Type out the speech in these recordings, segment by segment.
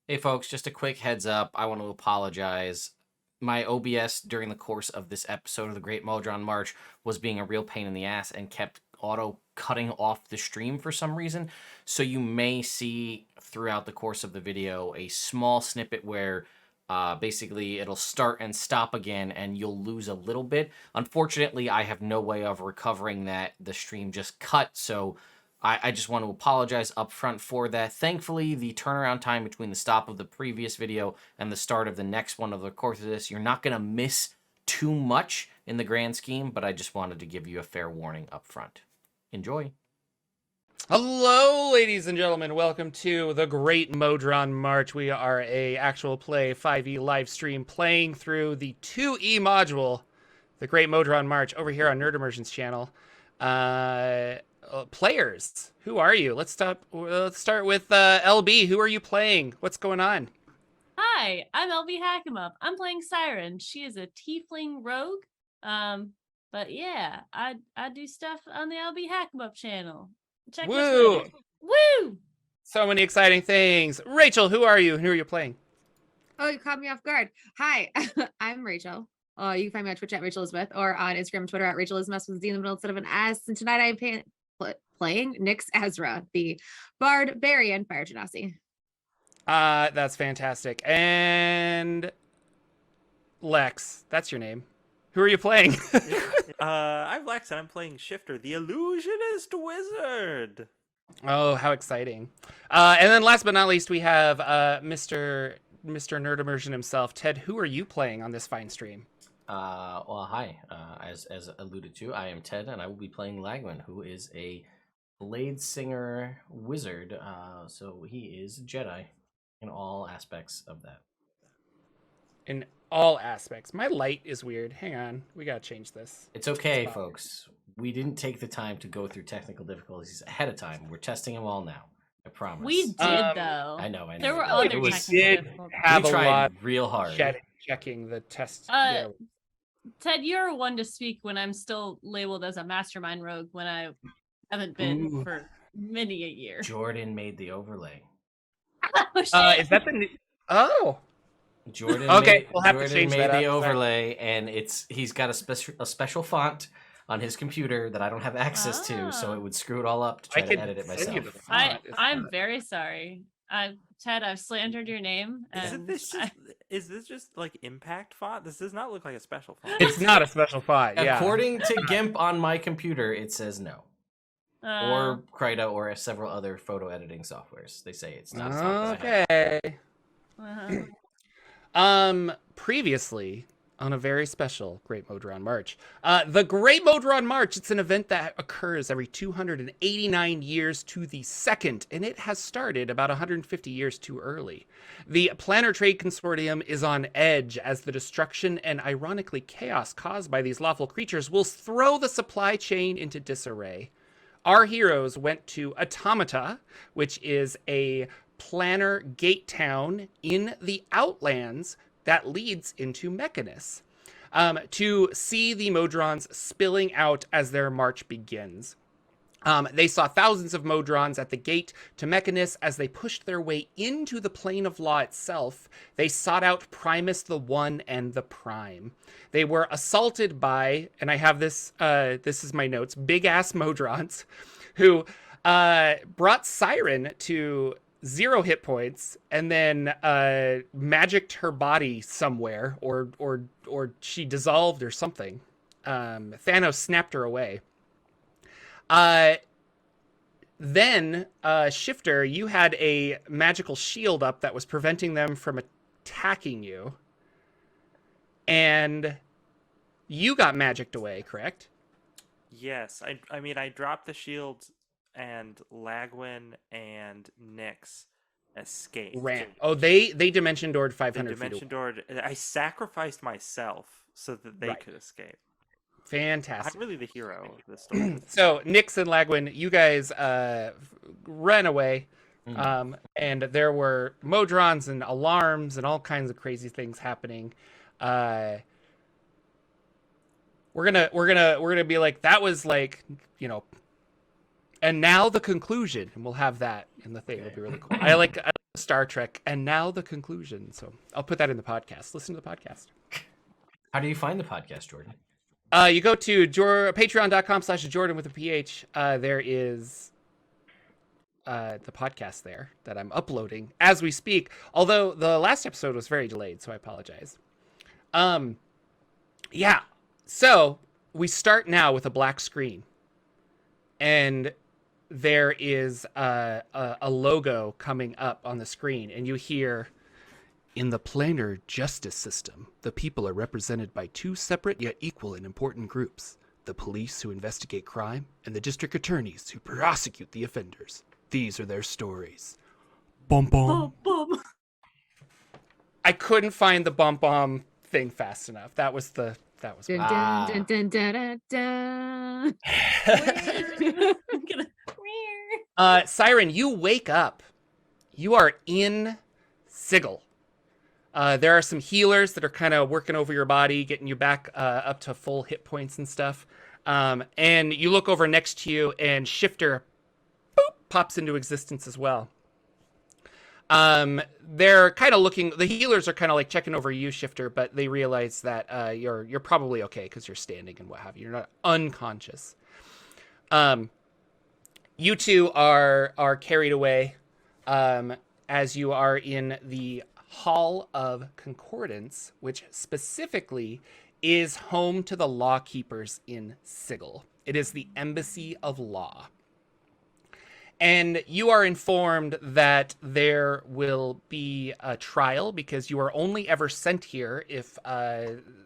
Hey folks, just a quick heads up. I want to apologize. My OBS during the course of this episode of the Great Modron March was being a real pain in the ass and kept auto cutting off the stream for some reason. So you may see throughout the course of the video a small snippet where basically it'll start and stop again and you'll lose a little bit. Unfortunately, I have no way of recovering that. The stream just cut, so I just want to apologize up front for that. Thankfully, the turnaround time between the stop of the previous video and the start of the next one of the course of this, you're not going to miss too much in the grand scheme, but I just wanted to give you a fair warning up front. Enjoy. Hello, ladies and gentlemen. Welcome to the Great Modron March. We are a actual play 5e live stream playing through the 2e module, the Great Modron March, over here on Nerd Immersion's channel. Players, who are you? Let's start with LB. Who are you playing? What's going on? Hi, I'm LB Hackemup. I'm playing Syrin. She is a tiefling rogue. But yeah, I do stuff on the LB Hackemup channel. Check my Woo! Twitter. Woo! So many exciting things. Rachel, who are you? Who are you playing? Oh, you caught me off guard. Hi, I'm Rachel. You can find me on Twitch at Rachel Elizabeth or on Instagram and Twitter at Rachel Elizabeth with a Z in the middle instead of an S. And tonight I am playing Nyx Ezra, the Bard, Barry, and Fire Genasi. That's fantastic. And Lex, that's your name. Who are you playing? I'm Lex, and I'm playing Shifter, the Illusionist Wizard. Oh, how exciting. And then last but not least, we have Mr. Nerd Immersion himself. Ted, who are you playing on this fine stream? Well, hi. As alluded to, I am Ted, and I will be playing Lagman, who is a blade singer wizard. So he is Jedi in all aspects of that. In all aspects. My light is weird. Hang on. We got to change this. It's okay, folks. We didn't take the time to go through technical difficulties ahead of time. We're testing them all now. I promise. We did though. I know. There were other It was- technical did difficulties. have we a tried lot real hard. checking the test. Ted, you're one to speak when I'm still labeled as a mastermind rogue when I haven't been Ooh. for many a year. Jordan made the overlay. Oh, shit. Is that the new... Oh. Jordan Okay, made, we'll have to Jordan change made that the up. overlay, and he's got a special font on his computer that I don't have access to, so it would screw it all up to try to edit it send you myself. the font. It's I'm not- very sorry. Ted, I've slandered your name. And Is this just like impact font? This does not look like a special font. It's not a special font, yeah. According to GIMP on my computer, it says no. Or Krita or several other photo editing softwares. They say it's not. Okay. uh-huh. Previously on a very special Great Modron March. The Great Modron March, it's an event that occurs every 289 years to the second, and it has started about 150 years too early. The Planner Trade Consortium is on edge as the destruction and ironically chaos caused by these lawful creatures will throw the supply chain into disarray. Our heroes went to Automata, which is a planner gate town in the Outlands that leads into Mechanus, to see the Modrons spilling out as their march begins. They saw thousands of Modrons at the gate to Mechanus as they pushed their way into the plane of law itself. They sought out Primus the One and the Prime. They were assaulted by, and I have this, this is my notes, big-ass Modrons, who brought Syrin to 0 hit points and then magicked her body somewhere, or she dissolved or something. Thanos snapped her away. Then Shifter, you had a magical shield up that was preventing them from attacking you, and you got magicked away, correct? Yes, I mean I dropped the shield, and Lagwin and Nyx escaped. Ran. Oh, they dimension doored They 500 feet dimension away. doored. I sacrificed myself so that they Right. could escape. Fantastic. I'm really the hero of this story. So Nyx and Lagwin, you guys ran away, and there were Modrons and alarms and all kinds of crazy things happening. We're gonna be like, that was like, you know, And now the conclusion, and we'll have that in the thing. It'll be really cool. I like Star Trek, and now the conclusion. So I'll put that in the podcast. Listen to the podcast. How do you find the podcast, Jordan? You go to patreon.com/Jordan with a PH. There is the podcast there that I'm uploading as we speak. Although the last episode was very delayed, so I apologize. Yeah. So we start now with a black screen, and there is a logo coming up on the screen, and you hear, "In the planar justice system, the people are represented by two separate yet equal and important groups: the police who investigate crime and the district attorneys who prosecute the offenders. These are their stories." Bum bum. Boom. I couldn't find the bum bum thing fast enough. That was Dun, Ah. dun, dun, dun, dun, dun, dun. Syrin, you wake up. You are in Sigil. There are some healers that are kind of working over your body, getting you back up to full hit points and stuff. And you look over next to you, and Shifter pops into existence as well. They're kind of looking. The healers are kind of like checking over you, Shifter, but they realize that you're probably okay because you're standing and what have you. You're not unconscious. You two are carried away as you are in the Hall of Concordance, which specifically is home to the law keepers in Sigil. It is the Embassy of Law. And you are informed that there will be a trial because you are only ever sent here if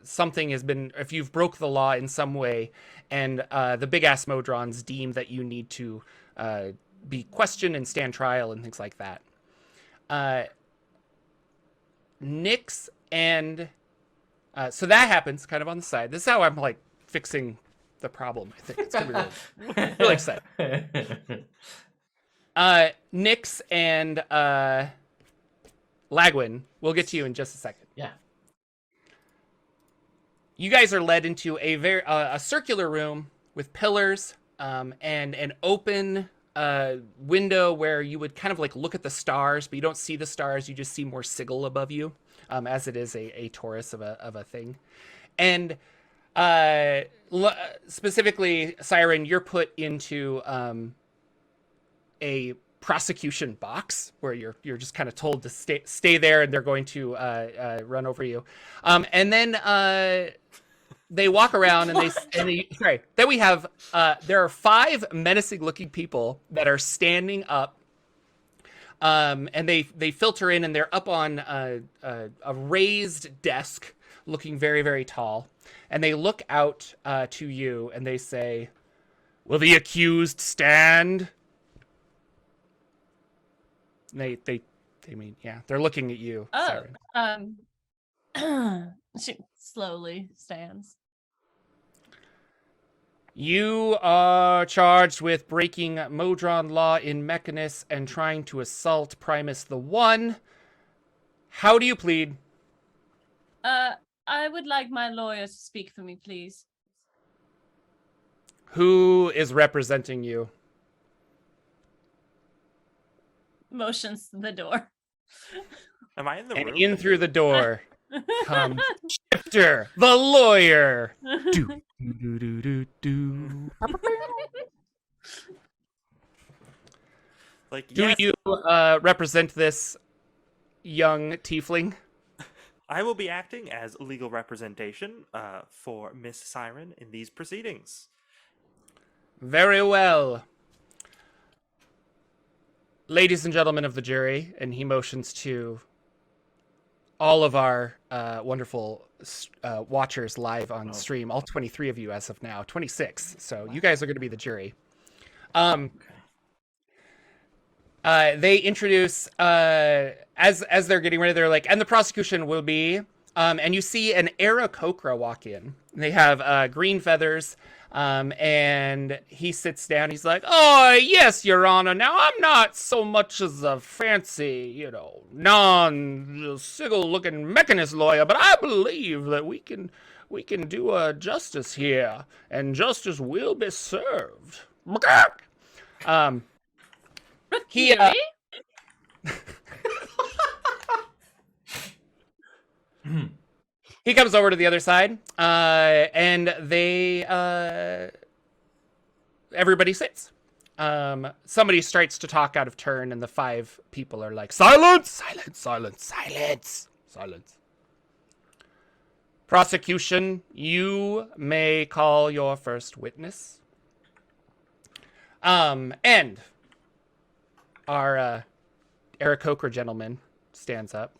something has been, if you've broke the law in some way, and the big ass Modrons deem that you need to be questioned and stand trial and things like that. Nyx and so that happens kind of on the side. This is how I'm like fixing the problem. I think it's gonna be really exciting. Nyx and Lagwin, we'll get to you in just a second. Yeah. You guys are led into a very a circular room with pillars and an open window where you would kind of like look at the stars, but you don't see the stars. You just see more Sigil above you, as it is a torus of a thing. And specifically, Syrin, you're put into a prosecution box where you're just kind of told to stay there, and they're going to run over you. And then they walk around and sorry. Then we have there are 5 menacing looking people that are standing up. And they filter in, and they're up on a raised desk looking very, very tall. And they look out to you and they say, "Will the accused stand?" They mean, yeah, they're looking at you. Oh, Syrin. she slowly stands. You are charged with breaking Modron law in Mechanus and trying to assault Primus the One. How do you plead? I would like my lawyer to speak for me, please. Who is representing you? Motions to the door. Am I in the And room? in through the door comes Shifter, the lawyer. Do, do, do, do, do. Like, Do yes, you represent this young tiefling? I will be acting as legal representation for Miss Syrin in these proceedings. Very well. Ladies and gentlemen of the jury, and he motions to all of our wonderful watchers live on stream, all 23 of you as of now, 26. So you guys are going to be the jury. They introduce, as they're getting ready, they're like, and the prosecution will be, and you see an Aarakocra walk in. They have green feathers, and he sits down. He's like, "Oh, yes, Your Honor. Now, I'm not so much as a fancy, non-sigil-looking Mechanus lawyer, but I believe that we can do justice here, and justice will be served." He, Rookie, he comes over to the other side, and everybody sits. Somebody starts to talk out of turn, and the 5 people are like, silence, silence, silence, silence, silence. Prosecution, you may call your first witness. And our Aarakocra gentleman stands up.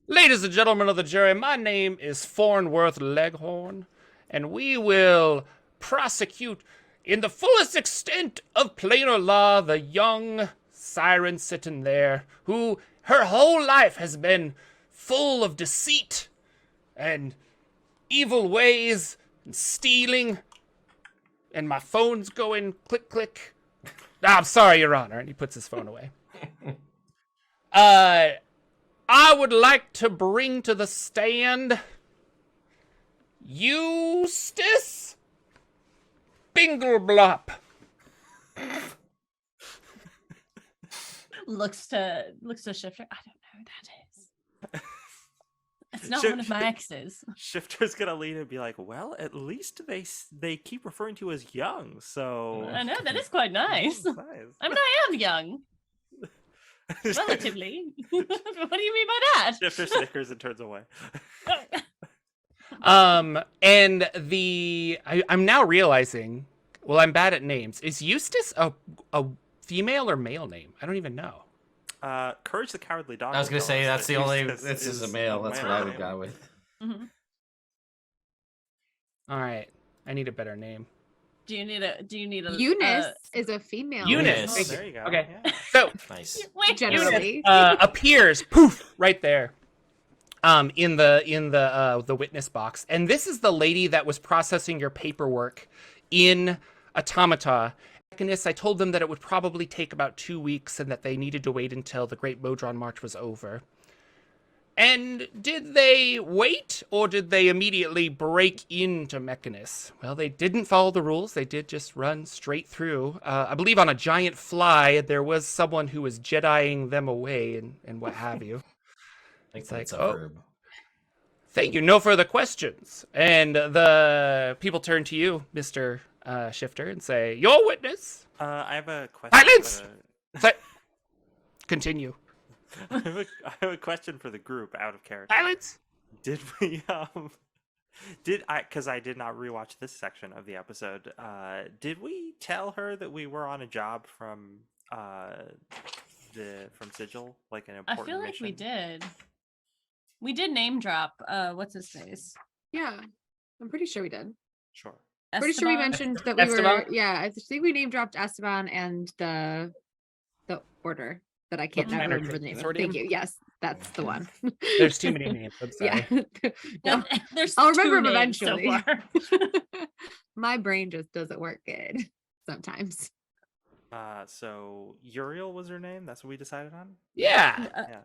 Ladies and gentlemen of the jury, my name is Thornworth Leghorn, and we will prosecute in the fullest extent of plainer law the young Syrin sitting there, who her whole life has been full of deceit and evil ways and stealing. And my phone's going click, click. I'm sorry, Your Honor. And he puts his phone away. I would like to bring to the stand Eustace Bingleblop. looks to Shifter. I don't know who that is. It's not Shif- one of my exes. Shifter's gonna lean and be like, "Well, at least they keep referring to you as young, so." I know that is quite nice. Nice. I mean, I am young, relatively. What do you mean by that? Shifter snickers and turns away. And I'm now realizing, well, I'm bad at names. Is Eustace a female or male name? I don't even know. Courage the Cowardly Dog. I was gonna will say tell us that's that the only. Eustace This is a male. That's what I would name. go with. Mhm. All right, I need a better name. Do you need a Eunice is a female. Eunice. Oh, there you go. Okay. Yeah. So Nice. Wait, Generally. appears poof right there, in the witness box, and this is the lady that was processing your paperwork in Automata. Mechanus, I told them that it would probably take about 2 weeks and that they needed to wait until the Great Modron March was over. And did they wait, or did they immediately break into Mechanus? Well, they didn't follow the rules. They did just run straight through. I believe on a giant fly, there was someone who was Jediing them away and what have you. I think It's like, that's a oh. verb. Thank you. No further questions. And the people turn to you, Mr. Shifter, and say, your witness. I have a question. Silence! Continue. I have a question for the group out of character. Silence! Did we because I did not rewatch this section of the episode. Did we tell her that we were on a job from Sigil, like an I important feel like mission? we did. We did name drop. What's his face? Yeah, I'm pretty sure we did. Sure. Pretty sure we Esteban? mentioned that we were. Esteban? Yeah, I think we name dropped Esteban and the order that I can't Minor never remember the name of. Thank Consortium? you. Yes, that's the one. There's too many names. I'm sorry. Yeah. No, There's I'll two remember names so eventually. far. My brain just doesn't work good sometimes. So Uriel was her name. That's what we decided on. Yeah.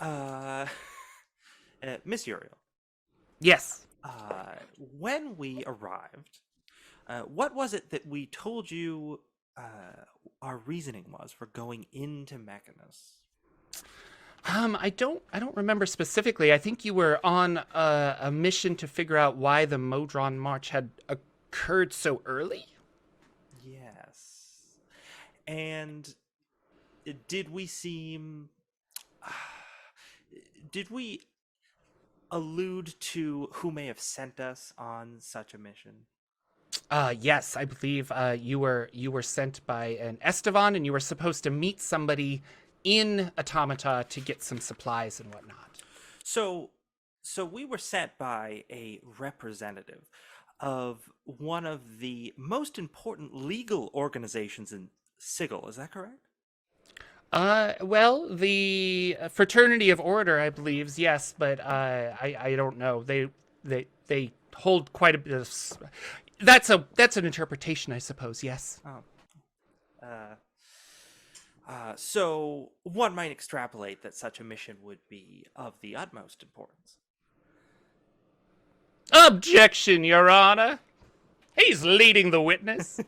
Yeah. Miss Uriel. Yes. When we arrived, what was it that we told you our reasoning was for going into Mechanus? I don't remember specifically. I think you were on a mission to figure out why the Modron March had occurred so early. Yes. And did we seem... did we allude to who may have sent us on such a mission? Yes, I believe you were sent by an Esteban, and you were supposed to meet somebody in Automata to get some supplies and whatnot. So we were sent by a representative of one of the most important legal organizations in Sigil. Is that correct? Well, the Fraternity of Order, I believe, yes, but I don't know. They hold quite a bit of. That's an interpretation, I suppose. Yes. So one might extrapolate that such a mission would be of the utmost importance. Objection, Your Honor. He's leading the witness.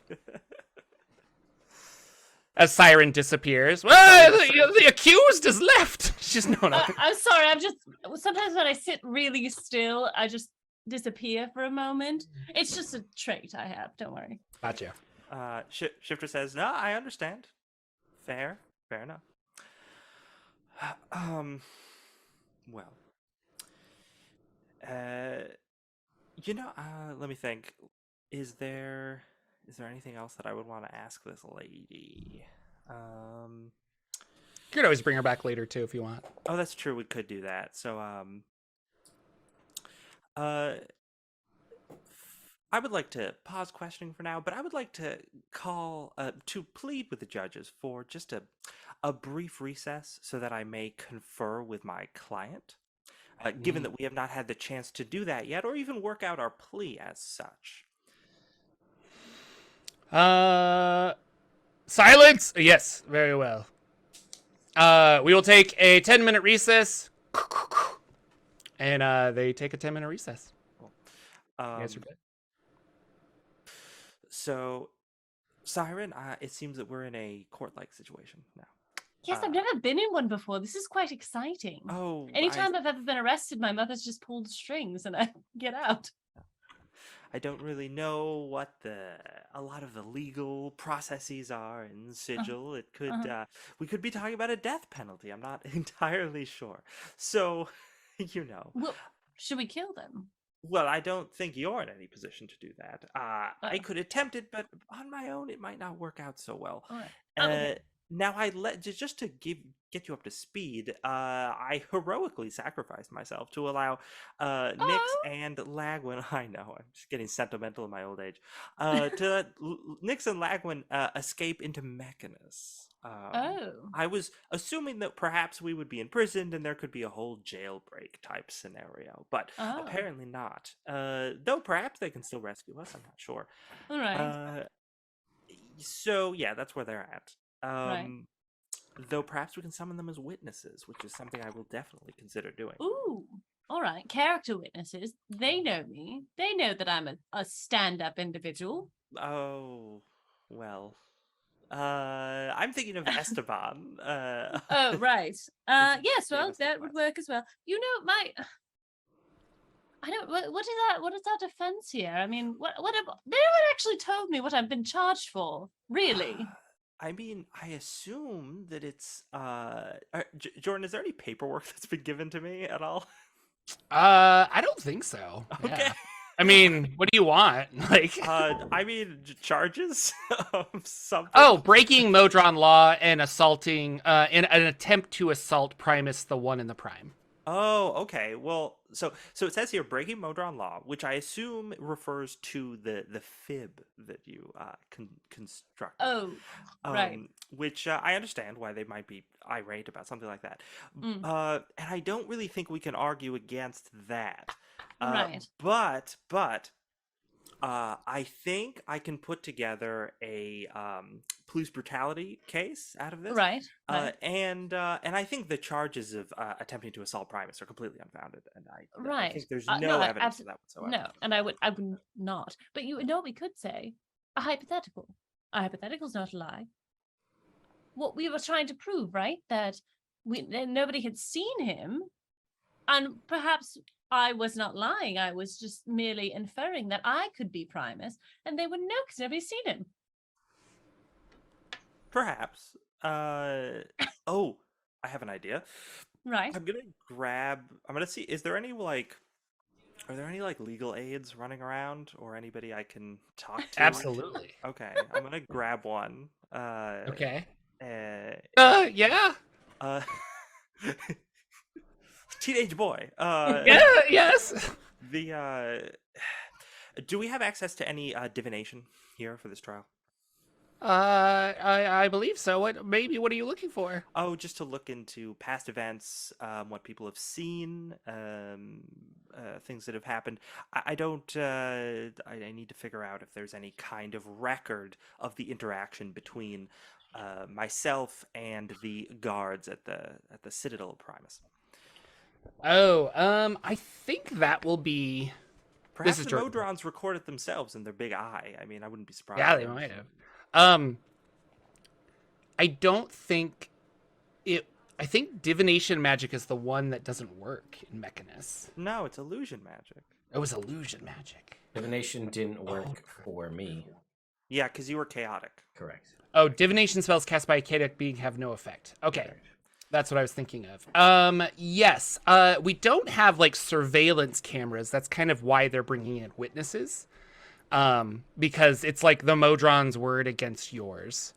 As Syrin disappears. Well, the accused is left. She's no. I'm sorry. I'm just sometimes when I sit really still, I just disappear for a moment. It's just a trait I have. Don't worry. Gotcha. Shifter says, "No, I understand. Fair enough." Well, let me think. Is there anything else that I would want to ask this lady? You could always bring her back later too if you want. Oh, that's true. We could do that. So, I would like to pause questioning for now, but I would like to call to plead with the judges for just a brief recess so that I may confer with my client. Given that we have not had the chance to do that yet, or even work out our plea as such. Silence. Yes, very well. We will take a 10-minute recess. And they take a 10-minute recess. Yes, you're good. So, Syrin, it seems that we're in a court-like situation now. Yes, I've never been in one before. This is quite exciting. Oh, Anytime I've ever been arrested, my mother's just pulled strings and I get out. I don't really know what a lot of the legal processes are in Sigil. It could we could be talking about a death penalty. I'm not entirely sure. So, Well, should we kill them? Well, I don't think you're in any position to do that. I could attempt it, but on my own, it might not work out so well. All right. Okay. Now, just to get you up to speed. I heroically sacrificed myself to allow Nyx and Lagwin. I know, I'm just getting sentimental in my old age. To let Nyx and Lagwin escape into Mechanus. I was assuming that perhaps we would be imprisoned and there could be a whole jailbreak type scenario, but apparently not. Though perhaps they can still rescue us. I'm not sure. All right. So yeah, that's where they're at. Right. Though perhaps we can summon them as witnesses, which is something I will definitely consider doing. Ooh. All right. Character witnesses. They know me. They know that I'm a stand-up individual. Oh, well. I'm thinking of Esteban. Oh, right. Yes, well, famous that would request. work as well. I don't. What is that? What is our defense here? I mean, what? They haven't actually told me what I've been charged for. Really? I mean, I assume that it's Jordan, is there any paperwork that's been given to me at all? I don't think so. Okay. Yeah. I mean, what do you want? Like, I mean, charges of something. oh, breaking Modron law and assaulting, in an attempt to assault Primus, the one in the Prime. Oh, okay. Well, so it says here breaking Modron law, which I assume refers to the fib that you constructed. Oh, right. Which I understand why they might be irate about something like that. Mm. And I don't really think we can argue against that. Right. But I think I can put together a police brutality case out of this. Right. And I think the charges of attempting to assault Primus are completely unfounded, and I Right. think there's No, no evidence of that whatsoever. No, and I would not. But you know what we could say? A hypothetical. A hypothetical's not a lie. What we were trying to prove, right? That nobody had seen him, and perhaps I was not lying. I was just merely inferring that I could be Primus, and they would know because nobody's seen him. Perhaps. Oh, I have an idea. Right. I'm gonna see. Are there any legal aids running around, or anybody I can talk to? Absolutely. Okay, I'm gonna grab one. Okay. Yeah. Teenage boy. Yeah. Yes. Do we have access to any divination here for this trial? I believe so. What are you looking for? Oh, just to look into past events, what people have seen, things that have happened. I don't. I need to figure out if there's any kind of record of the interaction between myself and the guards at the Citadel of Primus. Oh, I think that will be. Perhaps This is the Jordan. Modrons recorded themselves in their big eye. I mean, I wouldn't be surprised. Yeah, they might have. I don't think it. I think divination magic is the one that doesn't work in Mechanus. No, it's illusion magic. It was illusion magic. Divination didn't work for me. Yeah, because you were chaotic. Correct. Oh, divination spells cast by a chaotic being have no effect. Okay. Correct. That's what I was thinking of. Yes. We don't have like surveillance cameras. That's kind of why they're bringing in witnesses. Because it's like the Modron's word against yours.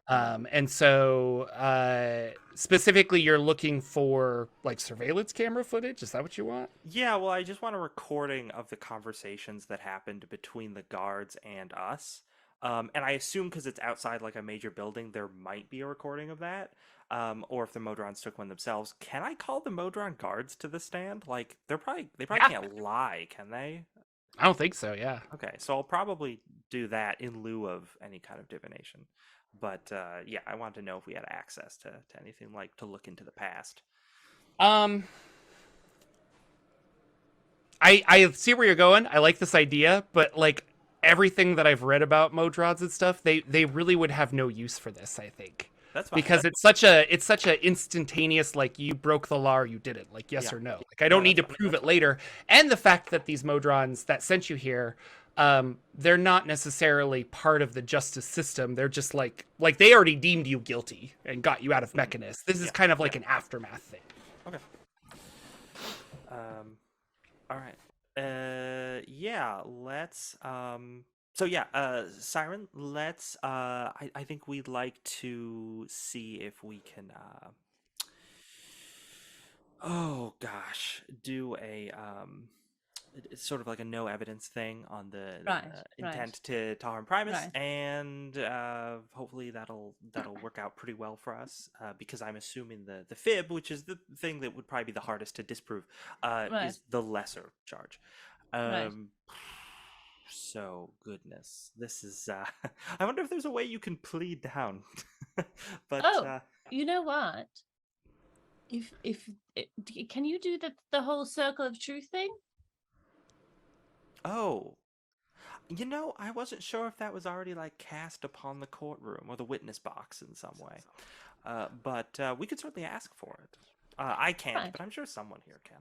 And so specifically you're looking for like surveillance camera footage. Is that what you want? Yeah, well, I just want a recording of the conversations that happened between the guards and us. And I assume because it's outside like a major building, there might be a recording of that. Or if the Modrons took one themselves. Can I call the Modron guards to the stand? Like, they probably can't lie, can they? I don't think so. Yeah. Okay, so I'll probably do that in lieu of any kind of divination. But yeah, I wanted to know if we had access to anything like to look into the past. I see where you're going. I like this idea, but like everything that I've read about Modrons and stuff, they really would have no use for this, I think. That's fine. Because it's such a instantaneous, like, you broke the law or you didn't, like yes or no. Like I don't need to prove it later. And the fact that these Modrons that sent you here, they're not necessarily part of the justice system. They're just like they already deemed you guilty and got you out of Mechanus. This is kind of like an aftermath thing. Okay. All right. Yeah, let's so yeah, Syrin, let's I think we'd like to see if we can oh gosh, do a it's sort of like a no evidence thing on the intent to Tahar Primus, and hopefully that'll work out pretty well for us, because I'm assuming the fib, which is the thing that would probably be the hardest to disprove, is the lesser charge. So goodness, this is I wonder if there's a way you can plead down. But you know what? Can you do the whole circle of truth thing? oh, I wasn't sure if that was already like cast upon the courtroom or the witness box in some way. But we could certainly ask for it. I can't, Right. but I'm sure someone here can.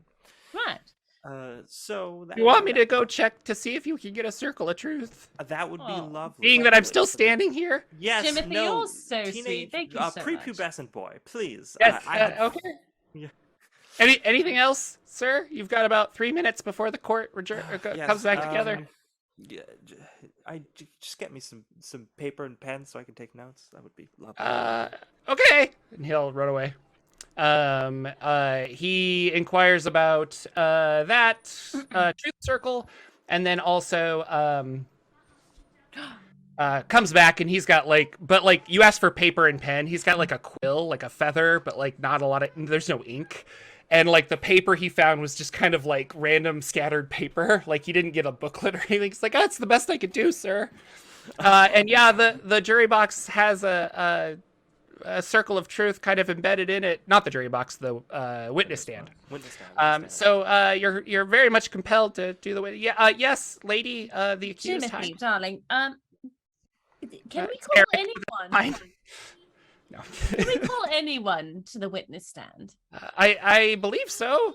Right. So that You want me to go check to see if you can get a circle of truth? That would be Oh. lovely. Being that I'm still standing here? Yes, Timothy, no, you're so sweet. teenage, Thank you so much. prepubescent boy, please. Yes. Okay. Okay. Anything else, sir? You've got about 3 minutes before the court comes back together. Yeah, just get me some paper and pen so I can take notes. That would be lovely. Okay. And he'll run away. He inquires about that truth circle, and then also comes back, and he's got but you asked for paper and pen. He's got like a quill, like a feather, but like not a lot of. There's no ink. And like the paper he found was just kind of like random scattered paper. Like he didn't get a booklet or anything. He's like, that's the best I could do, sir. And yeah, the jury box has a circle of truth kind of embedded in it. Not the jury box, the witness stand. Witness stand. So you're very much compelled to do the way. Yeah. Yes, lady. The accused. Timothy, darling. Can we it's call Eric. anyone? Fine. No. Can we call anyone to the witness stand? I believe so.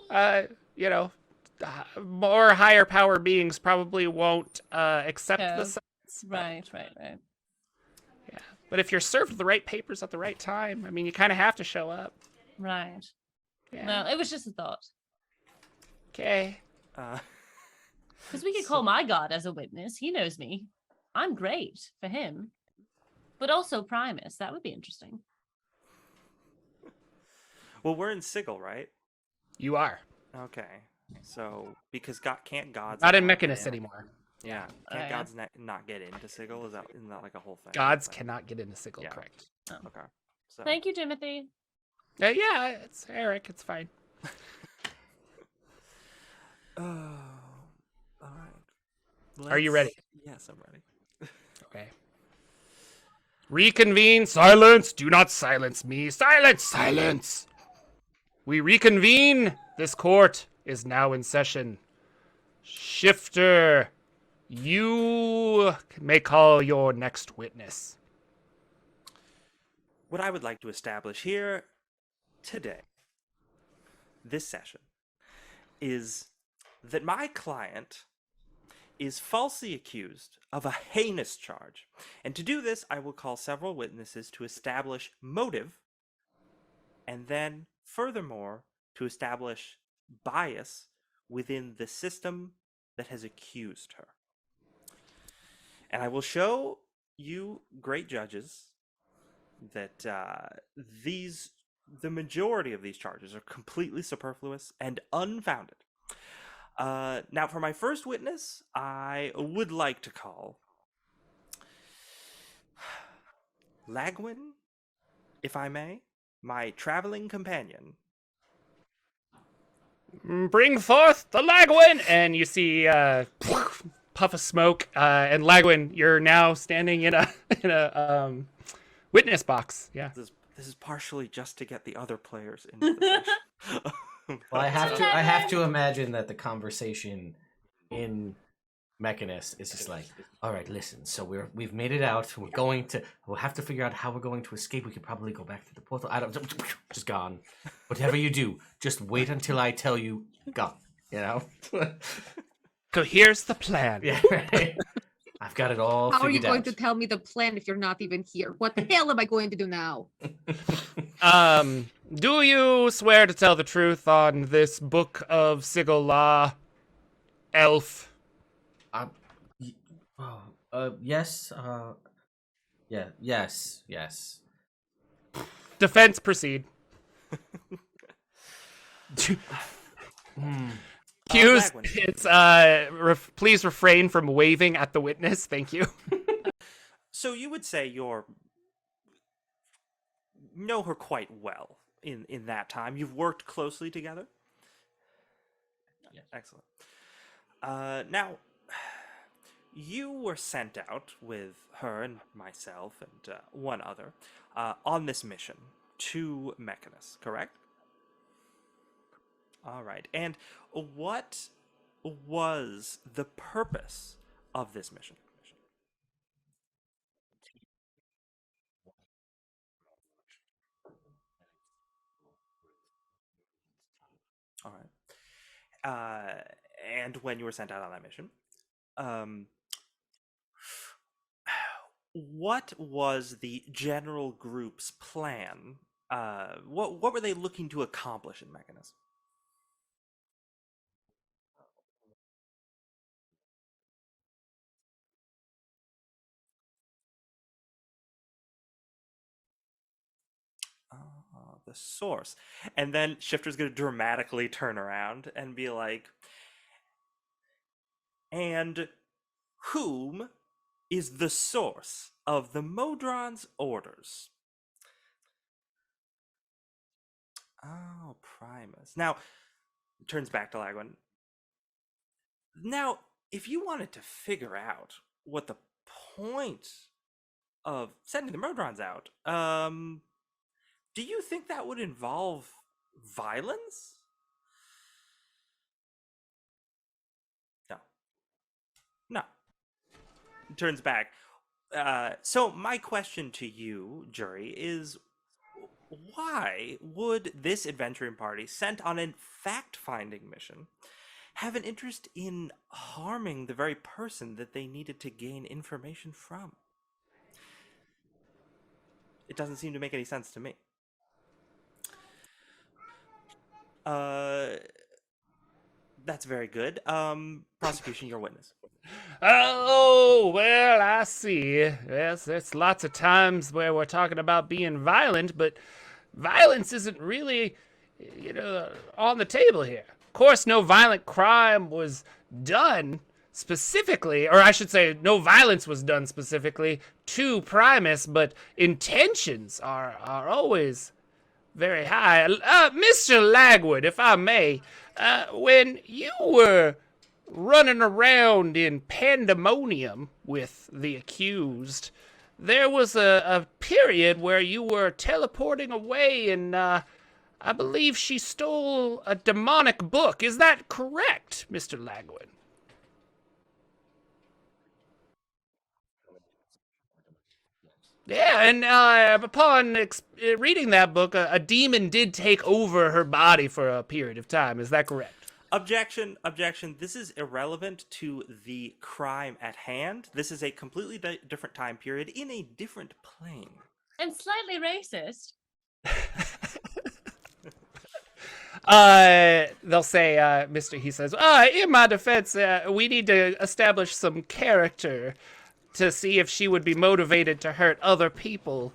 More higher power beings probably won't accept No. the sentence. Right. Yeah. But if you're served the right papers at the right time, I mean, you kind of have to show up. Right. Yeah. No, it was just a thought. Okay. Because we could call my god as a witness. He knows me. I'm great for him. But also Primus. That would be interesting. Well, we're in Sigil, right? You are. Okay. So because can't gods Not in not- Mechanus anymore. Yeah. Oh, Can't yeah. gods not get into Sigil? Isn't that like a whole thing? Gods Like- cannot get into Sigil, Yeah. correct? Okay. So Thank you, Timothy. Yeah, it's Eric. It's fine. Oh, all right. Are you ready? Yes, I'm ready. Okay. Reconvene. Silence. Do not silence me. Silence. Silence. We reconvene. This court is now in session. Shifter, you may call your next witness. what I would like to establish here today, this session, is that my client is falsely accused of a heinous charge. And to do this, I will call several witnesses to establish motive, and then, furthermore, to establish bias within the system that has accused her. And I will show you, great judges, that the majority of these charges are completely superfluous and unfounded. Now, for my first witness, I would like to call Lagwin, if I may, my traveling companion. Bring forth the Lagwin! And you see puff of smoke, and Lagwin, you're now standing in a witness box. Yeah. This is partially just to get the other players into the session. Well, I have to imagine that the conversation in Mechanus is just like, all right, listen. So we've made it out. We'll have to figure out how we're going to escape. We could probably go back to the portal. Just gone. Whatever you do, just wait until I tell you. Gone. You know. So here's the plan. Yeah. Right? I've got it all How are you figured going out. to tell me the plan if you're not even here? What the hell am I going to do now? Do you swear to tell the truth on this book of sigil law, elf? Yes. Yeah. Yes. Defense, proceed. Hughes, Lagwin. it's please refrain from waving at the witness. Thank you. So you would say know her quite well in that time. You've worked closely together? Yes. Excellent. Now, you were sent out with her and myself and one other on this mission to Mechanus, correct? All right. And what was the purpose of this mission? All right. And when you were sent out on that mission, what was the general group's plan? What were they looking to accomplish in Mechanus? The source. And then Shifter's going to dramatically turn around and be like, and whom is the source of the Modron's orders? Oh, Primus. Now, turns back to Lagwin. Now, if you wanted to figure out what the point of sending the Modrons out, do you think that would involve violence? No. Turns back. So my question to you, jury, is why would this adventuring party sent on a fact-finding mission have an interest in harming the very person that they needed to gain information from? It doesn't seem to make any sense to me. That's very good. Prosecution, your witness. Oh, well, I see. Yes, there's lots of times where we're talking about being violent, but violence isn't really, on the table here. Of course, no violent crime was done specifically, or I should say, no violence was done specifically to Primus, but intentions are always very high. Mr. Lagwood, if I may, when you were running around in pandemonium with the accused, there was a period where you were teleporting away, and I believe she stole a demonic book. Is that correct, Mr. Lagwood? Yeah, and upon reading that book, a demon did take over her body for a period of time. Is that correct? Objection, objection. This is irrelevant to the crime at hand. This is a completely different time period in a different plane. And slightly racist. They'll say, he says, in my defense, we need to establish some character to see if she would be motivated to hurt other people.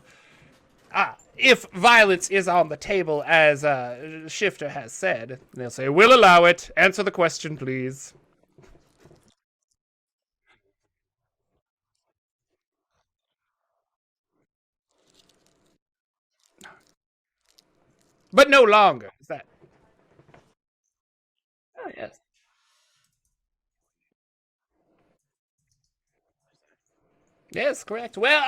If violence is on the table, as Shifter has said, they'll say, we'll allow it. Answer the question, please. But no longer. Is that? Oh, yes. Yes, correct. Well,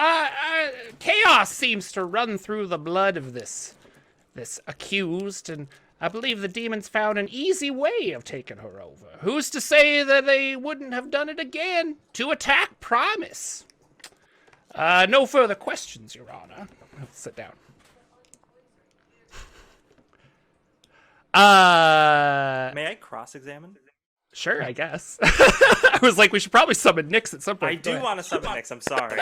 chaos seems to run through the blood of this accused, and I believe the demons found an easy way of taking her over. Who's to say that they wouldn't have done it again to attack Primus? No further questions, Your Honor. Sit down. May I cross-examine? Sure, I guess. I was like, we should probably summon Nyx at some point. I do want to summon Nyx. I'm sorry.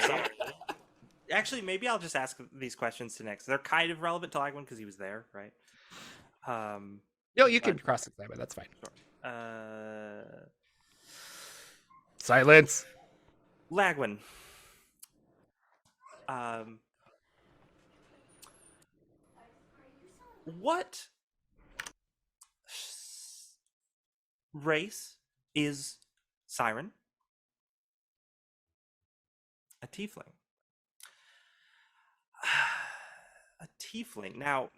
Actually, maybe I'll just ask these questions to Nyx. They're kind of relevant to Lagwin because he was there, right? No, you can cross-examine. That's fine. Sure. Silence. Lagwin. What race is Syrin? A tiefling. A tiefling. Now,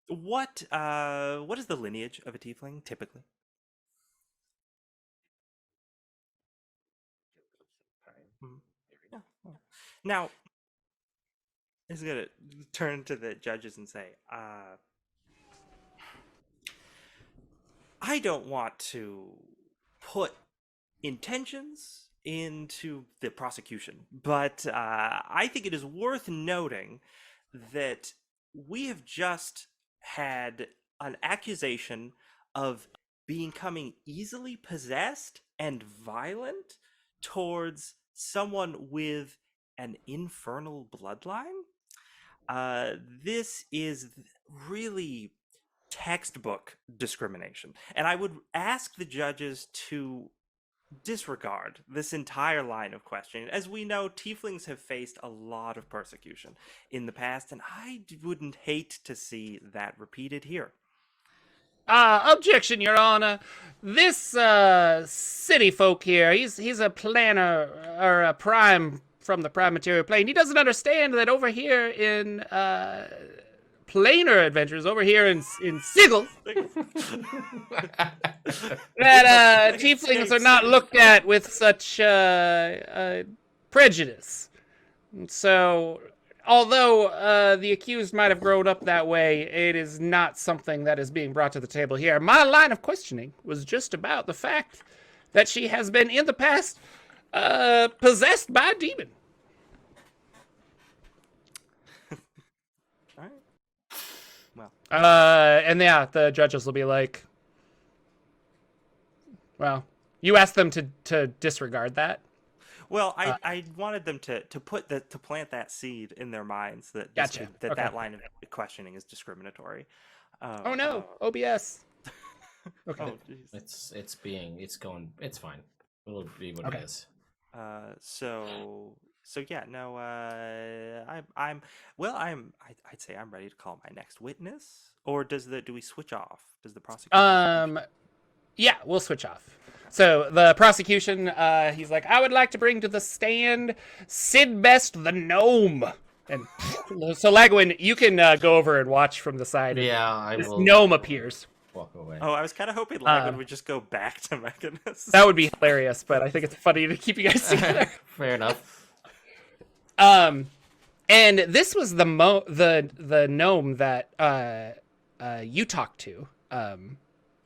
what is the lineage of a tiefling typically? Yeah. Now, I'm gonna turn to the judges and say, I don't want to put intentions into the prosecution, but I think it is worth noting that we have just had an accusation of becoming easily possessed and violent towards someone with an infernal bloodline. This is really textbook discrimination, and I would ask the judges to disregard this entire line of questioning. As we know, tieflings have faced a lot of persecution in the past, and I wouldn't hate to see that repeated here. Objection, Your Honor. This city folk here, he's a planner or a prime from the prime material plane. He doesn't understand that over here in planar adventures, over here in Sigil, that tieflings are not looked at with such prejudice. So, although the accused might have grown up that way, it is not something that is being brought to the table here. My line of questioning was just about the fact that she has been in the past possessed by a demon. All right. Well, and yeah, the judges will be like, well, you asked them to disregard that. well, I wanted them to plant that seed in their minds that Gotcha. Okay. that line of questioning is discriminatory. Oh no, OBS. Okay. Oh, jeez. It's fine. It'll be what Okay. it is. So yeah, no, I'd say I'm ready to call my next witness. Or do we switch off? Does the prosecution? Yeah, we'll switch off. So the prosecution, he's like, I would like to bring to the stand Sid Best the gnome. And so Lagwin, you can go over and watch from the side. Yeah, I This will gnome appears. walk away. Oh, I was kind of hoping Lagwin would just go back to Mechanus. That would be hilarious, but I think it's funny to keep you guys together. Fair enough. And this was the gnome that you talked to,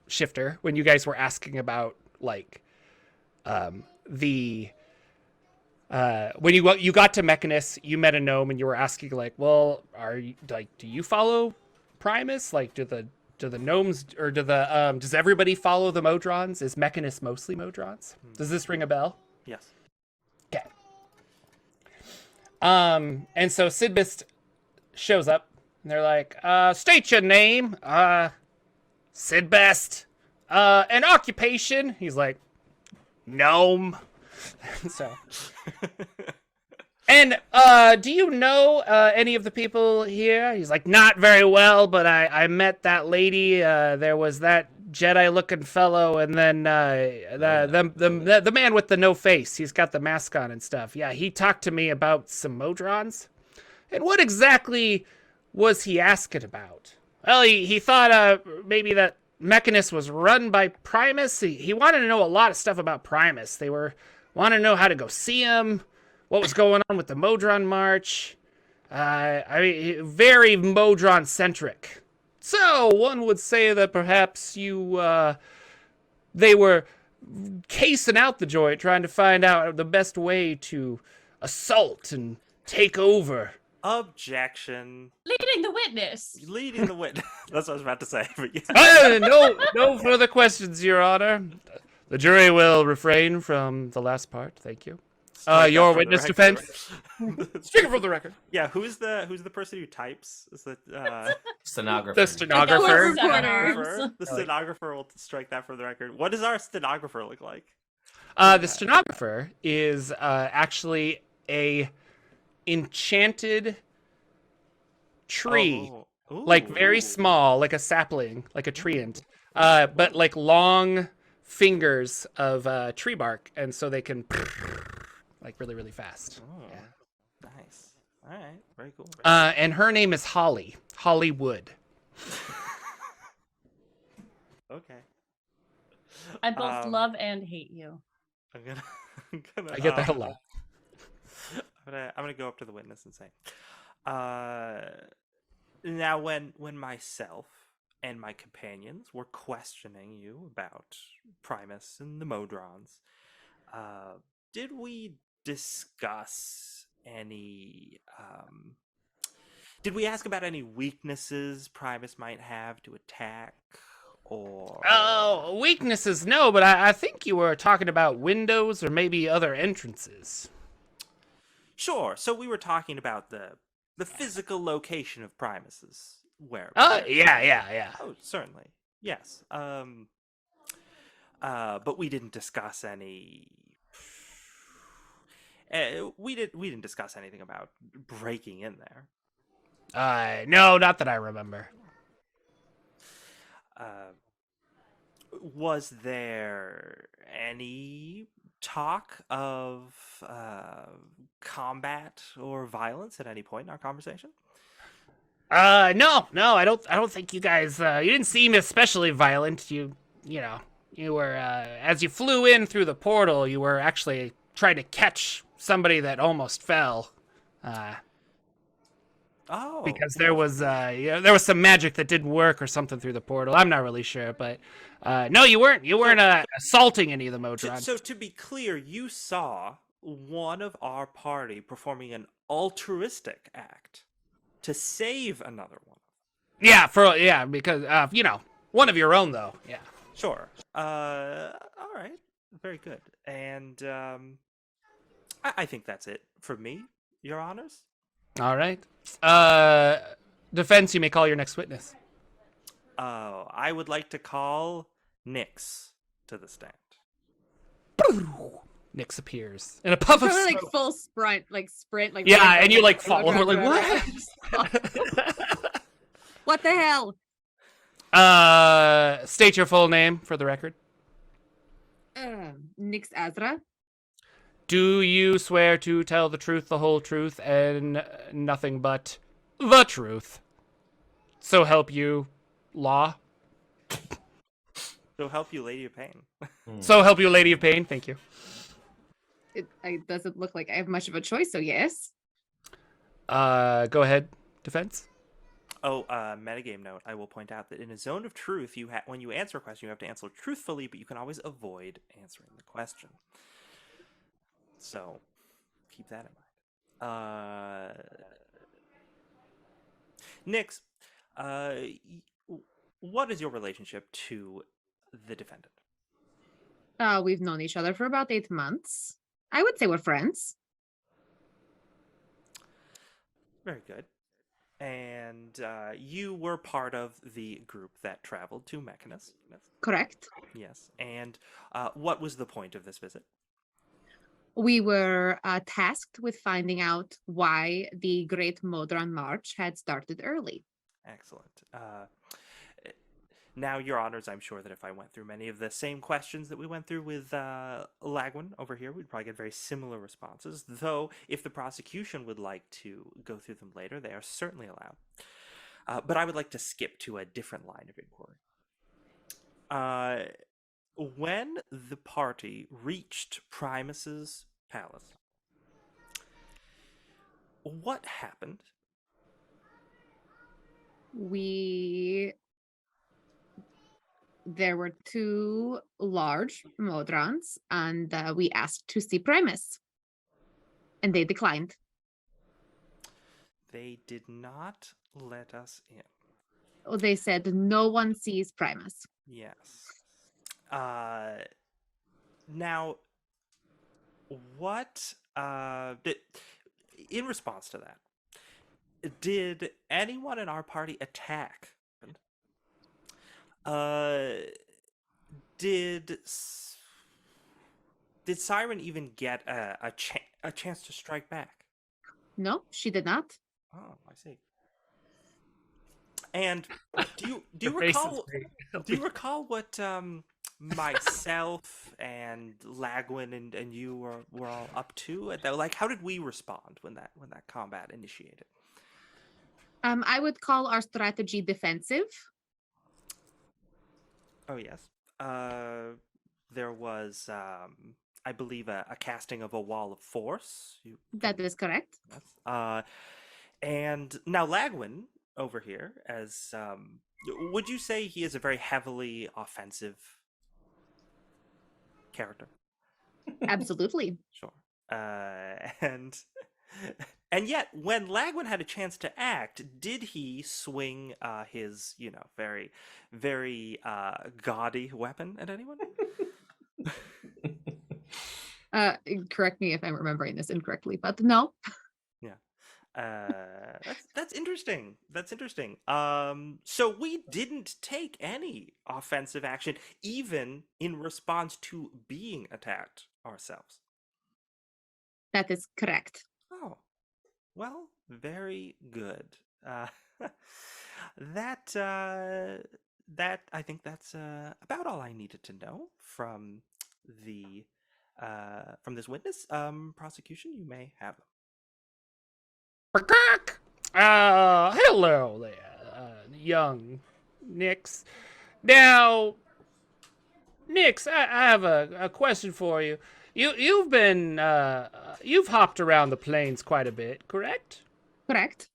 Shifter, when you guys were asking about like the when you got to Mechanus, you met a gnome and you were asking like, well, do you follow Primus? Like, do the gnomes or does everybody follow the Modrons? Is Mechanus mostly Modrons? Does this ring a bell? Yes. Okay. And so Sidbist shows up and they're like, state your name, Sidbest, an occupation. He's like, gnome. So, and do you know any of the people here? He's like, not very well, but I met that lady. There was that Jedi-looking fellow, and then the man with the no face. He's got the mask on and stuff. Yeah, he talked to me about some Modrons. And what exactly was he asking about? Well, he thought maybe that Mechanus was run by Primus. He wanted to know a lot of stuff about Primus. They wanted to know how to go see him, what was going on with the Modron March. I mean, very Modron-centric. So one would say that perhaps they were casing out the joint, trying to find out the best way to assault and take over. Objection. Leading the witness. Leading the witness. That's what I was about to say. But yeah. No further questions, Your Honor. The jury will refrain from the last part. Thank you. Your witness defense. Speaking from the record. Yeah, who's the person who types? Is it Stenographer. The stenographer. The stenographer will strike that from the record. What does our stenographer look like? The stenographer is actually a enchanted tree, like very small, like a sapling, like a treant, but like long fingers of tree bark, and so they can like really, really fast. Oh, yeah. Nice. All right, very cool. And her name is Holly Wood. Okay. I both love and hate you. I'm gonna I get that a lot. I'm gonna go up to the witness and say, now when myself and my companions were questioning you about Primus and the Modrons, did we discuss any? Did we ask about any weaknesses Primus might have to attack? Or weaknesses, no, but I think you were talking about windows or maybe other entrances. Sure. So we were talking about the physical location of Primus's whereabouts. Yeah. Oh, certainly. Yes. But we didn't discuss any. We didn't discuss anything about breaking in there. No, not that I remember. Was there any talk of combat or violence at any point in our conversation? No, I don't think you guys. You didn't seem especially violent. You were as you flew in through the portal, you were actually trying to catch somebody that almost fell. Because there was some magic that didn't work or something through the portal. I'm not really sure, but no, you weren't assaulting any of the Modrons. So to be clear, you saw one of our party performing an altruistic act to save another one. Yeah, because one of your own though. Yeah. Sure. All right. Very good. And I think that's it for me, Your Honors. All right. Defense, you may call your next witness. I would like to call Nyx to the stand. Nyx appears in a puff of Probably smoke. like full sprint. Yeah, and you like fall over like what? What the hell? State your full name for the record. Nyx Azra. Do you swear to tell the truth, the whole truth, and nothing but the truth? So help you, law. So help you, Lady of Pain. So help you, Lady of Pain. Thank you. It doesn't look like I have much of a choice, so yes. Go ahead, defense. Oh, metagame note. I will point out that in a zone of truth, when you answer a question, you have to answer truthfully, but you can always avoid answering the question. So, keep that in mind. Nix, what is your relationship to the defendant? We've known each other for about 8 months. I would say we're friends. Very good. And you were part of the group that traveled to Mechanus. Correct. Yes. And what was the point of this visit? We were tasked with finding out why the Great Modron March had started early. Excellent. Now, Your Honors, I'm sure that if I went through many of the same questions that we went through with Lagwin over here, we'd probably get very similar responses. Though, if the prosecution would like to go through them later, they are certainly allowed. But I would like to skip to a different line of inquiry. When the party reached Primus's palace, what happened? There were 2 large Modrons, and we asked to see Primus, and they declined. They did not let us in. They said no one sees Primus. Yes. Now, what in response to that, did anyone in our party attack? Did Syrin even get a chance to strike back? No, she did not. Oh, I see. And do you Your face is recall? great. Do you recall what myself and Lagwin and you were all up to at that? Like, how did we respond when that combat initiated? I would call our strategy defensive. Oh yes. There was, I believe, a casting of a wall of force. That is correct. Yes. And now Lagwin over here, as would you say he is a very heavily offensive character? Absolutely. Sure. And yet, when Lagwin had a chance to act, did he swing his, very, very gaudy weapon at anyone? Correct me if I'm remembering this incorrectly, but no. That's interesting. That's interesting. So we didn't take any offensive action, even in response to being attacked ourselves. That is correct. Oh, well, very good. That I think that's about all I needed to know from this witness. Prosecution, you may have them. Hello there, young Nix. Now, Nix, I have a question for you. You've hopped around the plains quite a bit, correct? Correct.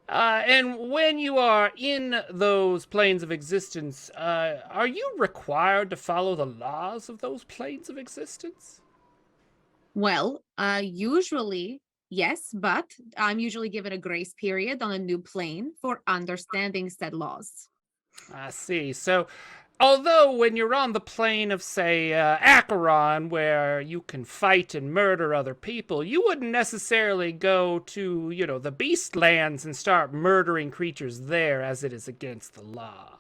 And when you are in those planes of existence, are you required to follow the laws of those planes of existence? Well, usually, yes, but I'm usually given a grace period on a new plane for understanding said laws. I see. So, although when you're on the plane of, say, Acheron, where you can fight and murder other people, you wouldn't necessarily go to, the Beastlands and start murdering creatures there, as it is against the law.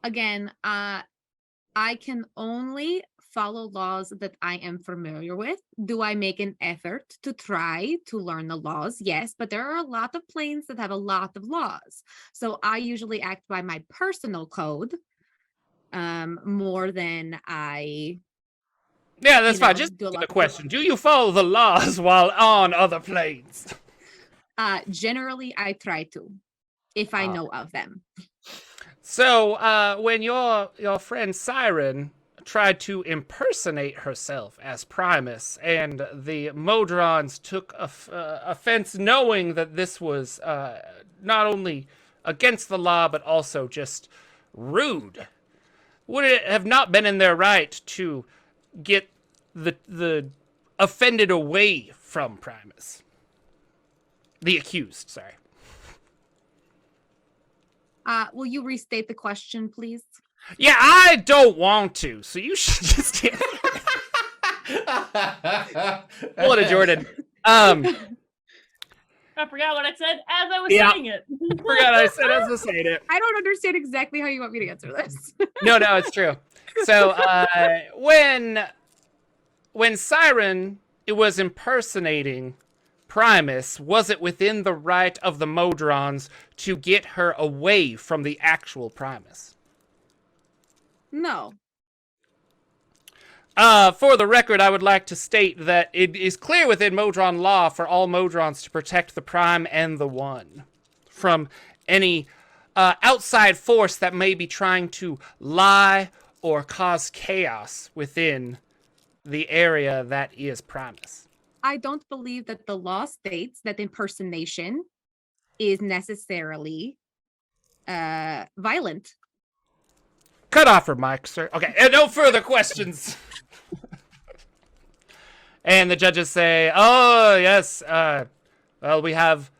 Again, I can only follow laws that I am familiar with. Do I make an effort to try to learn the laws? Yes, but there are a lot of planes that have a lot of laws. So I usually act by my personal code more than I... Yeah, that's fine. Just a question. Do you follow the laws while on other planes? Generally, I try to, if I know of them. So, when your friend Syrin tried to impersonate herself as Primus, and the Modrons took offense knowing that this was not only against the law, but also just rude, would it have not been in their right to get the offended away from Primus. The accused, sorry. Will you restate the question, please? Yeah, I don't want to, so you should just Pull it, Jordan. I forgot what I said as I was Yeah. saying it. Forgot I said as I was saying it. I don't understand exactly how you want me to answer this. No, it's true. So when Syrin was impersonating Primus, was it within the right of the Modrons to get her away from the actual Primus? No. For the record, I would like to state that it is clear within Modron law for all Modrons to protect the Prime and the One from any outside force that may be trying to lie or cause chaos within the area that is Primus. I don't believe that the law states that impersonation is necessarily violent. Cut off her mic, sir. Okay, and no further questions. And the judges say, oh, yes, well, we have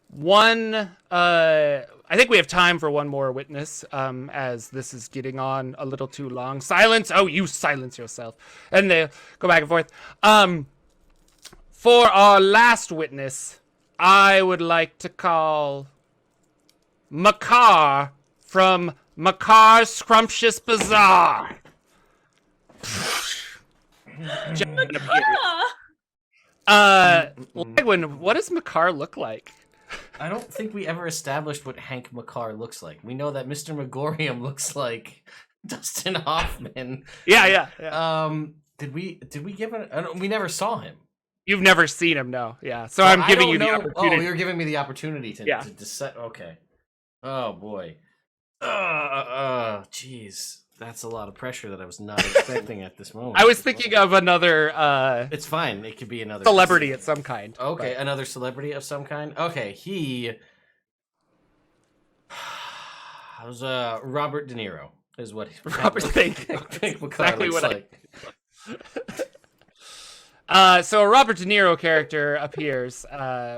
one, I think we have time for one more witness, as this is getting on a little too long. Silence! Oh, you silence yourself. And they go back and forth. For our last witness, I would like to call Makar from Makar's Scrumptious Bazaar. Lagwin, what does Makar look like? I don't think we ever established what Hank Makar looks like. We know that Mr. Megorium looks like Dustin Hoffman. Yeah. Did we give it? We never saw him. You've never seen him, no. Yeah. So I'm giving you the opportunity. Oh, you're giving me the opportunity to set. Okay. Oh boy. Jeez. That's a lot of pressure that I was not expecting at this moment. I was thinking of another It's fine. It could be another celebrity of some kind. Okay, another celebrity of some kind. Okay, he was Robert De Niro is what Robert think exactly what like. So a Robert De Niro character appears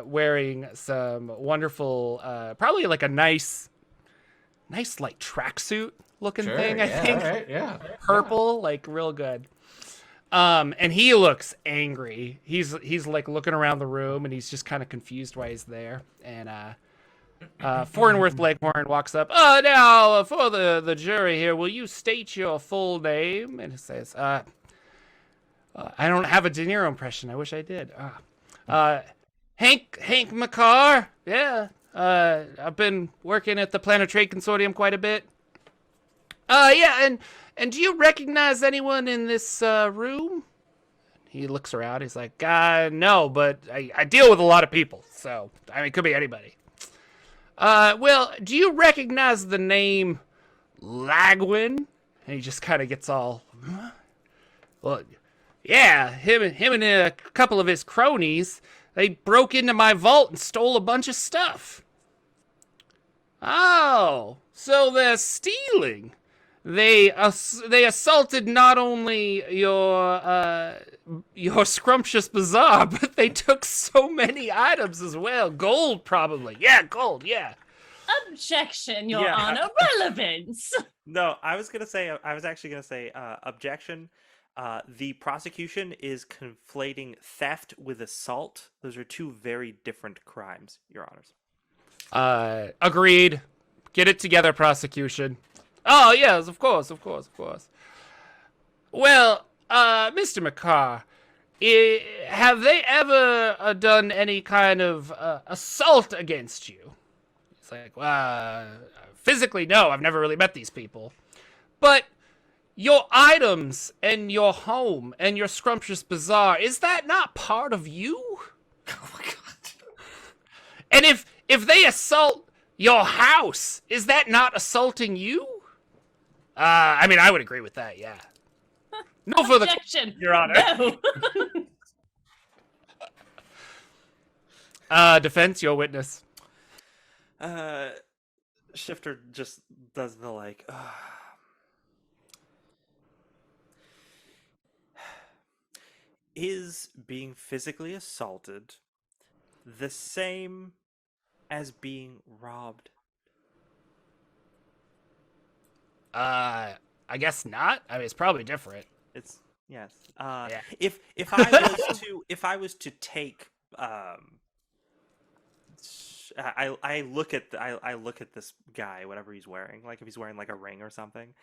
wearing some wonderful probably like a nice like tracksuit looking thing, I think. Right, yeah. Purple, like real good. And he looks angry. He's like looking around the room and he's just kind of confused why he's there. And Foreignworth Leghorn walks up. Now for the jury here, will you state your full name? And he says, I don't have a De Niro impression. I wish I did. Hank Makar. Yeah. I've been working at the Planet Trade Consortium quite a bit. Yeah, and do you recognize anyone in this room? He looks around. He's like, no, but I deal with a lot of people, so I mean, it could be anybody. Well, do you recognize the name Lagwin? And he just kind of gets all, huh? Well, yeah, him and a couple of his cronies, they broke into my vault and stole a bunch of stuff. Oh, so they're stealing. They assaulted not only your scrumptious bazaar, but they took so many items as well. Gold, probably. Yeah, gold. Yeah. Objection, Your Yeah. Honor. Relevance. No, I was actually gonna say objection. The prosecution is conflating theft with assault. Those are two very different crimes, Your Honors. Agreed. Get it together, prosecution. Oh, yes, of course. Well, Mr. Makar, have they ever done any kind of assault against you? It's like, physically, no, I've never really met these people. But your items and your home and your scrumptious bazaar, is that not part of you? Oh my god. And if they assault your house, is that not assaulting you? I mean, I would agree with that, yeah. No further Objection, Your Honor. No. Defense, your witness. Shifter just does the like. Is being physically assaulted the same as being robbed? I guess not. I mean, it's probably different. It's yes. Yeah. If I was to take I look at I look at this guy, whatever he's wearing, like if he's wearing like a ring or something.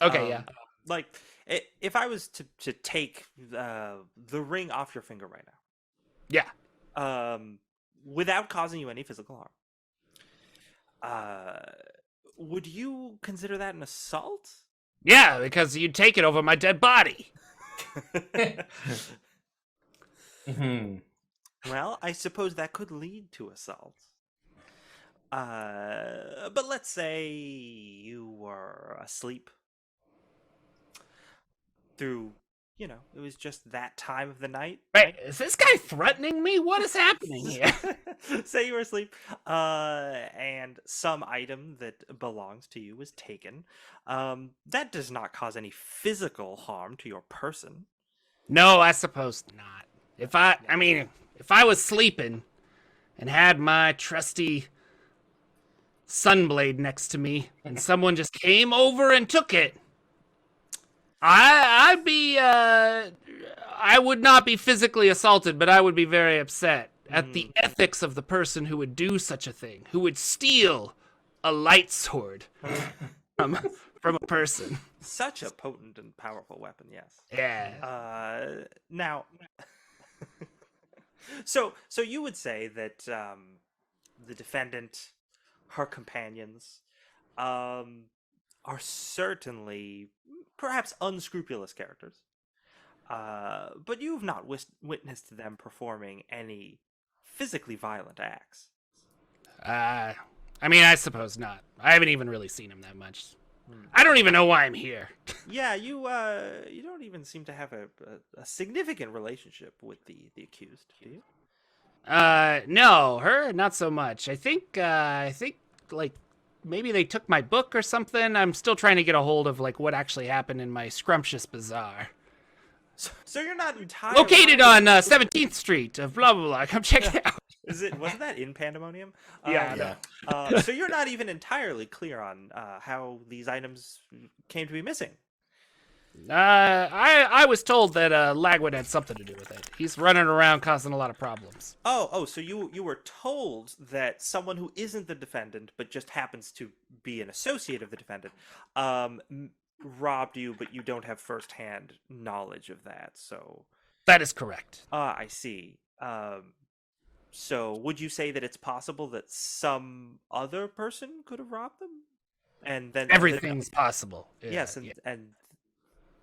Okay, yeah. Like if I was to take the ring off your finger right Yeah. now, without causing you any physical harm, would you consider that an assault? Yeah, because you'd take it over my dead body. Mhm. Well, I suppose that could lead to assault. But let's say you were asleep through, it was just that time of the night. Wait, is this guy threatening me? What is happening here? Say you were asleep, and some item that belongs to you was taken. That does not cause any physical harm to your person. No, I suppose not. If I was sleeping and had my trusty sunblade next to me and someone just came over and took it, I would not be physically assaulted, but I would be very upset at the ethics of the person who would do such a thing, who would steal a light sword from a person. Such a potent and powerful weapon, yes. Yeah. Now, so you would say that the defendant, her companions, are certainly perhaps unscrupulous characters, but you've not witnessed them performing any physically violent acts. I mean, I suppose not. I haven't even really seen him that much. I don't even know why I'm here. Yeah, you don't even seem to have a significant relationship with the accused, do you? No, her not so much. I think like maybe they took my book or something. I'm still trying to get a hold of like what actually happened in my scrumptious bazaar. So you're not entirely Located on 17th Street of blah blah blah. Come check it out. Wasn't that in Pandemonium? Yeah. So you're not even entirely clear on how these items came to be missing. I was told that Lagwood had something to do with it. He's running around causing a lot of problems. So you were told that someone who isn't the defendant but just happens to be an associate of the defendant robbed you, but you don't have firsthand knowledge of that. So That is correct. I see. So would you say that it's possible that some other person could have robbed them? And then Everything's possible. yes, yeah. and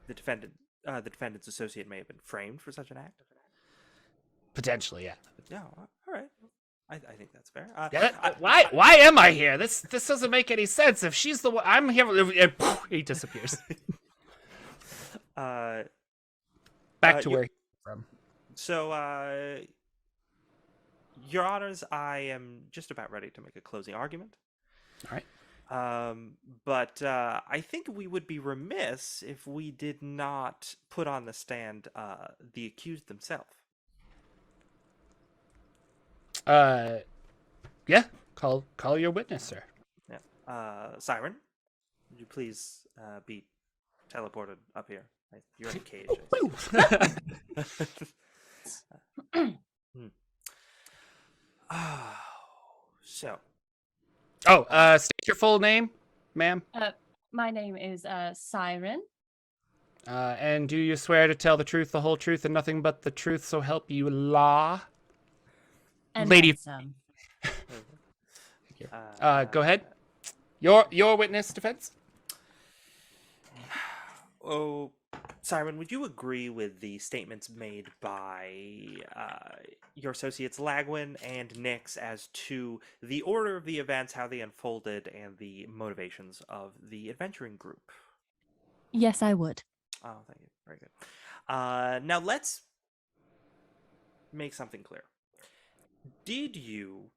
the defendant's associate may have been framed for such an act. Potentially, yeah. Yeah, all right. I think that's fair. Why am I here? This doesn't make any sense. If she's the one, I'm here. He disappears. Back to where he's from. So, Your Honors, I am just about ready to make a closing argument. All right. But I think we would be remiss if we did not put on the stand the accused themselves. Yeah. Call your witness, sir. Yeah. Syrin, would you please be teleported up here? You're in a cage. I see. So. State your full name, ma'am. My name is Syrin. And do you swear to tell the truth, the whole truth, and nothing but the truth, so help you law? And Lady- then some. Go ahead. Your witness defense. Oh, Syrin, would you agree with the statements made by your associates Lagwin and Nyx as to the order of the events, how they unfolded, and the motivations of the adventuring group? Yes, I would. Oh, thank you. Very good. Now let's make something clear. Did you,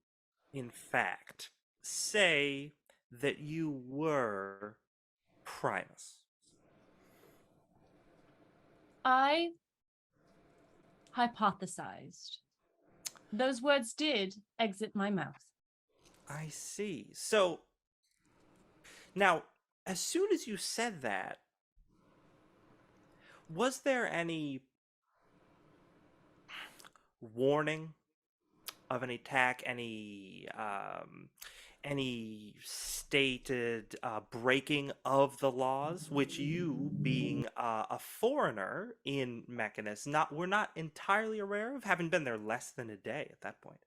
in fact, say that you were Primus? I hypothesized. Those words did exit my mouth. I see. So now, as soon as you said that, was there any warning of an attack, any stated breaking of the laws, which you, being a foreigner in Mechanus, were not entirely aware of, having been there less than a day at that point?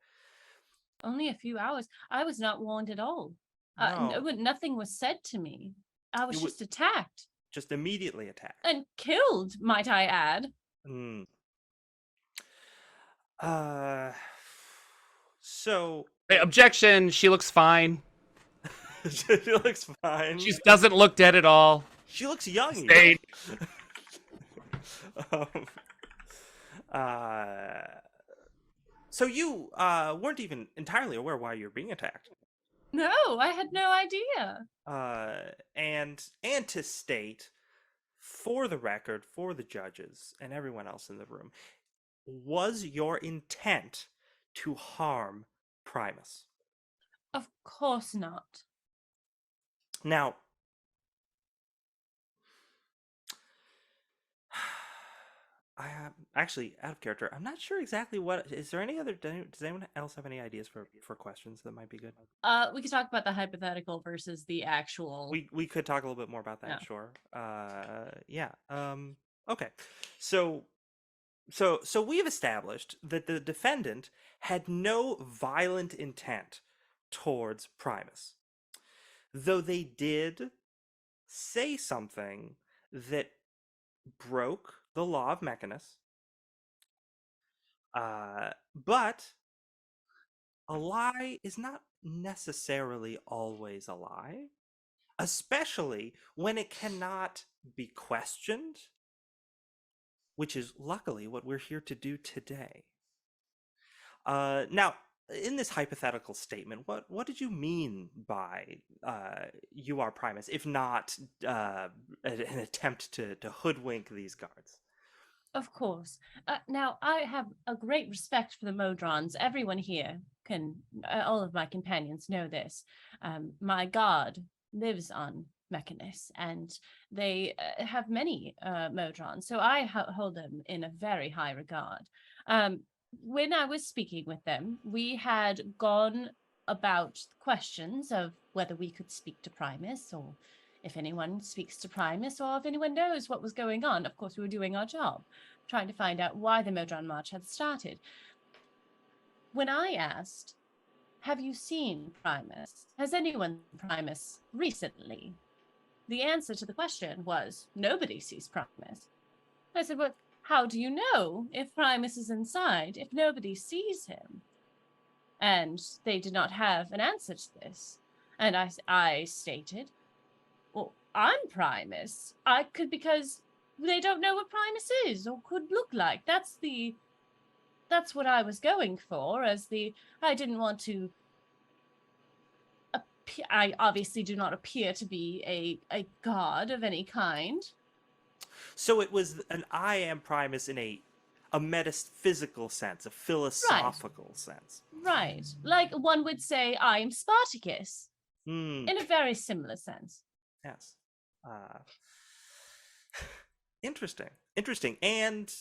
Only a few hours. I was not warned at all. No, Nothing was said to me. I was you would just attacked just immediately attack. and killed, might I add. Hmm. Uh, so Hey, objection. She looks fine. she looks fine. She doesn't look dead at all. She looks young. Stayed. um, uh, so you weren't even entirely aware why you're being attacked. No, I had no idea. And to state, for the record, for the judges and everyone else in the room, was your intent to harm Primus? Of course not. Now, I am actually out of character. I'm not sure exactly what. Is there any other? Does anyone else have any ideas for questions that might be good? We could talk about the hypothetical versus the actual. We could talk a little bit more about that. Yeah. Sure. Yeah. Okay. So we've established that the defendant had no violent intent towards Primus, though they did say something that broke the law of Mechanus. But a lie is not necessarily always a lie, especially when it cannot be questioned, which is luckily what we're here to do today. Now, in this hypothetical statement, what did you mean by you are Primus, if not an attempt to hoodwink these guards? Of course. Now, I have a great respect for the Modrons. Everyone here can, all of my companions know this. My god lives on Mechanus, and they have many Modrons, so I hold them in a very high regard. When I was speaking with them, we had gone about questions of whether we could speak to Primus, or if anyone speaks to Primus, or if anyone knows what was going on. Of course, we were doing our job, trying to find out why the Modron March had started. When I asked, have you seen Primus? Has anyone seen Primus recently? The answer to the question was, nobody sees Primus. I said, well, how do you know if Primus is inside if nobody sees him? And they did not have an answer to this. And I stated, well, I'm Primus. Because they don't know what Primus is or could look like. That's what I was going for, I didn't want to I obviously do not appear to be a god of any kind. So it was an I am Primus in a metaphysical sense, a philosophical sense. Right. Like one would say, I am Spartacus. Hmm. In a very similar sense. Yes. Interesting. And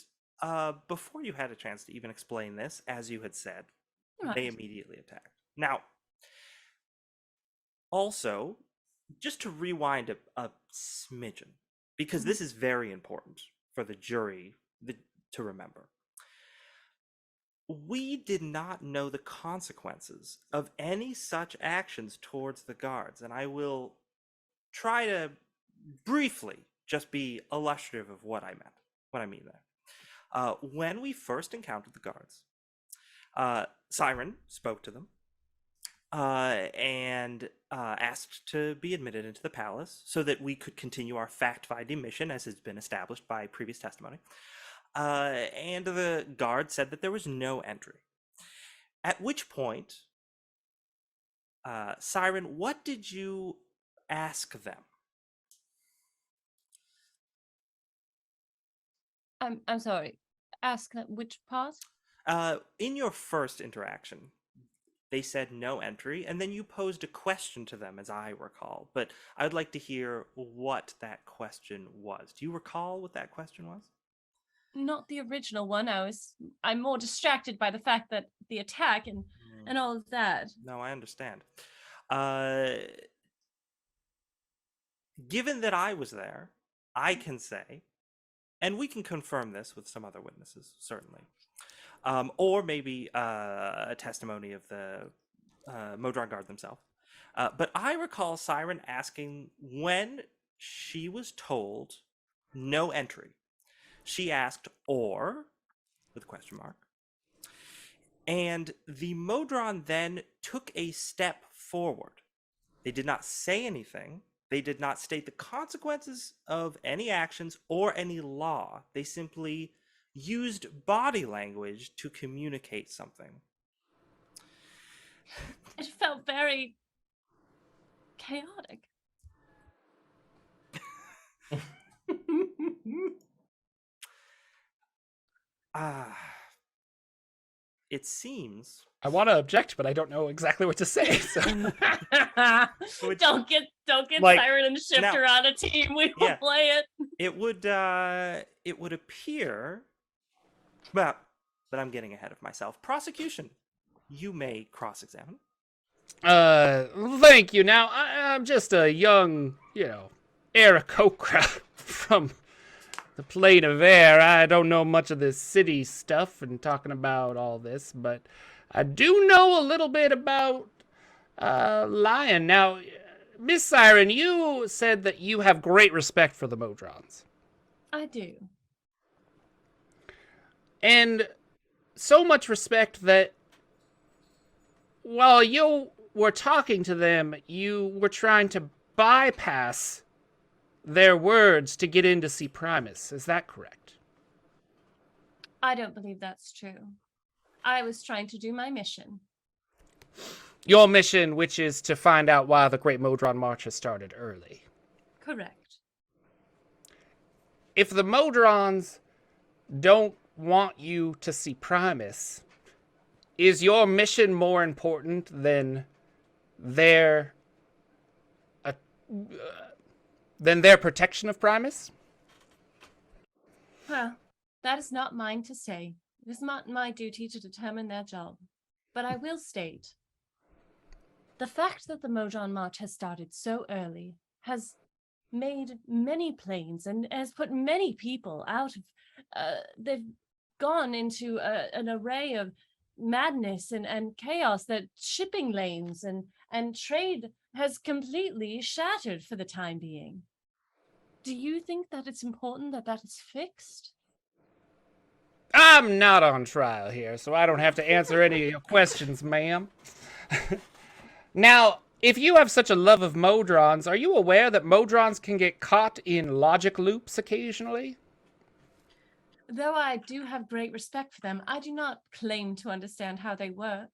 before you had a chance to even explain this, as you had said, Right. they immediately attacked. Now, also, just to rewind a smidgen, because this is very important for the jury to remember. We did not know the consequences of any such actions towards the guards, and I will try to briefly just be illustrative of what I mean there. When we first encountered the guards, Syrin spoke to them and asked to be admitted into the palace so that we could continue our fact-finding mission as has been established by previous testimony. And the guard said that there was no entry. At which point, Syrin, what did you ask them? I'm sorry. Ask that which part? In your first interaction, they said no entry, and then you posed a question to them, as I recall. But I would like to hear what that question was. Do you recall what that question was? Not the original one. I'm more distracted by the fact that the attack and all of that. No, I understand. Given that I was there, I can say, and we can confirm this with some other witnesses, certainly, or maybe a testimony of the Modron guard themselves. But I recall Syrin asking when she was told no entry. She asked, or, with a question mark. And the Modron then took a step forward. They did not say anything. They did not state the consequences of any actions or any law. They simply used body language to communicate something. It felt very chaotic. It seems. I want to object, but I don't know exactly what to say. So. Don't get Like- Syrin and Shifter on a team. We will Yeah. play it. It would appear, but I'm getting ahead of myself. Prosecution, you may cross-examine. Thank you. Now, I'm just a young, Aarakocra from the plane of air. I don't know much of this city stuff and talking about all this, but I do know a little bit about Lion. Now, Miss Syrin, you said that you have great respect for the Modrons. I do. And so much respect that while you were talking to them, you were trying to bypass their words to get in to see Primus. Is that correct? I don't believe that's true. I was trying to do my mission. Your mission, which is to find out why the Great Modron March has started early. Correct. If the Modrons don't want you to see Primus, is your mission more important than their protection of Primus? Well, that is not mine to say. It is not my duty to determine their job. But I will state, the fact that the Modron March has started so early has made many planes and has put many people out of, they've gone into an array of madness and chaos, that shipping lanes and trade has completely shattered for the time being. Do you think that it's important that that is fixed? I'm not on trial here, so I don't have to answer any of your questions, ma'am. Now, if you have such a love of Modrons, are you aware that Modrons can get caught in logic loops occasionally? Though I do have great respect for them, I do not claim to understand how they work.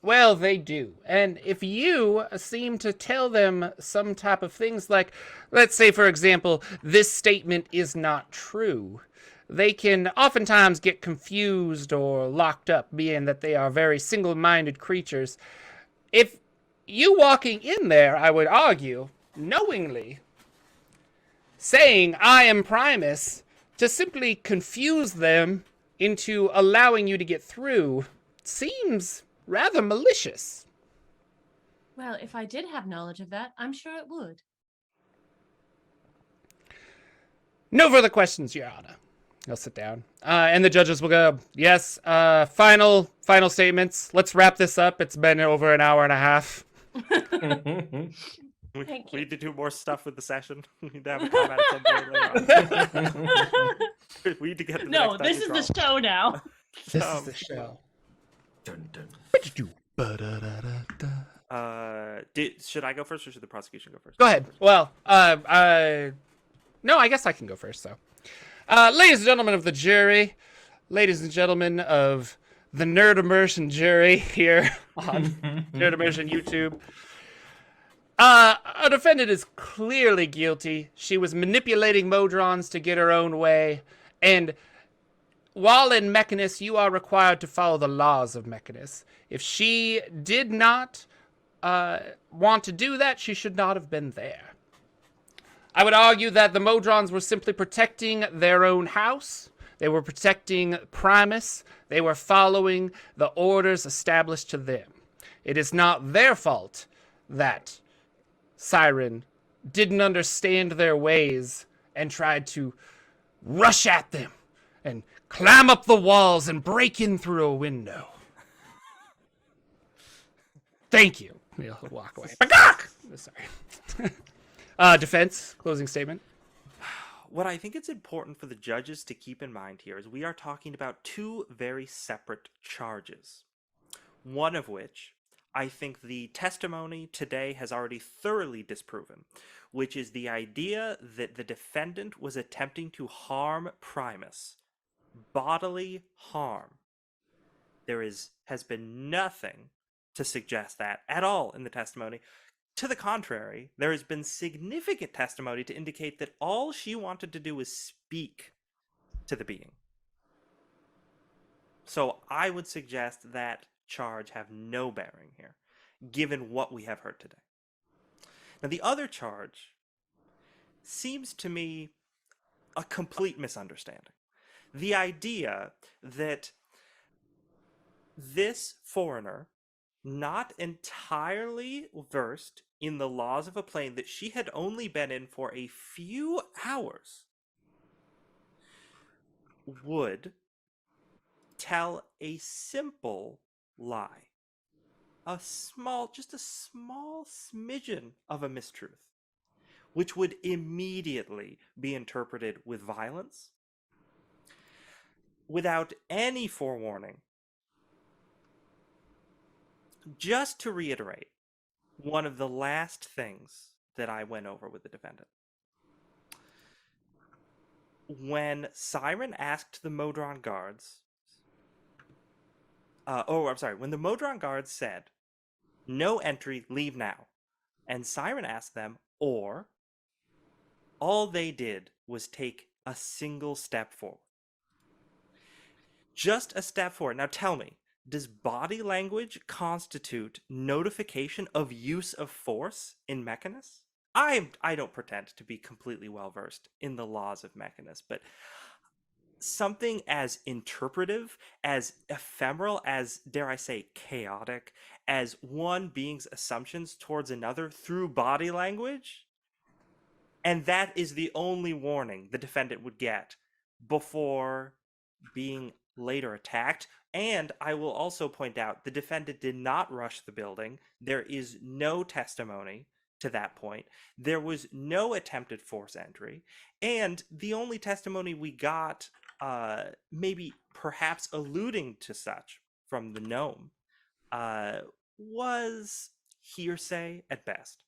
Well, they do. And if you seem to tell them some type of things like, let's say, for example, this statement is not true, they can oftentimes get confused or locked up, being that they are very single-minded creatures. If you walking in there, I would argue, knowingly, saying, I am Primus, to simply confuse them into allowing you to get through, seems rather malicious. Well, if I did have knowledge of that, I'm sure it would. No further questions, Your Honor. I'll sit down. And the judges will go, yes, final statements. Let's wrap this up. It's been over an hour and a half. We Thank need you. to do more stuff with the session. We need to have a comment at some point later on. We need to get to the No, next this is dungeon the show now. This Um, is the show. Dun, dun. Should I go first, or should the prosecution go first? Go ahead. Well, no, I guess I can go first, though. Ladies and gentlemen of the jury, ladies and gentlemen of the Nerd Immersion jury here on Nerd Immersion YouTube. A defendant is clearly guilty. She was manipulating Modrons to get her own way, and while in Mechanus, you are required to follow the laws of Mechanus. If she did not want to do that, she should not have been there. I would argue that the Modrons were simply protecting their own house. They were protecting Primus. They were following the orders established to them. It is not their fault that Syrin didn't understand their ways and tried to rush at them and climb up the walls and break in through a window. Thank you. He'll walk away. Sorry. Defense, closing statement. What I think it's important for the judges to keep in mind here is we are talking about two very separate charges. One of which I think the testimony today has already thoroughly disproven, which is the idea that the defendant was attempting to harm Primus. Bodily harm. There has been nothing to suggest that at all in the testimony. To the contrary, there has been significant testimony to indicate that all she wanted to do was speak to the being. So I would suggest that charge have no bearing here, given what we have heard today. Now, the other charge seems to me a complete misunderstanding. The idea that this foreigner, not entirely versed in the laws of a plane that she had only been in for a few hours, would tell a simple lie. Just a small smidgen of a mistruth, which would immediately be interpreted with violence, without any forewarning. Just to reiterate one of the last things that I went over with the defendant. When Syrin asked the Modron guards, when the Modron guards said, "No entry, leave now," and Syrin asked them, or all they did was take a single step forward. Just a step forward. Now tell me, does body language constitute notification of use of force in Mechanus? I don't pretend to be completely well versed in the laws of Mechanus, but something as interpretive, as ephemeral, as, dare I say, chaotic, as one being's assumptions towards another through body language, and that is the only warning the defendant would get before being later attacked. And I will also point out the defendant did not rush the building. There is no testimony to that point. There was no attempted force entry. And the only testimony we got, maybe perhaps alluding to such from the gnome, was hearsay at best.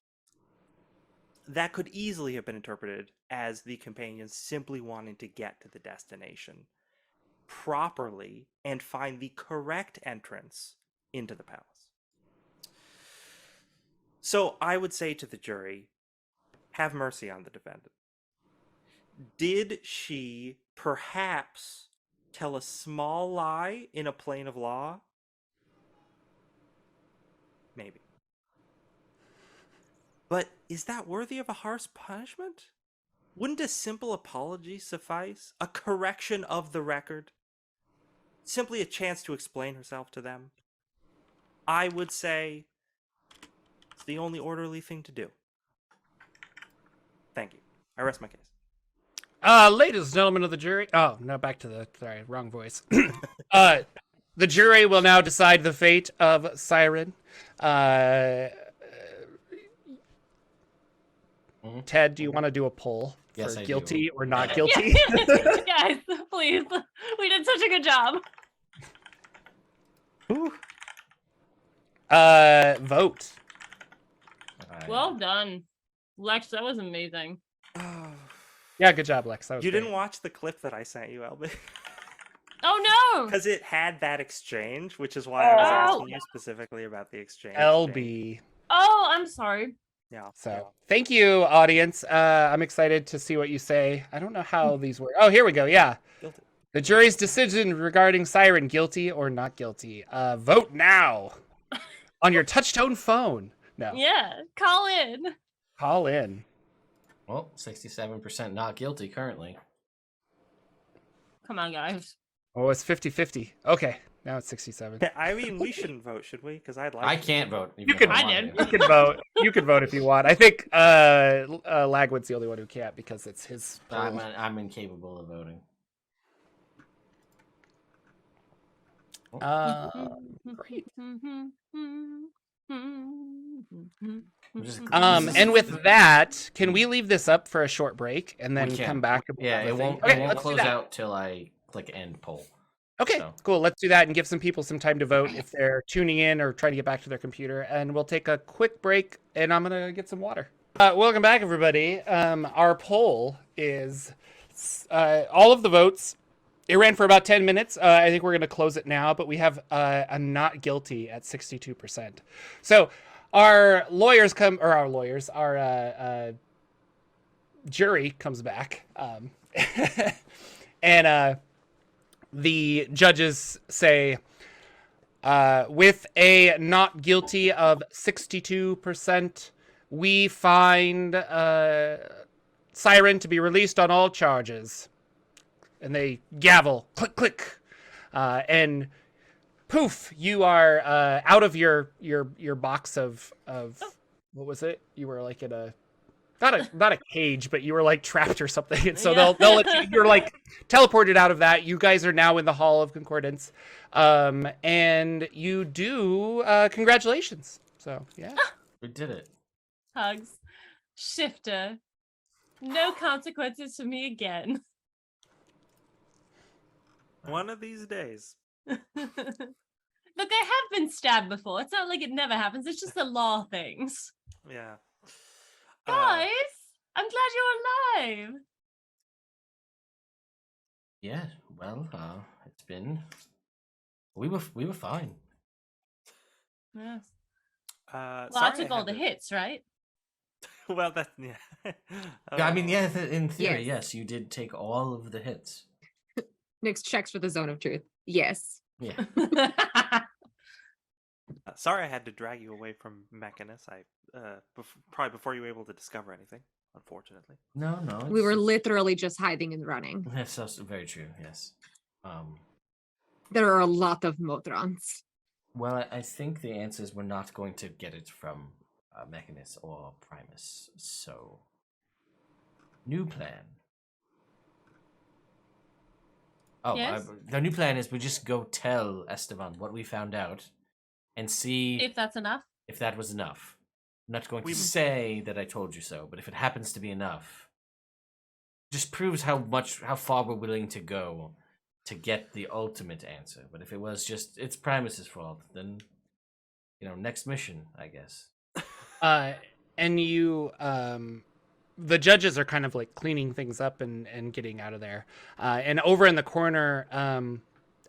That could easily have been interpreted as the companions simply wanting to get to the destination properly and find the correct entrance into the palace. So I would say to the jury, have mercy on the defendant. Did she perhaps tell a small lie in a plane of law? Maybe. But is that worthy of a harsh punishment? Wouldn't a simple apology suffice? A correction of the record? Simply a chance to explain herself to them? I would say it's the only orderly thing to do. Thank you. I rest my case. Ladies and gentlemen of the jury. Oh, no, back to the. Sorry, wrong voice. The jury will now decide the fate of Syrin. Ted, do you want to do a poll Yes, for I do. guilty or not guilty? Guys, please. We did such a good job. Vote. Well done. Lex, that was amazing. Yeah, good job, Lex. That was You great. didn't watch the clip that I sent you, Elby? Oh no! Because it had that exchange, which is why I was Oh. asking you specifically about the exchange. LB. Oh, I'm sorry. Yeah. So, thank you, audience. I'm excited to see what you say. I don't know how these work. Oh, here we go. Yeah. Guilty. The jury's decision regarding Syrin, guilty or not guilty. Vote now on your touchtone phone. No, Yeah, call in. call in. Well, 67% not guilty currently. Come on, guys. Oh, it's 50-50. Okay, now it's 67. I mean, we shouldn't vote, should we? Because I'd like. I to. can't vote. even You if can- I I wanted did. to. You can vote. You can vote if you want. I think Lagwood's the only one who can't because it's his. I'm incapable of voting. Great. Just- And with that, can we leave this up for a short break and then We can. come back? and Yeah, we'll it have a won't, thing? it won't let's do close that. out till I click end poll. Okay, so. cool. Let's do that and give some people some time to vote if they're tuning in or trying to get back to their computer. And we'll take a quick break, and I'm gonna get some water. Welcome back, everybody. Our poll is all of the votes. It ran for about 10 minutes. I think we're going to close it now, but we have a not guilty at 62%. So our jury comes back. And the judges say, with a not guilty of 62%, we find Syrin to be released on all charges. And they gavel, click, click, and poof, you are out of your box of what was it? You were like in a not a cage, but you were like trapped or something. And so Yeah. they'll let you're like teleported out of that. You guys are now in the Hall of Concordance, and you do congratulations. So yeah, We did it. Hugs. Shifter. No consequences for me again. One of these days. Look, I have been stabbed before. It's not like it never happens. It's just the law things. Yeah. Guys, I'm glad you're alive. Yeah. Well, it's been. We were fine. Yes. Sorry, Well, I took all had the to- hits, right? Well, that yeah. Yeah, I mean, yeah. In theory, Yes. yes, you did take all of the hits. Nyx checks for the zone of truth. Yes. Yeah. Sorry, I had to drag you away from Mechanus. Probably before you were able to discover anything. Unfortunately. No. We were it's- literally just hiding and running. That's also very true. Yes. There are a lot of Modrons. Well, I think the answer is we're not going to get it from Mechanus or Primus. So, new plan. Oh, Yes? the new plan is we just go tell Esteban what we found out, and see If that's enough. if that was enough. I'm not going We- to say that I told you so, but if it happens to be enough, just proves how far we're willing to go to get the ultimate answer. But if it was just it's Primus's fault, then next mission, I guess. and you the judges are kind of like cleaning things up and getting out of there. And over in the corner,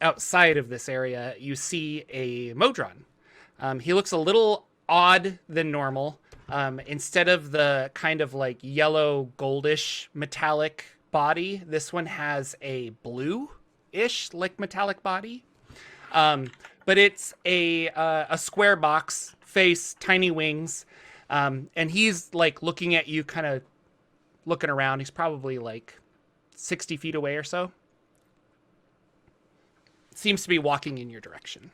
outside of this area, you see a Modron. He looks a little odd than normal. Instead of the kind of like yellow goldish metallic body, this one has a blue-ish like metallic body. But it's a square box face, tiny wings. And he's like looking at you, kind of looking around. He's probably like 60 feet away or so. Seems to be walking in your direction.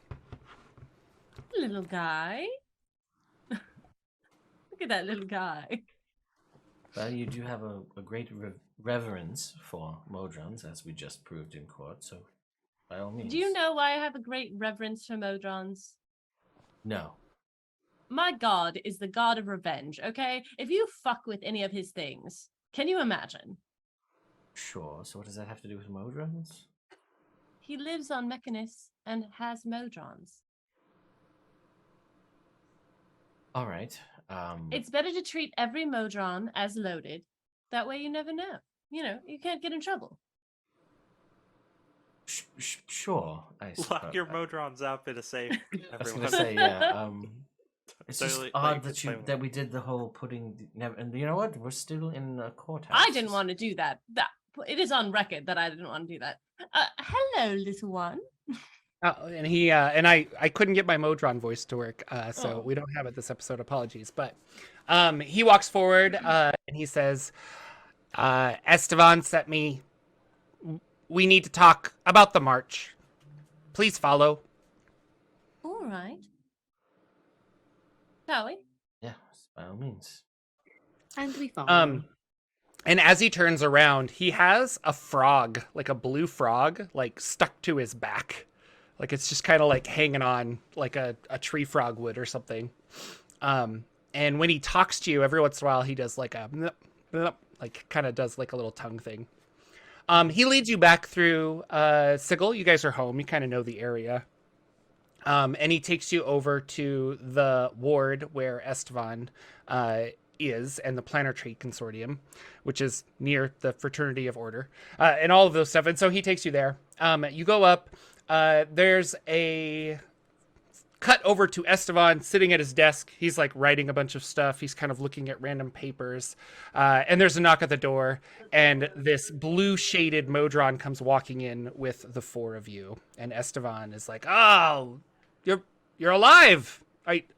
Little guy. Look at that little guy. Well, you do have a great reverence for Modrons, as we just proved in court, so by all means. Do you know why I have a great reverence for Modrons? No. My god is the god of revenge, okay? If you fuck with any of his things, can you imagine? Sure, so what does that have to do with Modrons? He lives on Mechanus and has Modrons. Alright, It's better to treat every Modron as loaded. That way you never know. You can't get in trouble. sure, I suppose. Lock your Modrons up in a safe. I was Everyone. gonna say, yeah, it's just Totally, odd like, that we did the whole putting, and you know what? We're still in a courthouse. I didn't want to do that. it is on record that I didn't want to do that. Hello, little one. And he and I couldn't get my Modron voice to work, so Oh. we don't have it this episode. Apologies, but he walks forward and he says, "Estevan sent me. We need to talk about the march. Please follow." All right. Shall we? Yeah, by all means. And we follow. And as he turns around, he has a frog, like a blue frog, like stuck to his back. Like it's just kind of like hanging on like a tree frog would or something. And when he talks to you, every once in a while, he does like a, like kind of does like a little tongue thing. He leads you back through Sigil. You guys are home. You kind of know the area. And he takes you over to the ward where Estevan is, and the Planetary Consortium, which is near the Fraternity of Order, and all of those stuff. And so he takes you there. You go up. There's a cut over to Estevan sitting at his desk. He's like writing a bunch of stuff. He's kind of looking at random papers. And there's a knock at the door, and this blue shaded Modron comes walking in with the four of you. And Estevan is like, "Oh, you're alive.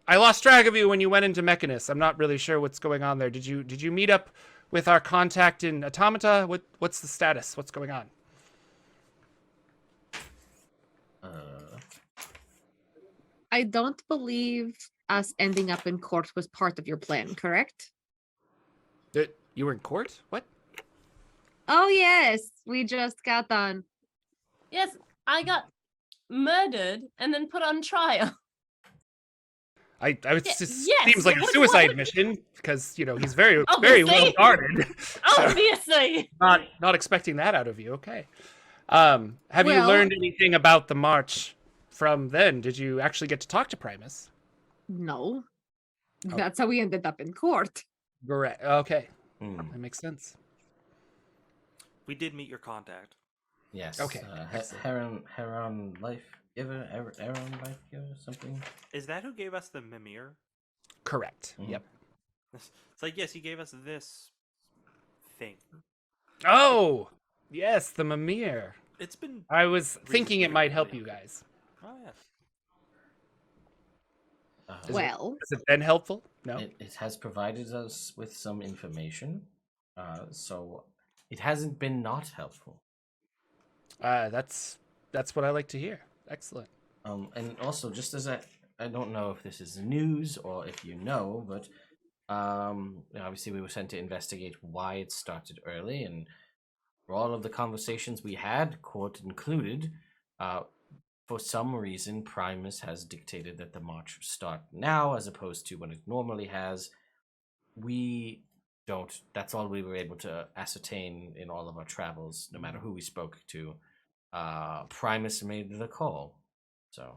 I lost track of you when you went into Mechanus. I'm not really sure what's going on there. Did you meet up with our contact in Automata? What's the status? What's going on?" I don't believe us ending up in court was part of your plan, correct? You were in court? What? Oh, yes. We just got done. Yes, I got murdered and then put on trial. I was Ye- just yes, seems like a what- suicide what- mission because he's very very well Obviously. guarded. So, Obviously. not expecting that out of you. Okay. Have you Well- learned anything about the march from then? Did you actually get to talk to Primus? No. Oh. That's how we ended up in court. Correct. Okay, Mm, that makes sense. We did meet your contact. yes. Okay, excellent. Heron Life Giver, Heron Life Giver, something. Is that who gave us the Mimir? Correct. Mhm. Yep. It's like, yes, he gave us this thing. Oh, yes, the Mimir. It's been. I was thinking it Reasonably might help complete. you guys. Oh, yes. it- Well, Has it been helpful? No. It has provided us with some information, so it hasn't been not helpful. That's what I like to hear. Excellent. And also, just as I don't know if this is news or if you know, but obviously we were sent to investigate why it started early, and for all of the conversations we had, court included, for some reason Primus has dictated that the march start now as opposed to when it normally has. We don't. That's all we were able to ascertain in all of our travels, no matter who we spoke to. Primus made the call. So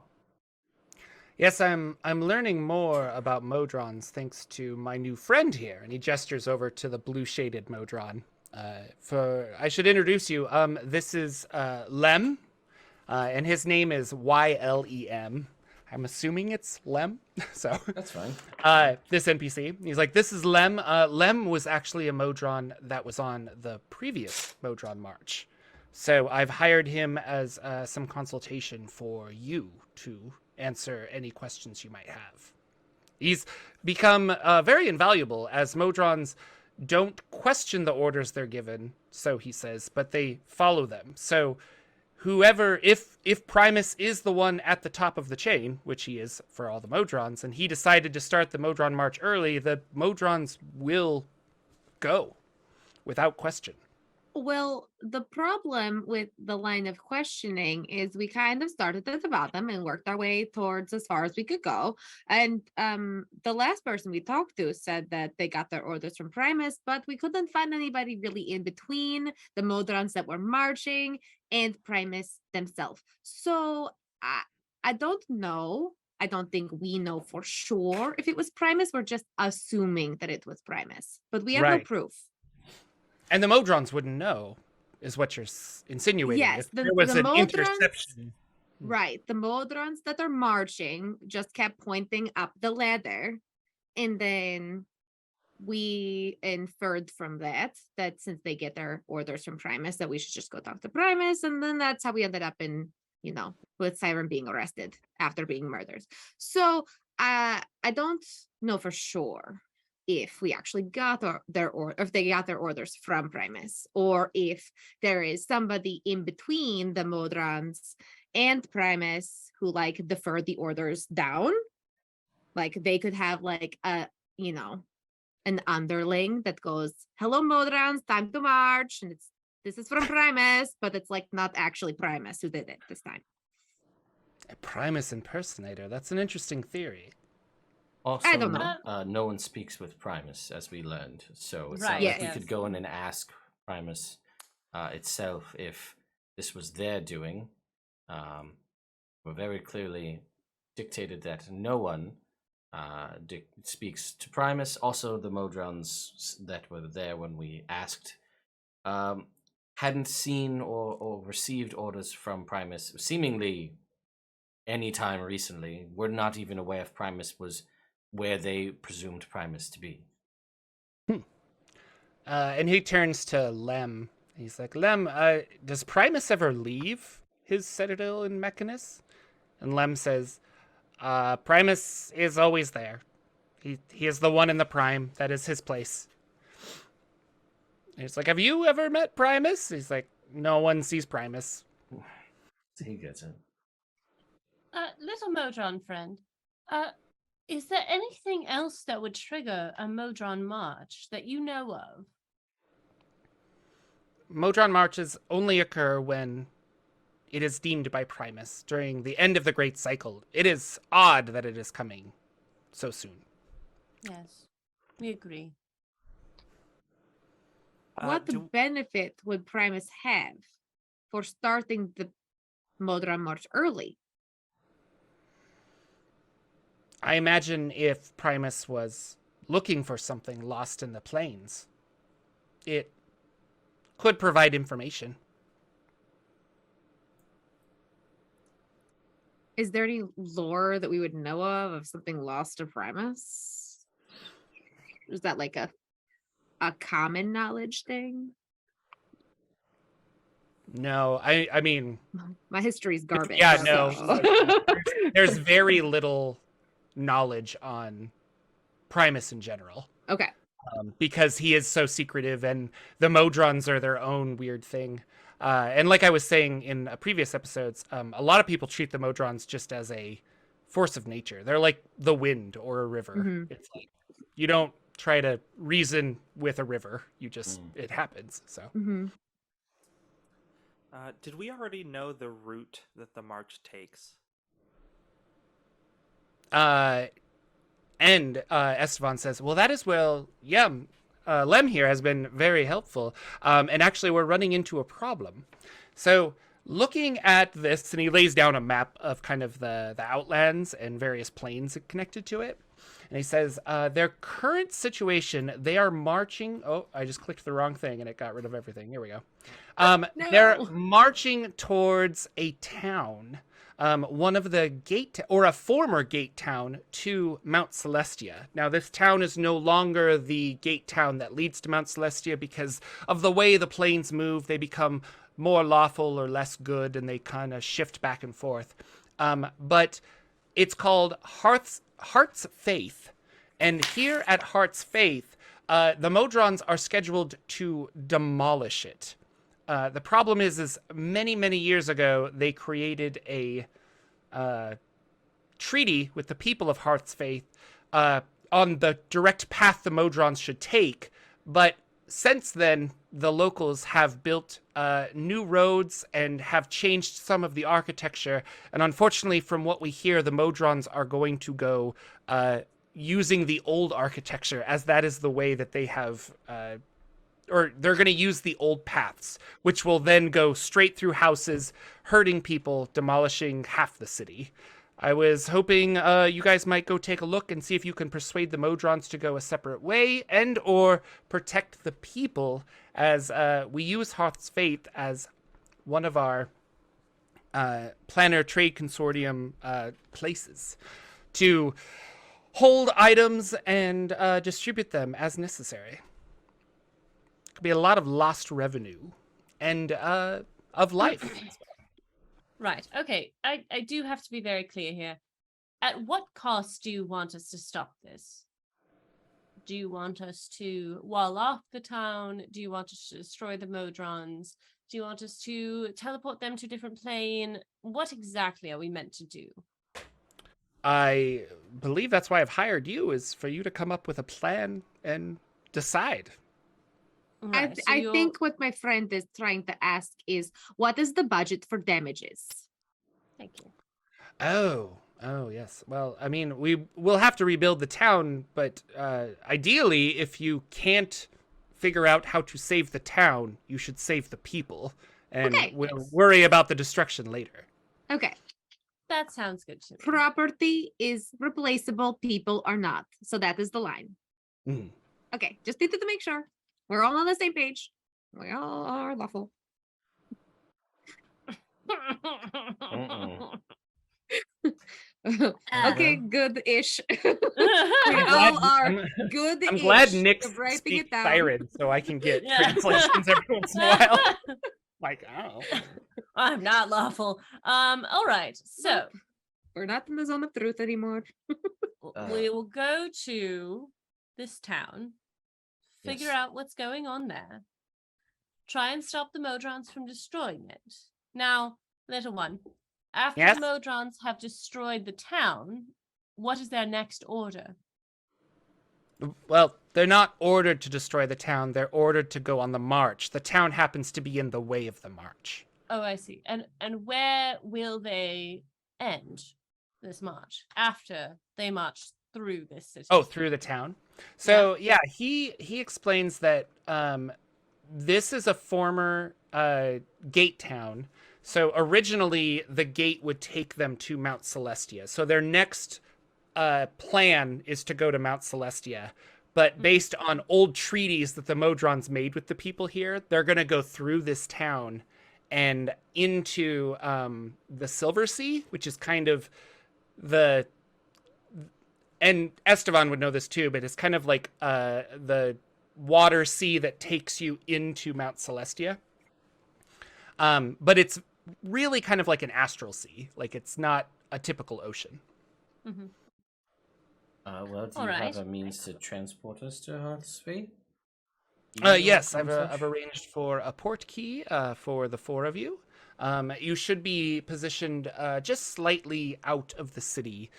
Yes, I'm learning more about Modrons thanks to my new friend here, and he gestures over to the blue shaded Modron. I should introduce you. This is Lem, and his name is YLEM. I'm assuming it's Lem. So that's fine. this NPC, he's like, "This is Lem. Lem was actually a Modron that was on the previous Modron March. So I've hired him as some consultation for you to answer any questions you might have." He's become very invaluable, as Modrons don't question the orders they're given, so he says, but they follow them. So whoever, if Primus is the one at the top of the chain, which he is for all the Modrons, and he decided to start the Modron March early, the Modrons will go without question. Well, the problem with the line of questioning is we kind of started at the bottom and worked our way towards as far as we could go. And the last person we talked to said that they got their orders from Primus, but we couldn't find anybody really in between the Modrons that were marching and Primus themselves. So I don't know. I don't think we know for sure if it was Primus. We're just assuming that it was Primus, but we have no Right. proof. And the Modrons wouldn't know, is what you're insinuating. Yes, If the- there was the an Modrons- interception. Right. The Modrons that are marching just kept pointing up the ladder. And then we inferred from that since they get their orders from Primus, that we should just go talk to Primus, and then that's how we ended up in, with Syrin being arrested after being murdered. So I don't know for sure if we actually got if they got their orders from Primus, or if there is somebody in between the Modrons and Primus who like deferred the orders down. Like they could have like an underling that goes, "Hello, Modrons, time to march," and this is from Primus, but it's like not actually Primus who did it this time. A Primus impersonator. That's an interesting theory. Also, I don't know. No one speaks with Primus, as we learned. So it's Right, not like we yes. could go in and ask Primus itself if this was their doing. We're very clearly dictated that no one speaks to Primus. Also, the Modrons that were there when we asked hadn't seen or received orders from Primus seemingly any time recently. We're not even aware if Primus was where they presumed Primus to be. And he turns to Lem. He's like, Lem, does Primus ever leave his citadel in Mechanus? And Lem says, Primus is always there. He is the one in the Prime. That is his place. And he's like, have you ever met Primus? He's like, no one sees Primus. He gets it. Little Modron friend, is there anything else that would trigger a Modron march that you know of? Modron marches only occur when it is deemed by Primus during the end of the Great Cycle. It is odd that it is coming so soon. Yes, we agree. What benefit would Primus have for starting the Modron March early? I imagine if Primus was looking for something lost in the plains, it could provide information. Is there any lore that we would know of something lost to Primus? Is that like a common knowledge thing? No, I mean, my history's garbage. Yeah, so. no. There's very little knowledge on Primus in general. Okay. Because he is so secretive, and the Modrons are their own weird thing. And like I was saying in previous episodes, a lot of people treat the Modrons just as a force of nature. They're like the wind or a river. Mm-hmm. It's like you don't try to reason with a river. You just it happens. So. Mm-hmm. Did we already know the route that the march takes? And Esteban says, well, that is well, yeah, Lem here has been very helpful. And actually, we're running into a problem. So looking at this, and he lays down a map of kind of the outlands and various plains connected to it. And he says, their current situation, they are marching. Oh, I just clicked the wrong thing and it got rid of everything. Here we go. No. They're marching towards a town. One of the or a former gate town to Mount Celestia. Now, this town is no longer the gate town that leads to Mount Celestia because of the way the planes move. They become more lawful or less good, and they kind of shift back and forth. But it's called Heart's Faith. And here at Heart's Faith, the Modrons are scheduled to demolish it. The problem is many, many years ago, they created a treaty with the people of Heart's Faith on the direct path the Modrons should take. But since then, the locals have built new roads and have changed some of the architecture. And unfortunately, from what we hear, the Modrons are going to go using the old architecture, as that is the way that they have... or they're going to use the old paths, which will then go straight through houses, hurting people, demolishing half the city. I was hoping you guys might go take a look and see if you can persuade the Modrons to go a separate way and or protect the people, as we use Heart's Faith as one of our Planner Trade Consortium places to hold items and distribute them as necessary. Could be a lot of lost revenue and of life. Right. Okay. I do have to be very clear here. At what cost do you want us to stop this? Do you want us to wall off the town? Do you want us to destroy the Modrons? Do you want us to teleport them to a different plane? What exactly are we meant to do? I believe that's why I've hired you, is for you to come up with a plan and decide. Right, so I you're- think what my friend is trying to ask is, what is the budget for damages? Thank you. Oh, yes. Well, I mean, we will have to rebuild the town, but ideally, if you can't figure out how to save the town, you should save the people, and Okay. we'll Yes. worry about the destruction later. Okay. That sounds good to me. Property is replaceable, people are not. So that is the line. Mm. Okay, just needed to make sure. We're all on the same page. We all are lawful. Okay, good-ish. We all are good-ish. I'm glad Nick writing speaks it down. Syrin, so I can get Yeah. translations every once in a while. Like, oh. I'm not lawful. All right. So We're not in the zone of truth anymore. we will go to this town, figure Yes. out what's going on there, try and stop the Modrons from destroying it. Now, little one, after Yes? the Modrons have destroyed the town, what is their next order? Well, they're not ordered to destroy the town. They're ordered to go on the march. The town happens to be in the way of the march. Oh, I see. And where will they end this march after they march through this city? Oh, through the town. So yeah, he explains that this is a former gate town. So originally the gate would take them to Mount Celestia. So their next plan is to go to Mount Celestia. But based on old treaties that the Modrons made with the people here, they're going to go through this town and into the Silver Sea, which is kind of the... And Esteban would know this too, but it's kind of like the water sea that takes you into Mount Celestia. But it's really kind of like an astral sea. Like, it's not a typical ocean. Mhm. Well, do All you right. have a means to transport us to Hearthsby? Yes, I've arranged for a port key for the four of you. You should be positioned just slightly out of the city,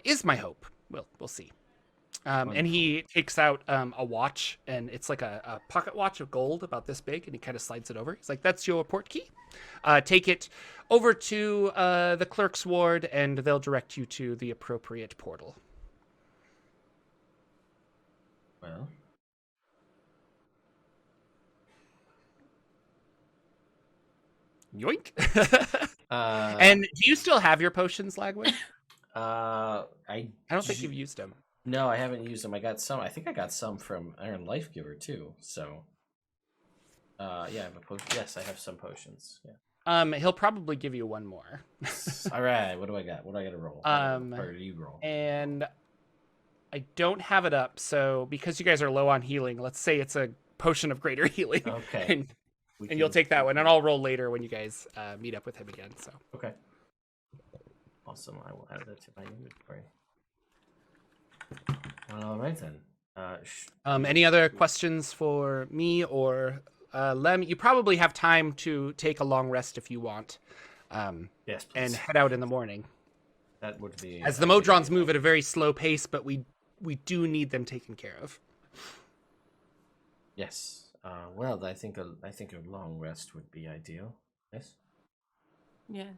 is my hope. We'll see. And he takes out a watch, and it's like a pocket watch of gold about this big, and he kind of slides it over. He's like, "That's your port key. Take it over to the clerk's ward, and they'll direct you to the appropriate portal." Well, Yoink. uh, And do you still have your potions, Lagwin? I don't think you've used them. No, I haven't used them. I got some. I think I got some from Iron Life Giver too. So, yeah, I have a potion. Yes, I have some potions. Yeah. He'll probably give you one more. All right. What do I got? What do I got to roll? Or do you roll? And I don't have it up, so because you guys are low on healing, let's say it's a potion of greater healing. Okay. and you'll take that one, and I'll roll later when you guys meet up with him again. So Okay. Awesome. I will add that to my inventory. All right then. any other questions for me or Lem? You probably have time to take a long rest if you want. Yes, please. And head out in the morning. That would be As the Modrons move at a very slow pace, but we do need them taken care of. Yes. Well, I think a long rest would be ideal. Yes. Yes.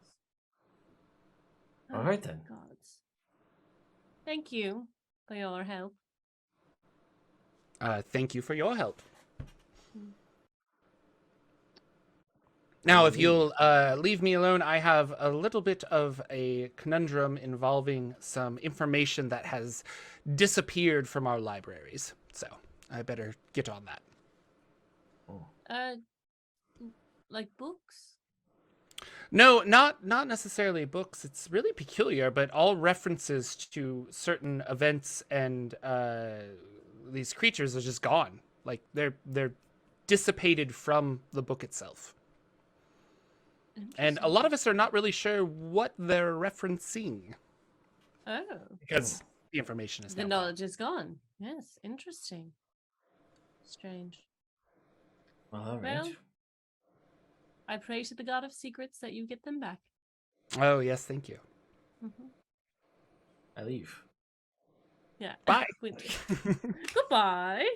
All right then. Gods. Thank you for your help. Thank you for your help. Now, if you'll leave me alone, I have a little bit of a conundrum involving some information that has disappeared from our libraries. So I better get on that. Oh. Like books? No, not necessarily books. It's really peculiar, but all references to certain events and these creatures are just gone. Like they're dissipated from the book itself. And a lot of us are not really sure what they're referencing Oh, because the information is the now gone. knowledge is gone. Yes, interesting. Strange. Well, all right. Well, I pray to the god of secrets that you get them back. Oh yes, thank you. Mhm. I leave. Yeah. Bye. We do. Goodbye.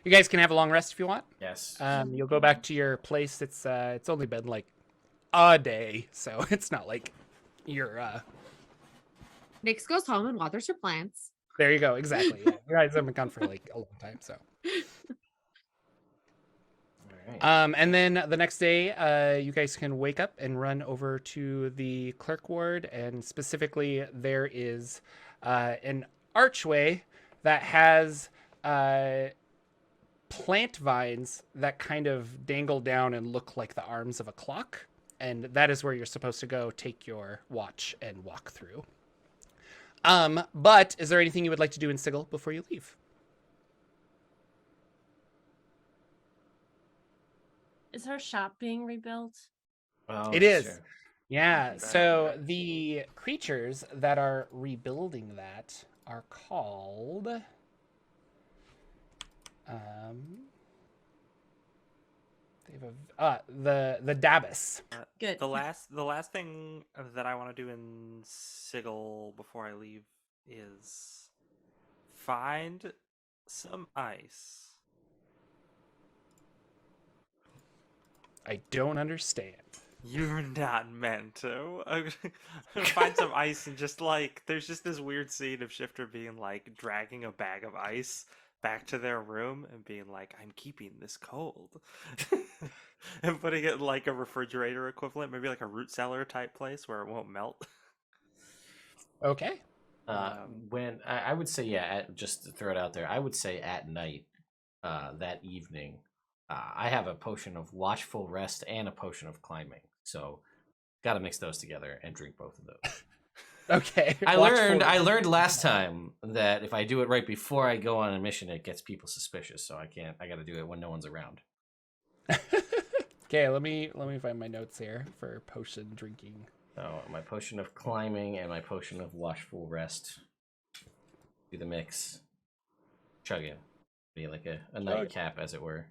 You guys can have a long rest if you want. Yes. You'll go back to your place. It's only been like a day, so it's not like you're Nix goes home and waters her plants. there you go, exactly. Yeah. You guys haven't been gone for like a long time, so All right. and then the next day, you guys can wake up and run over to the clerk ward, and specifically there is an archway that has plant vines that kind of dangle down and look like the arms of a clock, and that is where you're supposed to go take your watch and walk through. But is there anything you would like to do in Sigil before you leave? Is her shop being rebuilt? Well, It is. sure. Yeah, Right, so right. the creatures that are rebuilding that are called they have the Dabus. Good. The last thing that I want to do in Sigil before I leave is find some ice. I don't understand. You're not meant to. I'm gonna find some ice and just like there's just this weird scene of Shifter being like dragging a bag of ice back to their room and being like, I'm keeping this cold. And putting it in like a refrigerator equivalent, maybe like a root cellar type place where it won't melt. Okay. When I would say, yeah, just to throw it out there, I would say at night, that evening, I have a potion of watchful rest and a potion of climbing. So, got to mix those together and drink both of those. Okay. I Watchful- learned last time that if I do it right before I go on a mission, it gets people suspicious. So I got to do it when no one's around. Okay, let me find my notes here for potion drinking. So my potion of climbing and my potion of watchful rest. Do the mix. Chug it. Be like a nightcap, as it were.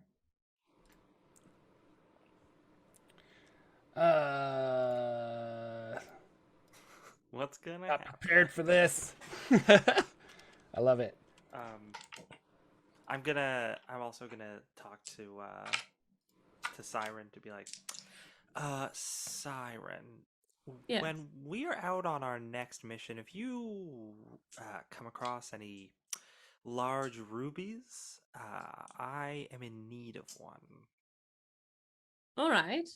What's gonna Not happen? prepared for this. I love it. I'm also gonna talk to Syrin to be like, Syrin, Yes. when we are out on our next mission, if you come across any large rubies, I am in need of one. All right.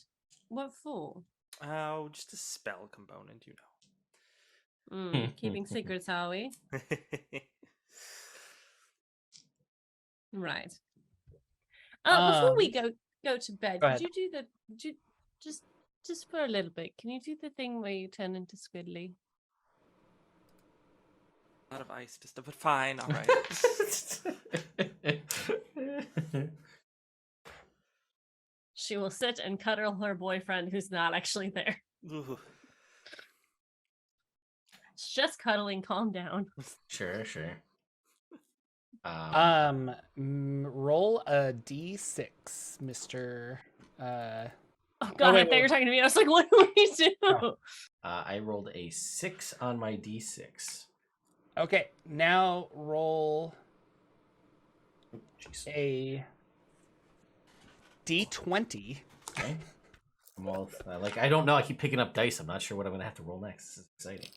What for? Oh, just a spell component, you Keeping secrets, are we? know. Right. Before we Um, go to bed, go could ahead. you just for a little bit? Can you do the thing where you turn into Squidly? A lot of ice, just but fine, all right. She will sit and cuddle her boyfriend who's not actually there. Ooh. It's just cuddling. Calm down. Sure. Roll a d6, Mister. Oh God, wait, I thought you wait. were talking to me. I was like, what do we do? Oh. I rolled a 6 on my d6. Okay, now roll Jeez. a d20. Okay. I'm all I don't know. I keep picking up dice. I'm not sure what I'm gonna have to roll next. This is exciting.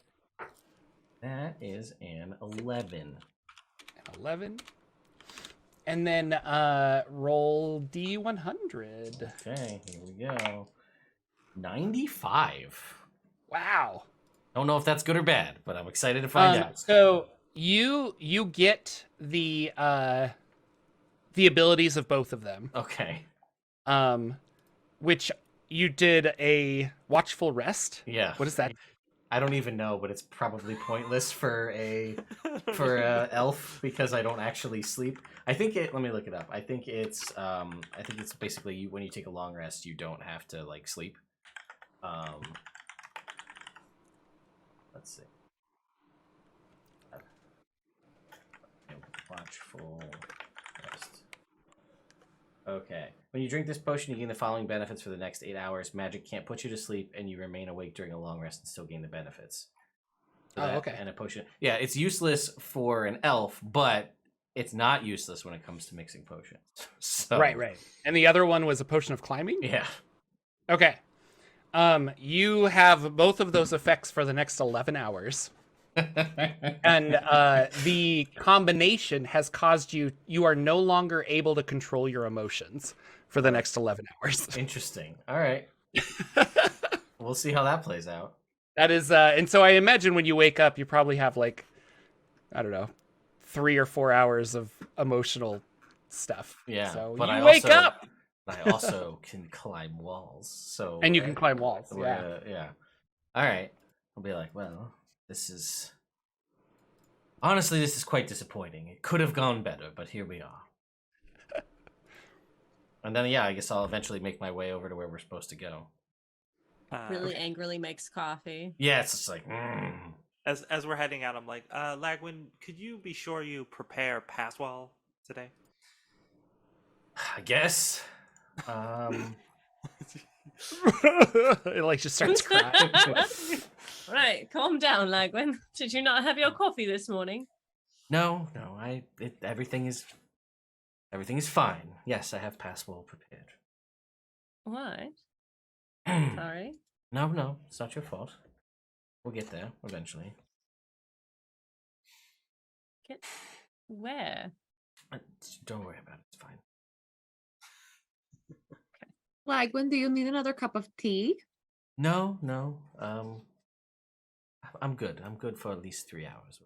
That is an 11. 11. And then roll d100. Okay, here we go. 95. Wow. Don't know if that's good or bad, but I'm excited to find out. So you get the abilities of both of them, Okay. which You did a watchful rest. Yeah. What is that? I don't even know, but it's probably pointless for a elf because I don't actually sleep. I think it. Let me look it up. I think it's basically when you take a long rest, you don't have to like sleep. Let's see. Watchful rest. Okay. When you drink this potion, you gain the following benefits for the next 8 hours. Magic can't put you to sleep, and you remain awake during a long rest and still gain the benefits. So Oh, that okay. And a potion. Yeah, it's useless for an elf, but it's not useless when it comes to mixing potions. So, Right. And the other one was a potion of climbing? Yeah. Okay. You have both of those effects for the next 11 hours. And the combination has caused you are no longer able to control your emotions for the next 11 hours. Interesting. All right. We'll see how that plays out. That is, and so I imagine when you wake up, you probably have like, I don't know, 3 or 4 hours of emotional stuff. Yeah. So but you wake up, I also can climb walls. So and you can climb walls. we're Yeah. yeah. All right. I'll be like, well, honestly, this is quite disappointing. It could have gone better, but here we are. And then, yeah, I guess I'll eventually make my way over to where we're supposed to go. Really angrily makes coffee. Yeah, it's just like, As we're heading out, I'm like, Lagwin, could you be sure you prepare Passwell today? I guess. It like just starts crying. Right, calm down, Lagwin. Did you not have your coffee this morning? No, everything is fine. Yes, I have Passwell prepared. What? Sorry. No, it's not your fault. We'll get there eventually. Get where? Don't worry about it. It's fine. Like, when do you need another cup of tea? No. I'm good. I'm good for at least 3 hours.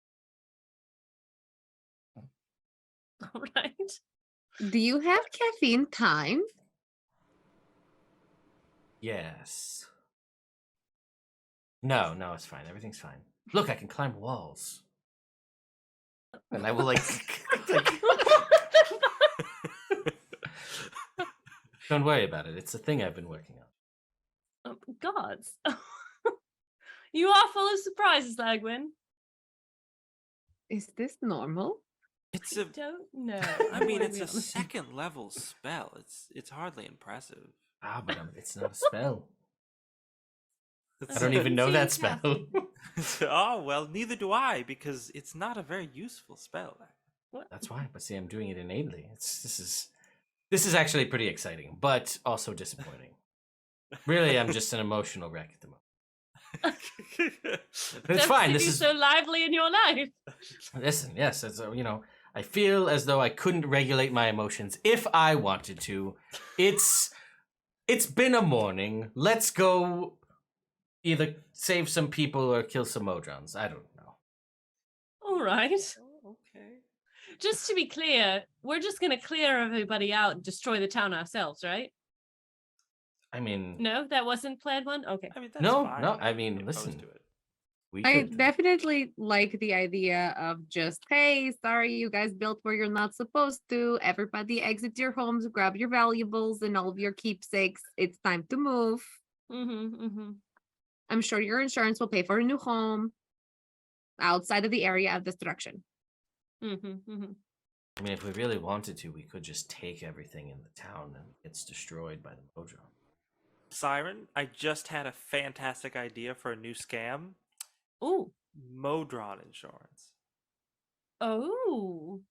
All right. Do you have caffeine time? Yes. No, it's fine. Everything's fine. Look, I can climb walls. And I will like Don't worry about it. It's a thing I've been working on. Gods. You are full of surprises, Lagwin. Is this normal? It's I don't know. I mean, wanna it's be a honest. second level spell. It's hardly impressive. But it's not a spell. I It's don't a- even know that Seems spell. Oh well, neither do I, because it's not a very useful spell. What? That's why. But see, I'm doing it innately. This is actually pretty exciting, but also disappointing. Really, I'm just an emotional wreck at the moment. But it's fine. This is so lively in your life. Listen. Yes, I feel as though I couldn't regulate my emotions if I wanted to. It's been a morning. Let's go. Either save some people or kill some Modrons. I don't know. All right. Oh, okay. Just to be clear, we're just going to clear everybody out and destroy the town ourselves, right? I mean, No, that wasn't plan one? Okay. I mean, that's No, fine. no, I I'm mean, not opposed listen. to it. we I could. definitely like the idea of just, hey, sorry, you guys built where you're not supposed to. Everybody exit your homes, grab your valuables and all of your keepsakes. It's time to move. Mm-hmm. I'm sure your insurance will pay for a new home outside of the area of destruction. Mm-hmm. I mean, if we really wanted to, we could just take everything in the town and it's destroyed by the Modron. Syrin, I just had a fantastic idea for a new scam. Oh. Modron insurance. Oh.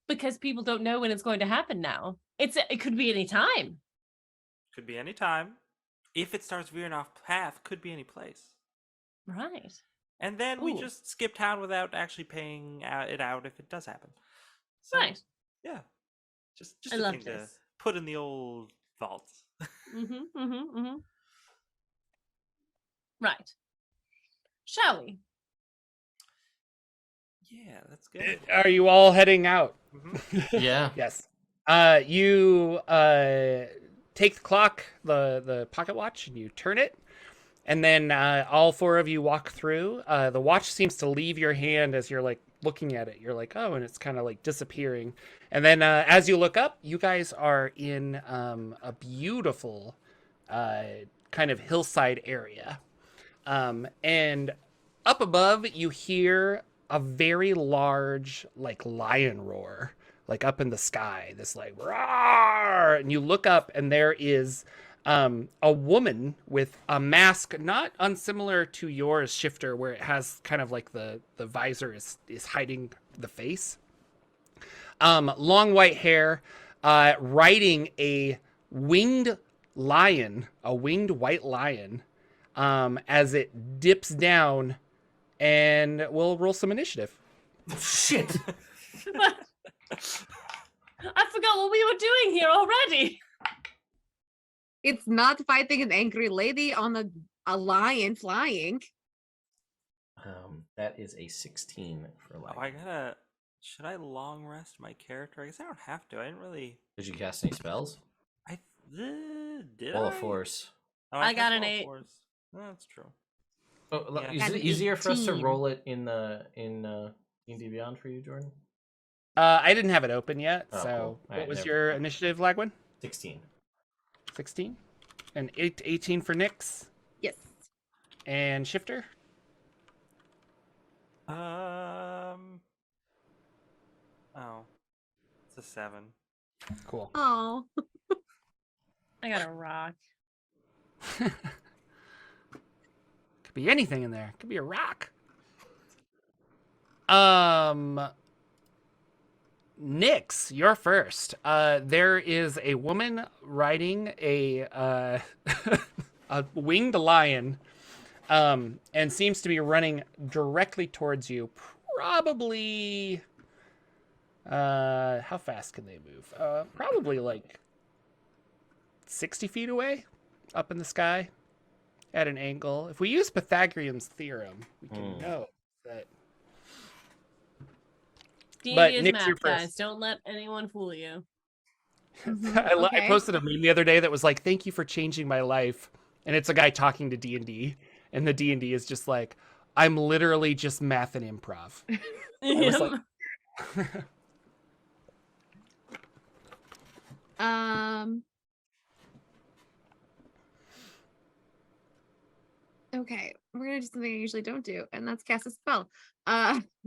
Because people don't know when it's going to happen now. It could be any time. Could be any time. If it starts veering off path, could be any place. Right. And then we Ooh. just skip town without actually paying it out if it does happen. So, Right. Yeah. Just I a love thing to this. put in the old vault. Mm-hmm. Right. Shall we? Yeah, that's good. Are you all heading out? Mhm. Yeah. Yes. You take the clock, the pocket watch, and you turn it. And then all four of you walk through. The watch seems to leave your hand as you're like looking at it. You're like, oh, and it's kind of like disappearing. And then as you look up, you guys are in a beautiful kind of hillside area. And up above, you hear a very large like lion roar, like up in the sky. This like roar, and you look up, and there is a woman with a mask not unsimilar to yours, Shifter, where it has kind of like the visor is hiding the face. Long white hair, riding a winged lion, a winged white lion, as it dips down, and we'll roll some initiative. Shit. I forgot what we were doing here already. It's not fighting an angry lady on a lion flying. That is a 16 for life. Oh, should I long rest my character? I guess I don't have to. I didn't really. Did you cast any spells? Did Wall I? of Force. Oh, I got cast an Wall of 8. Force. No, that's true. Oh, Yeah. is Got it an easier for us to 18. roll it in D&D Beyond for you, Jordan? I didn't have it open yet, Oh, so cool. what Alright, was never your mind. initiative, Lagwin? 16. 16? And 18 for Nyx? Yes. And Shifter? Oh, it's a 7. Cool. Oh. I got a rock. Could be anything in there. Could be a rock. Nyx, you're first. There is a woman riding a a winged lion, and seems to be running directly towards you. Probably. How fast can they move? Probably like 60 feet away, up in the sky, at an angle. If we use Pythagorean's theorem, we can know that. But D&D is Nyx, math, you're first. guys. Don't let anyone fool you. I Okay. posted a meme the other day that was like, "Thank you for changing my life," and it's a guy talking to D&D, and the D&D is just like, "I'm literally just math and improv." I was like, Okay, we're gonna do something I usually don't do, and that's cast a spell.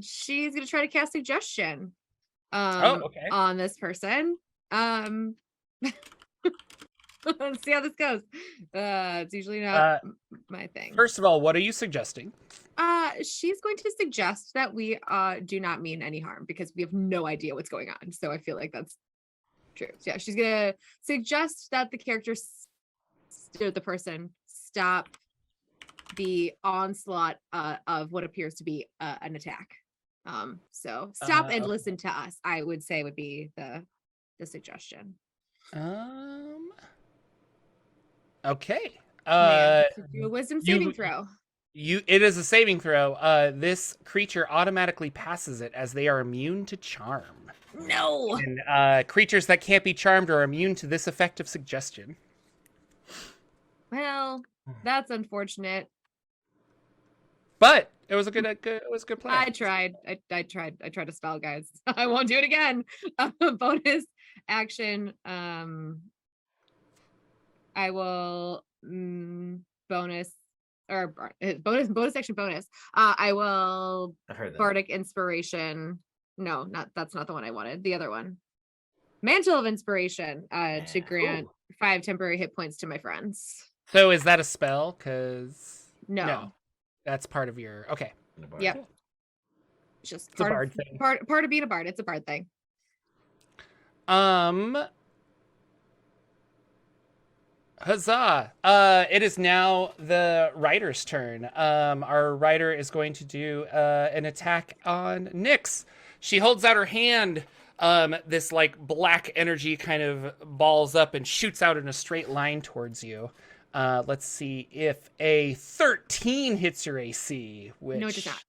She's gonna try to cast suggestion. okay. On this person. Let's see how this goes. It's usually not my thing. First of all, what are you suggesting? She's going to suggest that we do not mean any harm because we have no idea what's going on. So I feel like that's true. So yeah, she's gonna suggest that the character, the person, stop the onslaught of what appears to be an attack. So stop and okay. listen to us, I would say, would be the suggestion. Okay. Do a wisdom saving throw. It is a saving throw. This creature automatically passes it as they are immune to charm. No. And creatures that can't be charmed are immune to this effect of suggestion. Well, that's unfortunate. But it was a good plan. I tried to spell, guys. I won't do it again. Bonus action. I will bonus action bonus. I will I heard that. bardic inspiration. No, that's not the one I wanted. The other one. Mantle of inspiration to grant 5 temporary hit points to my friends. So is that a spell? Because No. That's part of your okay. Yep. It's just It's a part bard of, thing. part of being a bard. It's a bard thing. Huzzah! It is now the rider's turn. Our rider is going to do an attack on Nyx. She holds out her hand. This like black energy kind of balls up and shoots out in a straight line towards you. Let's see if a 13 hits your AC. Which No, it does not.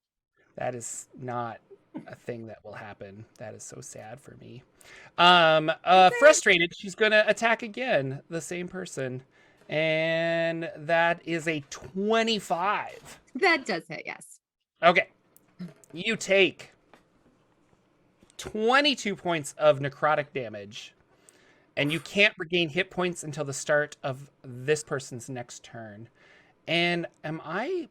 That is not a thing that will happen. That is so sad for me. Frustrated, she's gonna attack again, the same person. And that is a 25. That does hit, yes. Okay. You take 22 points of necrotic damage, and you can't regain hit points until the start of this person's next turn. And I'm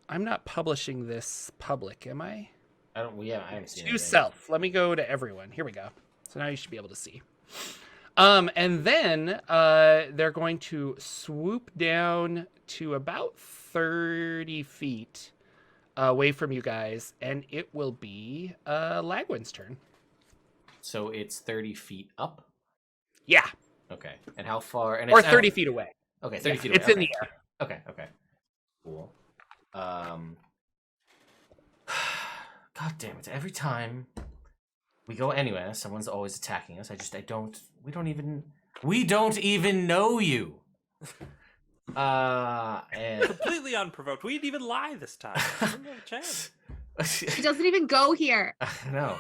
not publishing this public, am I? I haven't seen To anything. self. Let me go to everyone. Here we go. So now you should be able to see. And then they're going to swoop down to about 30 feet away from you guys, and it will be Lagwin's turn. So it's 30 feet up? Yeah, Okay. And how far? And or it's 30 feet away. Okay, 30 Yeah, feet away. it's in okay. the air. Okay. Cool. God damn it. Every time we go anywhere, someone's always attacking us. We don't even know you. And Completely unprovoked. We didn't even lie this time. We didn't have a chance. He doesn't even go here. No.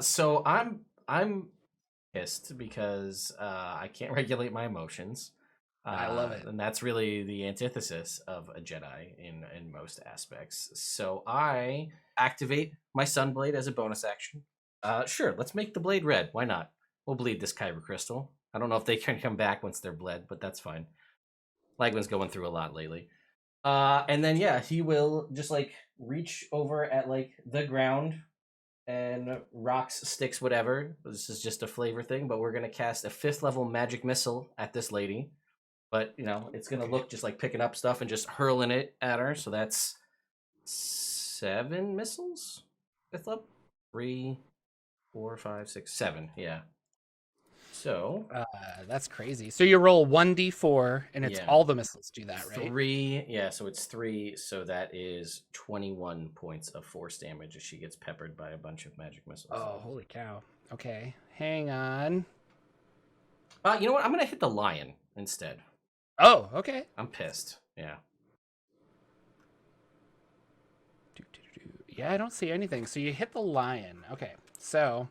So I'm pissed because I can't regulate my emotions. I love it. And that's really the antithesis of a Jedi in most aspects. So I activate my Sunblade as a bonus action. Sure, let's make the blade red. Why not? We'll bleed this Kyber crystal. I don't know if they can come back once they're bled, but that's fine. Lagwin's going through a lot lately. And then yeah, he will just like reach over at like the ground and rocks, sticks, whatever. This is just a flavor thing, but we're gonna cast a 5th level magic missile at this lady. But you know, it's gonna look just like picking up stuff and just hurling it at her. So that's 7 missiles. 5th level? 3, 4, 5, 6, 7. Yeah. So That's crazy. So you roll 1d4, and it's Yeah. all the missiles do that, right? 3. Yeah. So it's 3. So that is 21 points of force damage as she gets peppered by a bunch of magic missiles. Oh, holy cow. Okay, hang on. You know what? I'm gonna hit the lion instead. Oh, okay. I'm pissed. Yeah. Yeah, I don't see anything. So you hit the lion. Okay. So,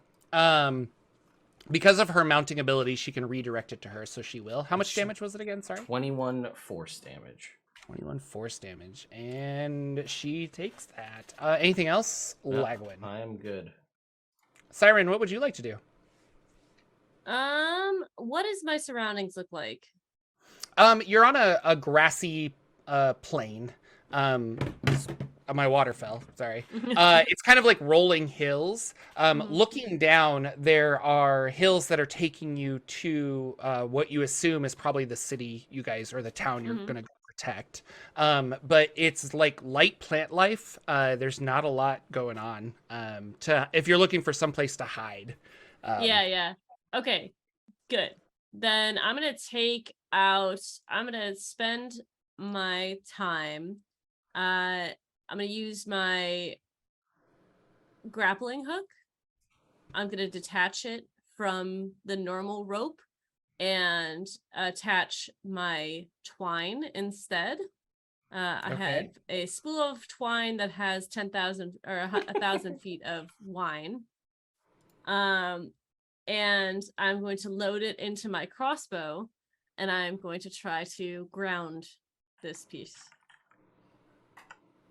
because of her mounting ability, she can redirect it to her, so she will. How much damage was it again? Sorry. 21 force damage. 21 force damage, and she takes that. Anything else? No, Lagwin. I'm good. Syrin, what would you like to do? What does my surroundings look like? You're on a grassy plain. My water fell. Sorry. It's kind of like rolling hills. Looking down, there are hills that are taking you to what you assume is probably the city you guys or the town you're gonna go protect. But it's like light plant life. There's not a lot going on. If you're looking for some place to hide. Yeah. Okay, good. Then I'm gonna spend my time. I'm going to use my grappling hook. I'm going to detach it from the normal rope and attach my twine instead. I have a spool of twine that has 10,000 or 1,000 feet of wine. And I'm going to load it into my crossbow, and I'm going to try to ground this piece.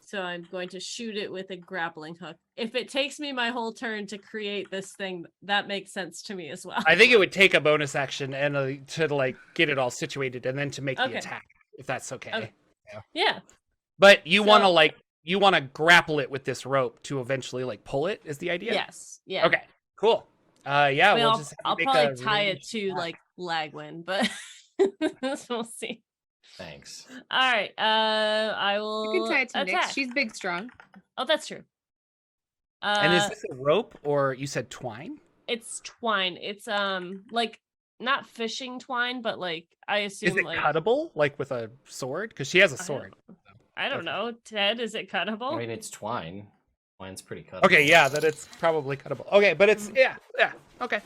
So I'm going to shoot it with a grappling hook. If it takes me my whole turn to create this thing, that makes sense to me as well. I think it would take a bonus action and to like get it all situated and then to make the attack, if that's okay. Okay. Yeah. But you want to grapple it with this rope to eventually like pull it is the idea? Yes. Yeah. Okay. Cool. Yeah, I'll probably tie it to like Lagwin, but we'll see. Thanks. All right. I will. You can tie it to attack. Nyx. She's big, strong. Oh, that's true. And is this a rope or you said twine? It's twine. It's like not fishing twine, but like I assume Is it like cuttable like with a sword? Because she has a sword. I don't know. Ted, is it cuttable? I mean, it's twine. Twine's pretty cuttable. Okay, yeah, that it's probably cuttable. Okay, but it's yeah. Okay.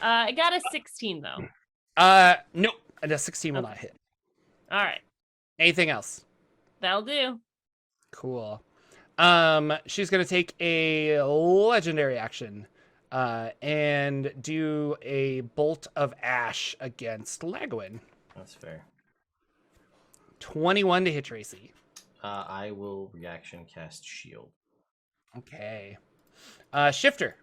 I got a 16 though. Nope. A 16 will not hit. All right. Anything else? That'll do. Cool. She's gonna take a legendary action, and do a bolt of ash against Lagwin. That's fair. 21 to hit Tracy. I will reaction cast shield. Okay. Shifter.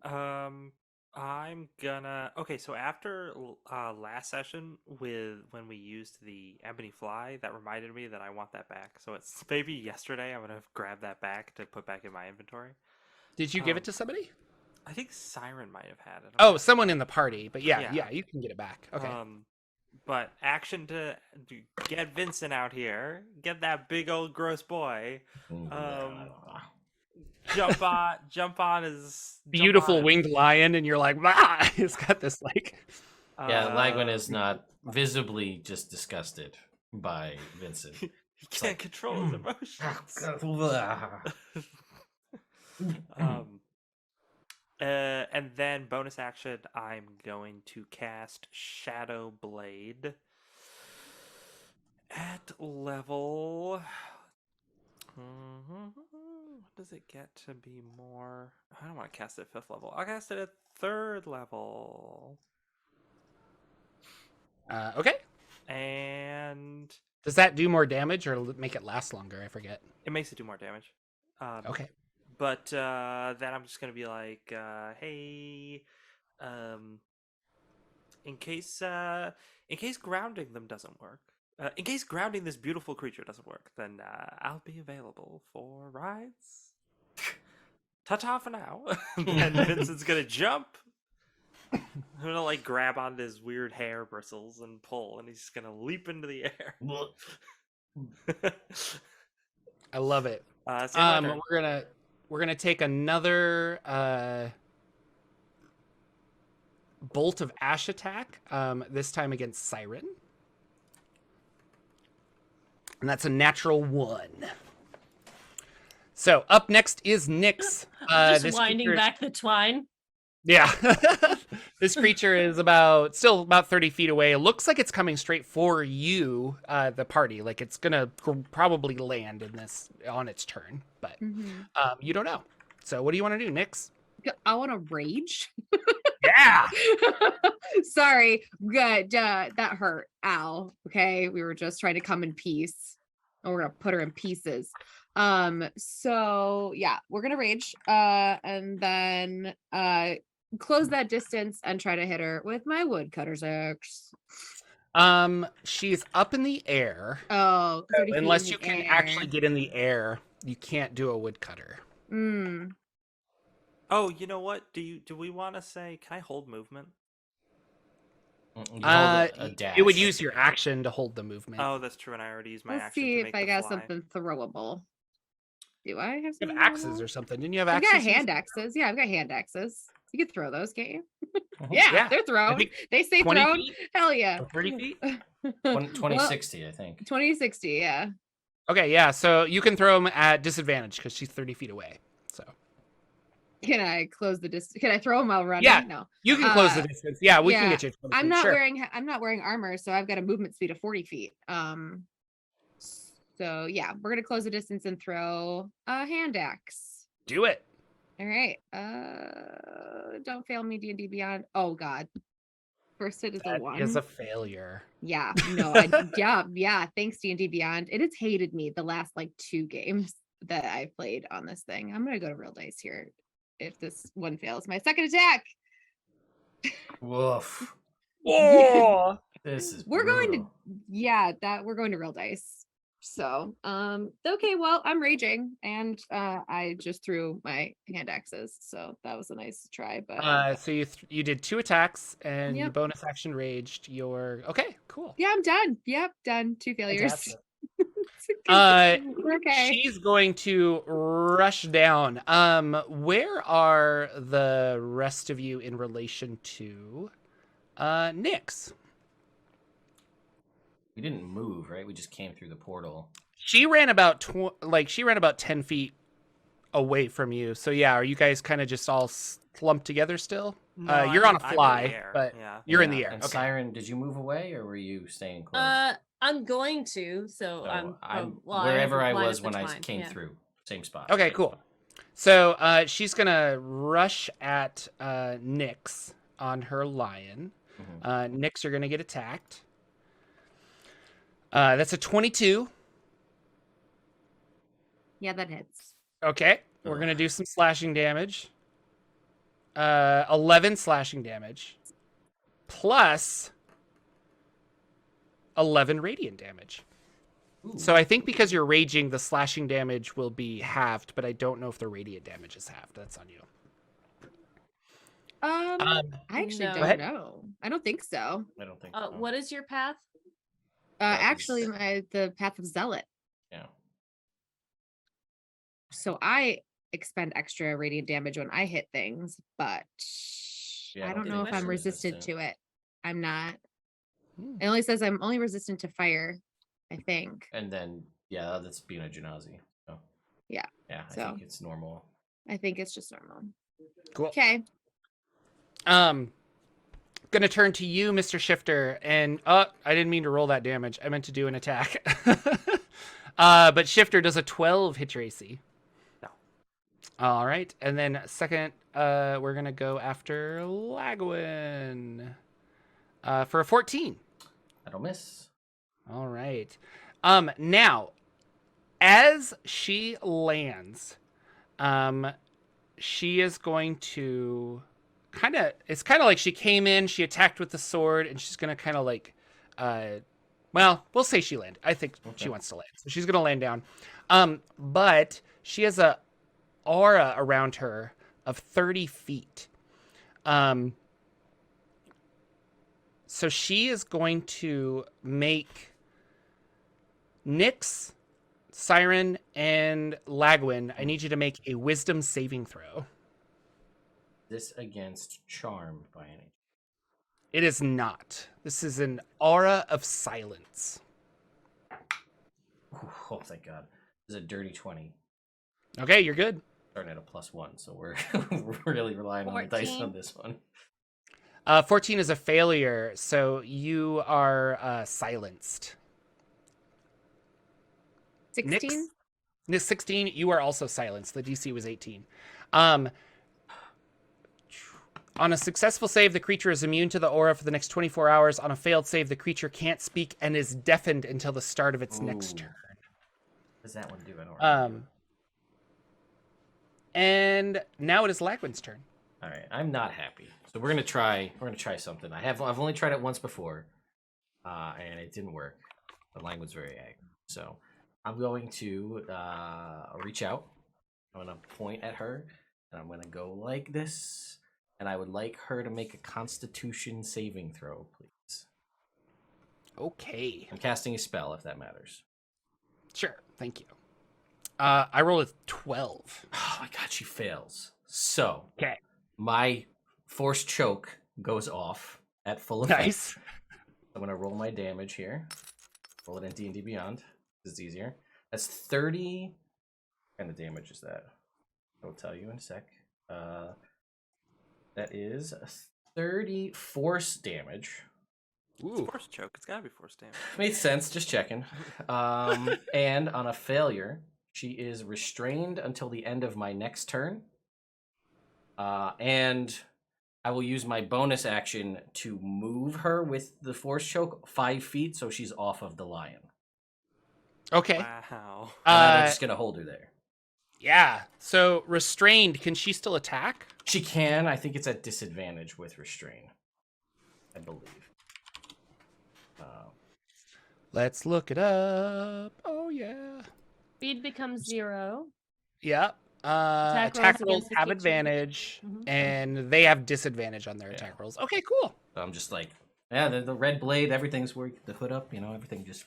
I'm gonna. Okay, so after last session when we used the ebony fly, that reminded me that I want that back. So it's maybe yesterday I'm gonna grab that back to put back in my inventory. Did you give it to somebody? I think Syrin might have had it. Oh, someone in the party. But yeah, Yeah. you can get it back. Okay. But action to get Vincent out here, get that big old gross boy. Jump on his Beautiful winged lion, and you're like, ah! It's got this like. Yeah, Lagwin is not visibly just disgusted by Vincent. He can't control his emotions. And then bonus action, I'm going to cast Shadow Blade at level. What does it get to be more? I don't want to cast it at 5th level. I'll cast it at 3rd level. Okay. And Does that do more damage or make it last longer? I forget. it makes it do more damage. Okay. But then I'm just gonna be like, hey, in case grounding them doesn't work, in case grounding this beautiful creature doesn't work, then I'll be available for rides. Ta-ta for now. And Vincent's gonna jump. I'm gonna like grab onto his weird hair bristles and pull, and he's just gonna leap into the air. I love it. Sam, We're gonna take another bolt of ash attack. This time against Syrin, and that's a natural 1. So up next is Nyx. Just winding back the twine. Yeah. This creature is still about 30 feet away. It looks like it's coming straight for you, the party. Like it's gonna probably land on its turn, but you don't know. So what do you want to do, Nyx? I want to rage. Yeah. Sorry. Good. That hurt. Ow. Okay. We were just trying to come in peace. And we're gonna put her in pieces. So yeah, we're gonna rage. And then close that distance and try to hit her with my woodcutter's axe. She's up in the air. Oh, 30 feet unless in you the can air. actually get in the air, you can't do a woodcutter. Oh, you know what? Do we want to say? Can I hold movement? You hold a dash. It would use your action to hold the movement. Oh, that's true. And I already used my Let's action. see to if make I the got fly. something throwable. Do I have You something have axes throwable? or something. Didn't you have I've axes? got hand axes. Yeah, I've got hand axes. You can throw those, can't you? Yeah, Yeah, They're thrown. think They say 20 thrown. feet? Hell yeah. 30 feet? 2060, I think. 2060, yeah. Okay, yeah. So you can throw them at disadvantage because she's 30 feet away. So Can I close the distance? Can I throw them while running? Yeah. No. you can close the distance. Yeah, we can yeah, get you. 20 I'm feet, not sure. wearing armor, so I've got a movement speed of 40 feet. So yeah, we're gonna close the distance and throw a hand axe. Do it. All right. Don't fail me, D&D Beyond. Oh God. First hit is a That 1. is a failure. Yeah, no, yeah. Thanks, D&D Beyond. It has hated me the last like 2 games that I played on this thing. I'm gonna go to real dice here. If this one fails, my second attack. Woof. Oh, This is We're going to brutal. we're going to real dice. So okay, well, I'm raging, and I just threw my hand axes, so that was a nice try. But so you did 2 attacks and you Yep. bonus action raged your. Okay, cool. yeah, I'm done. Yep, done. 2 failures. Fantastic. Okay. She's going to rush down. Where are the rest of you in relation to Nyx? We didn't move, right? We just came through the portal. She ran about 10 feet away from you. So yeah, are you guys kind of just all slumped together still? No, You're on a I'm in the fly, air, but yeah. you're in the Yeah, air. And Okay. Syrin, did you move away or were you staying close? I'm going to. So So I'm I'm well, I have wherever a I line was of when the I twine, came yeah. through. Same spot. Okay, cool. So she's gonna rush at Nyx on her lion. Nyx, you're gonna get attacked. That's a 22. Yeah, that hits. Okay, we're gonna do some slashing damage. 11 slashing damage, plus 11 radiant damage. Ooh. So I think because you're raging, the slashing damage will be halved, but I don't know if the radiant damage is halved. That's on you. I actually No. Go don't ahead. know. I don't think so. I don't think so. What is your path? Actually, the path of zealot. Yeah. So I expend extra radiant damage when I hit things, but Yeah, I don't think know if you're I'm resistant to it. I'm not. Hmm. It only says I'm only resistant to fire, I think. And then, yeah, that's being a Genasi. So. Yeah. Yeah, I So. think it's normal. I think it's just normal. Cool. Okay. Gonna turn to you, Mr. Shifter, and I didn't mean to roll that damage. I meant to do an attack. But Shifter does a 12 hit your AC. No. All right, and then second, we're gonna go after Lagwin for a 14. That'll miss. All right. Now, as she lands, she is going to it's kind of like she came in, she attacked with the sword, and she's going to kind of like, well, we'll say she landed. I think she wants to land. So she's going to land down. But she has a aura around her of 30 feet. So she is going to make Nyx, Syrin, and Lagwin, I need you to make a wisdom saving throw. This against charm by any. It is not. This is an aura of silence. Oh, thank God. This is a dirty 20. Okay, you're good. Starting at a +1, so we're really relying on the dice 14. on this one. 14 is a failure, so you are silenced. 16? Nyx, 16, you are also silenced. The DC was 18. On a successful save, the creature is immune to the aura for the next 24 hours. On a failed save, the creature can't speak and is deafened until the start of its next Ooh. turn. What does that one do? I don't remember. And now it is Lagwin's turn. All right, I'm not happy. So we're gonna try something. I've only tried it once before, and it didn't work. The language very angry. So I'm going to reach out. I'm gonna point at her, and I'm gonna go like this. And I would like her to make a Constitution saving throw, please. Okay. I'm casting a spell, if that matters. Sure. Thank you. I rolled a 12. Oh my God, she fails. So Okay. my forced choke goes off at full effect. Nice. I'm gonna roll my damage here. Roll it in D&D Beyond. This is easier. That's 30. What kind of damage is that? I'll tell you in a sec. That is 30 force damage. It's Ooh. force choke. It's gotta be force damage. Makes sense, just checking. And on a failure, she is restrained until the end of my next turn. And I will use my bonus action to move her with the force choke 5 feet so she's off of the lion. Okay. Wow. And I'm just going to hold her there. Yeah. So restrained, can she still attack? She can. I think it's at disadvantage with restrain, I believe. Let's look it up. Oh, yeah. Speed becomes 0. Yep. Attack Attack rolls rolls against the have creature. advantage, Mhm. and they have disadvantage on their Yeah. attack rolls. Okay, cool. So I'm just like, yeah, the red blade, everything's worked, the hood up, everything just...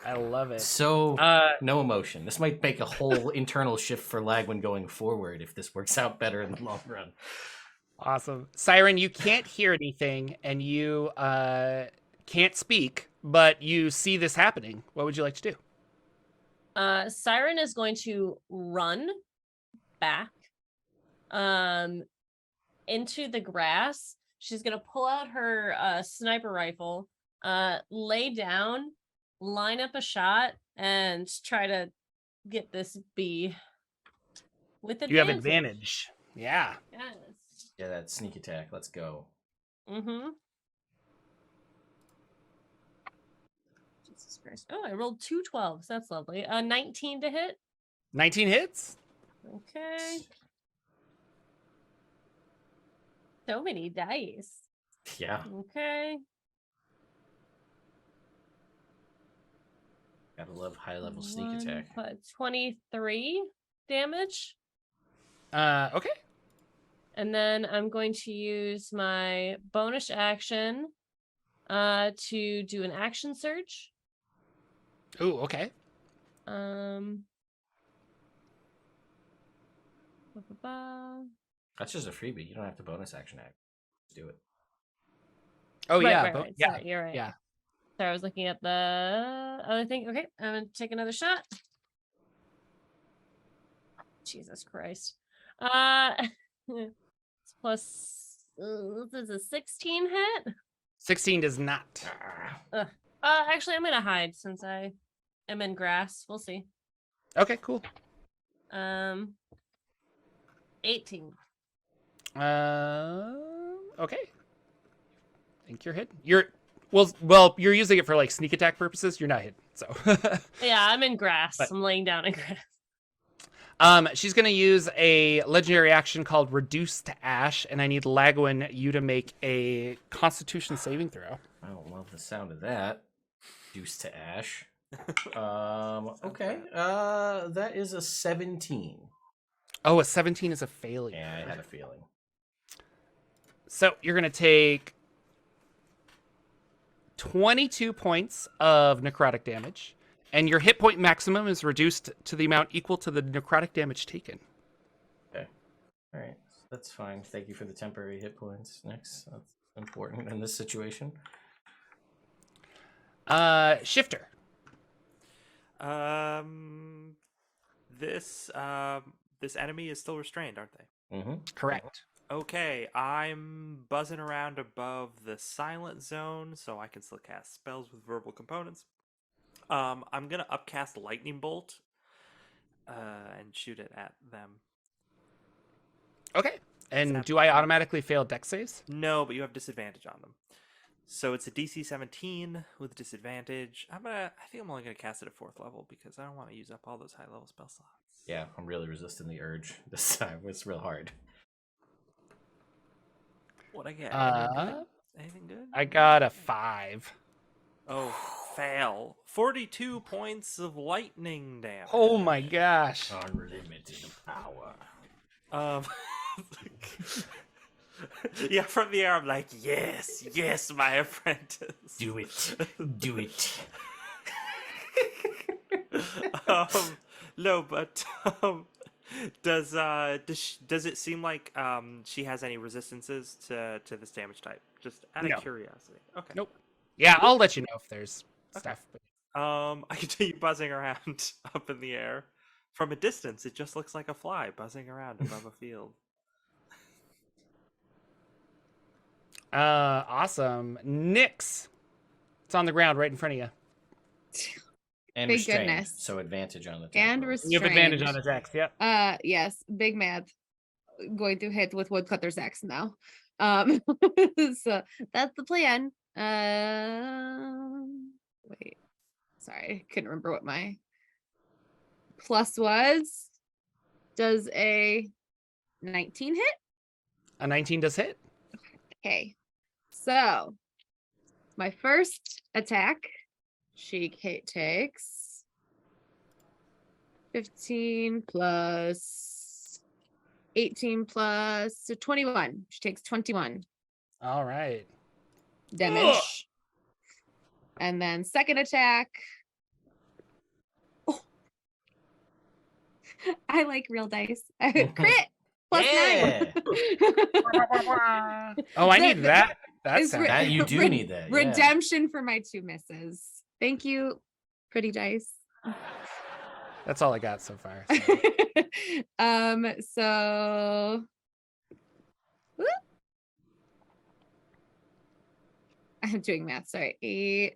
I love it. So, no emotion. This might make a whole internal shift for Lagwin going forward if this works out better in the long run. Awesome. Syrin, you can't hear anything, and you can't speak, but you see this happening. What would you like to do? Syrin is going to run back into the grass. She's going to pull out her sniper rifle, lay down, line up a shot, and try to get this bee with advantage. You have advantage. Yeah. Yes. Yeah, that sneak attack. Let's go. Mm-hmm. Jesus Christ. Oh, I rolled 2 12s. That's lovely. 19 to hit. 19 hits. Okay. So many dice. Yeah. Okay. Gotta love high level sneak 1, attack. 23 damage. Okay. And then I'm going to use my bonus action to do an action surge. Ooh, okay. Ba-ba-ba. That's just a freebie. You don't have to bonus action act. Just do it. Oh Right, yeah, right. yeah, Sorry, you're right. yeah. Sorry, I was looking at the other thing. Okay, I'm gonna take another shot. Jesus Christ. It's plus this is a 16 hit. 16 does not. Ah. Actually, I'm gonna hide since I am in grass. We'll see. Okay, cool. 18. Okay. I think you're hidden. You're well, you're using it for like sneak attack purposes. You're not hidden, so. Yeah, I'm in grass. But- I'm laying down in grass. She's gonna use a legendary action called Reduce to Ash, and I need Lagwin you to make a Constitution saving throw. I don't love the sound of that. Deuce to Ash. Okay. That is a 17. Oh, a 17 is a failure. Yeah, I had a feeling. So you're gonna take 22 points of necrotic damage, and your hit point maximum is reduced to the amount equal to the necrotic damage taken. Okay. All right. That's fine. Thank you for the temporary hit points. Next. That's important in this situation. Shifter. This enemy is still restrained, aren't they? Mm-hmm. Correct. Okay, I'm buzzing around above the silent zone, so I can still cast spells with verbal components. I'm gonna upcast lightning bolt, and shoot it at them. Okay. And Zap. do I automatically fail dex saves? No, but you have disadvantage on them. So it's a DC 17 with disadvantage. I think I'm only gonna cast it at 4th level because I don't want to use up all those high level spell slots. Yeah, I'm really resisting the urge this time. It's real hard. What I get? Uh, Anything good? I got a 5. Oh, fail. 42 points of lightning damage. Oh my gosh. Unlimited power. Yeah, from the air, I'm like, yes, yes, my apprentice. Do it. Do it. No, but does it seem like she has any resistances to this damage type? Just out of No. curiosity. Okay. Nope. Yeah, I'll let you know if there's stuff. But... I continue buzzing around up in the air. From a distance, it just looks like a fly buzzing around above a field. Awesome. Nyx. It's on the ground right in front of you. And Big restrained, goodness. so advantage on the And temporal. restrained. You have advantage on attacks, yep. Yes, big math. Going through hits with woodcutter's axe now. So that's the plan. Wait. Sorry, couldn't remember what my plus was. Does a 19 hit? A 19 does hit. Okay. So my first attack, she takes 15 plus 18 plus so 21. She takes 21 All right. damage. And then second attack. Oh. I like real dice. Crit plus Yeah. 9. Oh, I The- need that. That it's sounds That you do Red- need that. Yeah. Redemption for my 2 misses. Thank you, pretty dice. That's all I got so far. So. So whoop. I'm doing math, sorry. 8.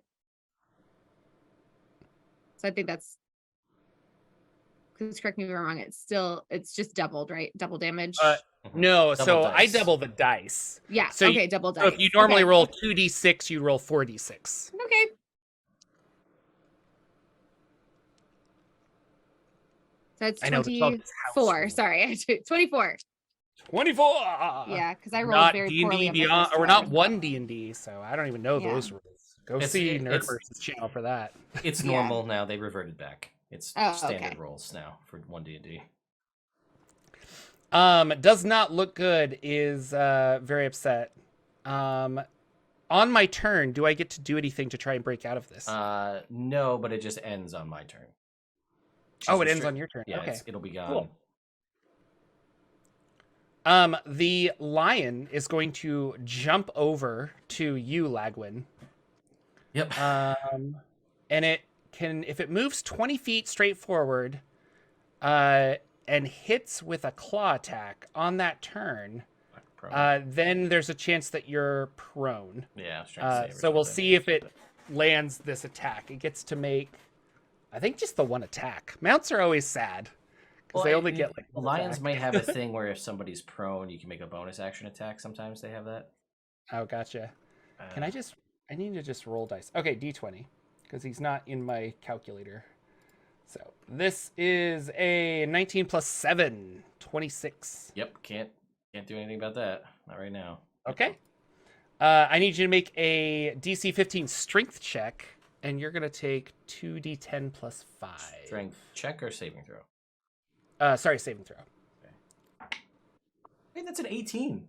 So I think that's because correct me if I'm wrong, it's just doubled, right? Double damage. No, Double so I dice. double the dice. Yeah. So okay, double dice. So if you normally Okay. roll 2d6, you roll 4d6. Okay. So it's I know, the 12 is house 24. rule. Sorry, 24. 24. Yeah, because I rolled Not very D&D poorly on my Beyond, first or one. not one D&D, so I don't even know Yeah. those rules. Go It's- see it's- Nerdverse's channel for that. It's Yeah. normal now. They reverted back. It's Oh, standard okay. rolls now for 1D&D. Does not look good. Is very upset. On my turn, do I get to do anything to try and break out of this? No, but it just ends on my turn. Oh, it She's ends on your turn. Yeah, Okay. it'll be gone. Cool. The lion is going to jump over to you, Lagwin. Yep. And it can, if it moves 20 feet straight forward, and hits with a claw attack on that turn, Prone. then there's a chance that you're prone. Yeah, I was trying to save or So we'll something. see if it lands this attack. It gets to make, I think, just the one attack. Mounts are always sad because they only get like one lions attack. might have a thing where if somebody's prone, you can make a bonus action attack. Sometimes they have that. Oh, gotcha. Can Uh, I need to just roll dice. Okay, d20, because he's not in my calculator. So this is a 19 plus 7, 26. Yep. Can't do anything about that. Not right now. Okay. I need you to make a DC 15 strength check, and you're going to take 2d10 plus 5. Strength check or saving throw. Sorry, saving throw. Hey, that's an 18.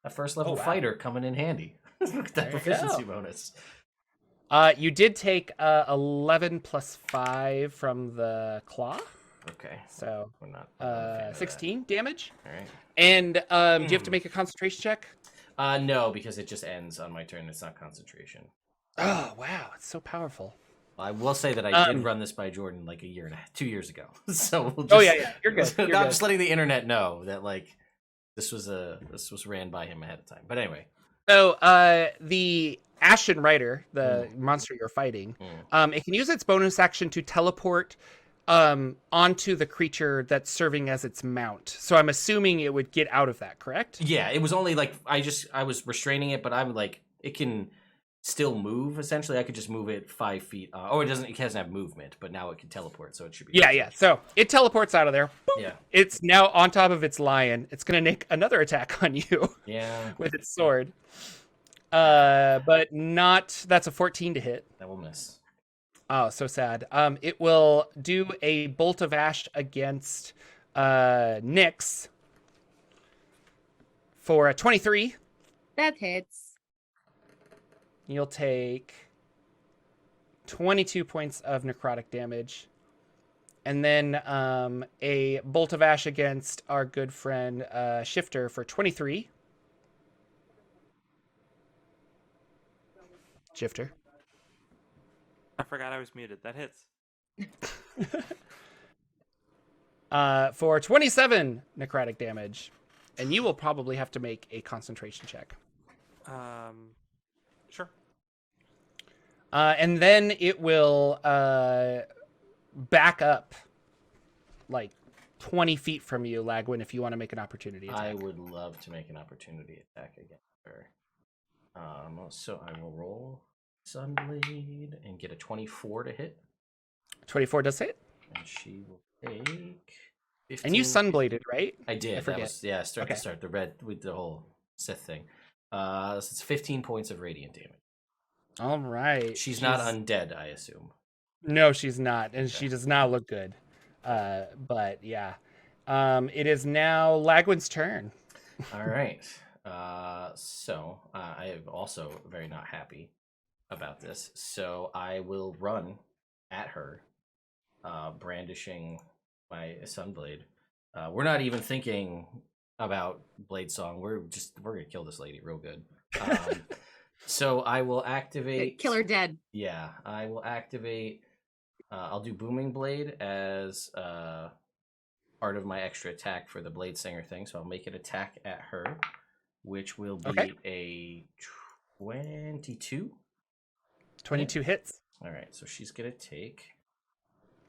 A first level wow. fighter coming in handy. Look at There that you proficiency go. bonus. You did take 11 plus 5 from the claw, Okay. so We're not. I'm not a fan of that. 16 damage. All right. And do you have to make a concentration check? No, because it just ends on my turn. It's not concentration. Oh, wow. It's so powerful. I will say that I did Um, run this by Jordan like 2 years ago. So we'll Oh, just, yeah. You're good. You're I'm good. just letting the internet know that like this was ran by him ahead of time. But anyway. So, the Ashen Rider, the monster you're fighting, it can use its bonus action to teleport onto the creature that's serving as its mount. So I'm assuming it would get out of that, correct? Yeah, it was only like I was restraining it, but I'm like it can still move. Essentially, I could just move it 5 feet. Oh, it doesn't. It doesn't have movement, but now it can teleport, so it should be. Yeah. So it teleports out of there. Boop. Yeah. It's now on top of its lion. It's going to make another attack on you Yeah. with its sword. But not. That's a 14 to hit. That will miss. Oh, so sad. It will do a bolt of ash against Nyx for a 23. That hits. You'll take 22 points of necrotic damage. And then a bolt of ash against our good friend Shifter for 23. Shifter. I forgot I was muted. That hits. For 27 necrotic damage. And you will probably have to make a concentration check. Sure. And then it will back up like 20 feet from you, Lagwin, if you want to make an opportunity attack. I would love to make an opportunity attack against her. So I will roll Sunblade and get a 24 to hit, 24 does hit. and she will take 15. And you sunbladed, right? I did. That forget. was start Okay. to start the red with the whole Sith thing. So it's 15 points of radiant damage. All right. She's not undead, I assume. No, she's not, and Okay. she does not look good. But yeah, it is now Lagwin's turn. All right. So I am also very not happy about this. So I will run at her, brandishing my sunblade. We're not even thinking about blade song. We're gonna kill this lady real good. So I will activate Kill her dead. Yeah, I will activate. I'll do booming blade as part of my extra attack for the blade singer thing. So I'll make an attack at her, which will be Okay. a 22. 22 hits. All right, so she's gonna take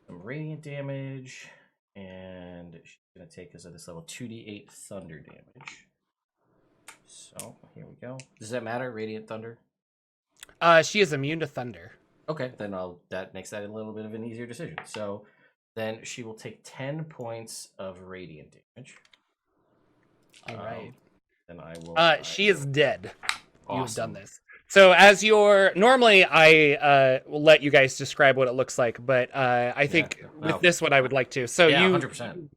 some radiant damage And she's going to take us at this level 2d8 thunder damage. So, here we go. Does that matter? Radiant thunder? She is immune to thunder. Okay, then that makes that a little bit of an easier decision. So, then she will take 10 points of radiant damage. All right. Then I will. She is dead. Awesome. You have done this. So as normally I will let you guys describe what it looks like, but I think with this one I would like to. So yeah, you 100%.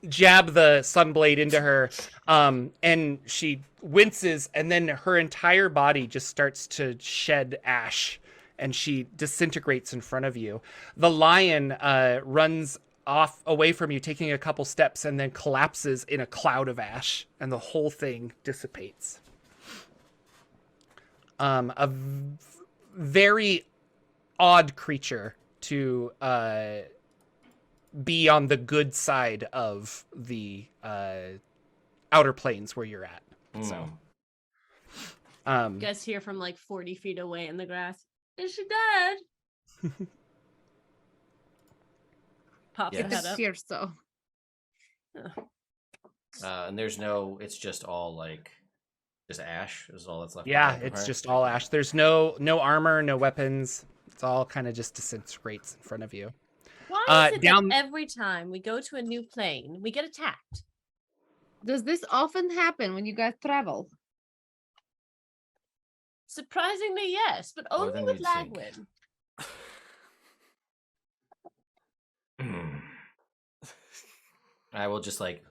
jab the sunblade into her, and she winces, and then her entire body just starts to shed ash, and she disintegrates in front of you. The lion runs off away from you, taking a couple steps, and then collapses in a cloud of ash, and the whole thing dissipates. Very odd creature to be on the good side of the outer planes where you're at. So, You guys hear from like 40 feet away in the grass. Is she dead? Pops Yes. her head up. Here, so. And there's no. It's just all like. Just ash is all that's left. yeah, behind, it's right? just all ash. There's no armor, no weapons. It's all kind of just disintegrates in front of you. Why is it down- that every time we go to a new plane, we get attacked? Does this often happen when you guys travel? Surprisingly, yes, but More only than with you'd think. Lagwin. I will just like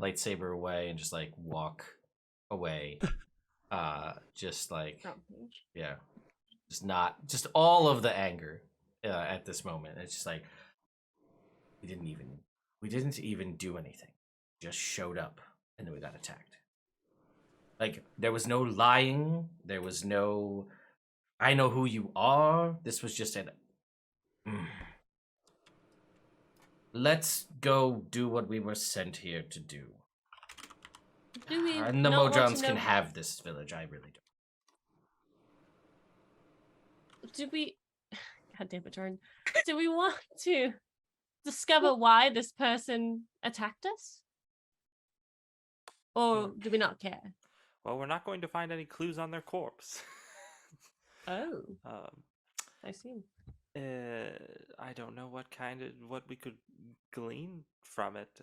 lightsaber away and just like walk away. Just like yeah, just all of the anger at this moment. It's just like we didn't even do anything. Just showed up and then we got attacked. Like there was no lying. There was no. I know who you are. This was just an. Let's go do what we were sent here to do. Do we And the not want to Modrons can know- have this village. I really don't. Do we? God damn it, Jordan. Do we want to discover why this person attacked us, or do we not care? Well, we're not going to find any clues on their corpse. Oh, I see. I don't know what we could glean from it.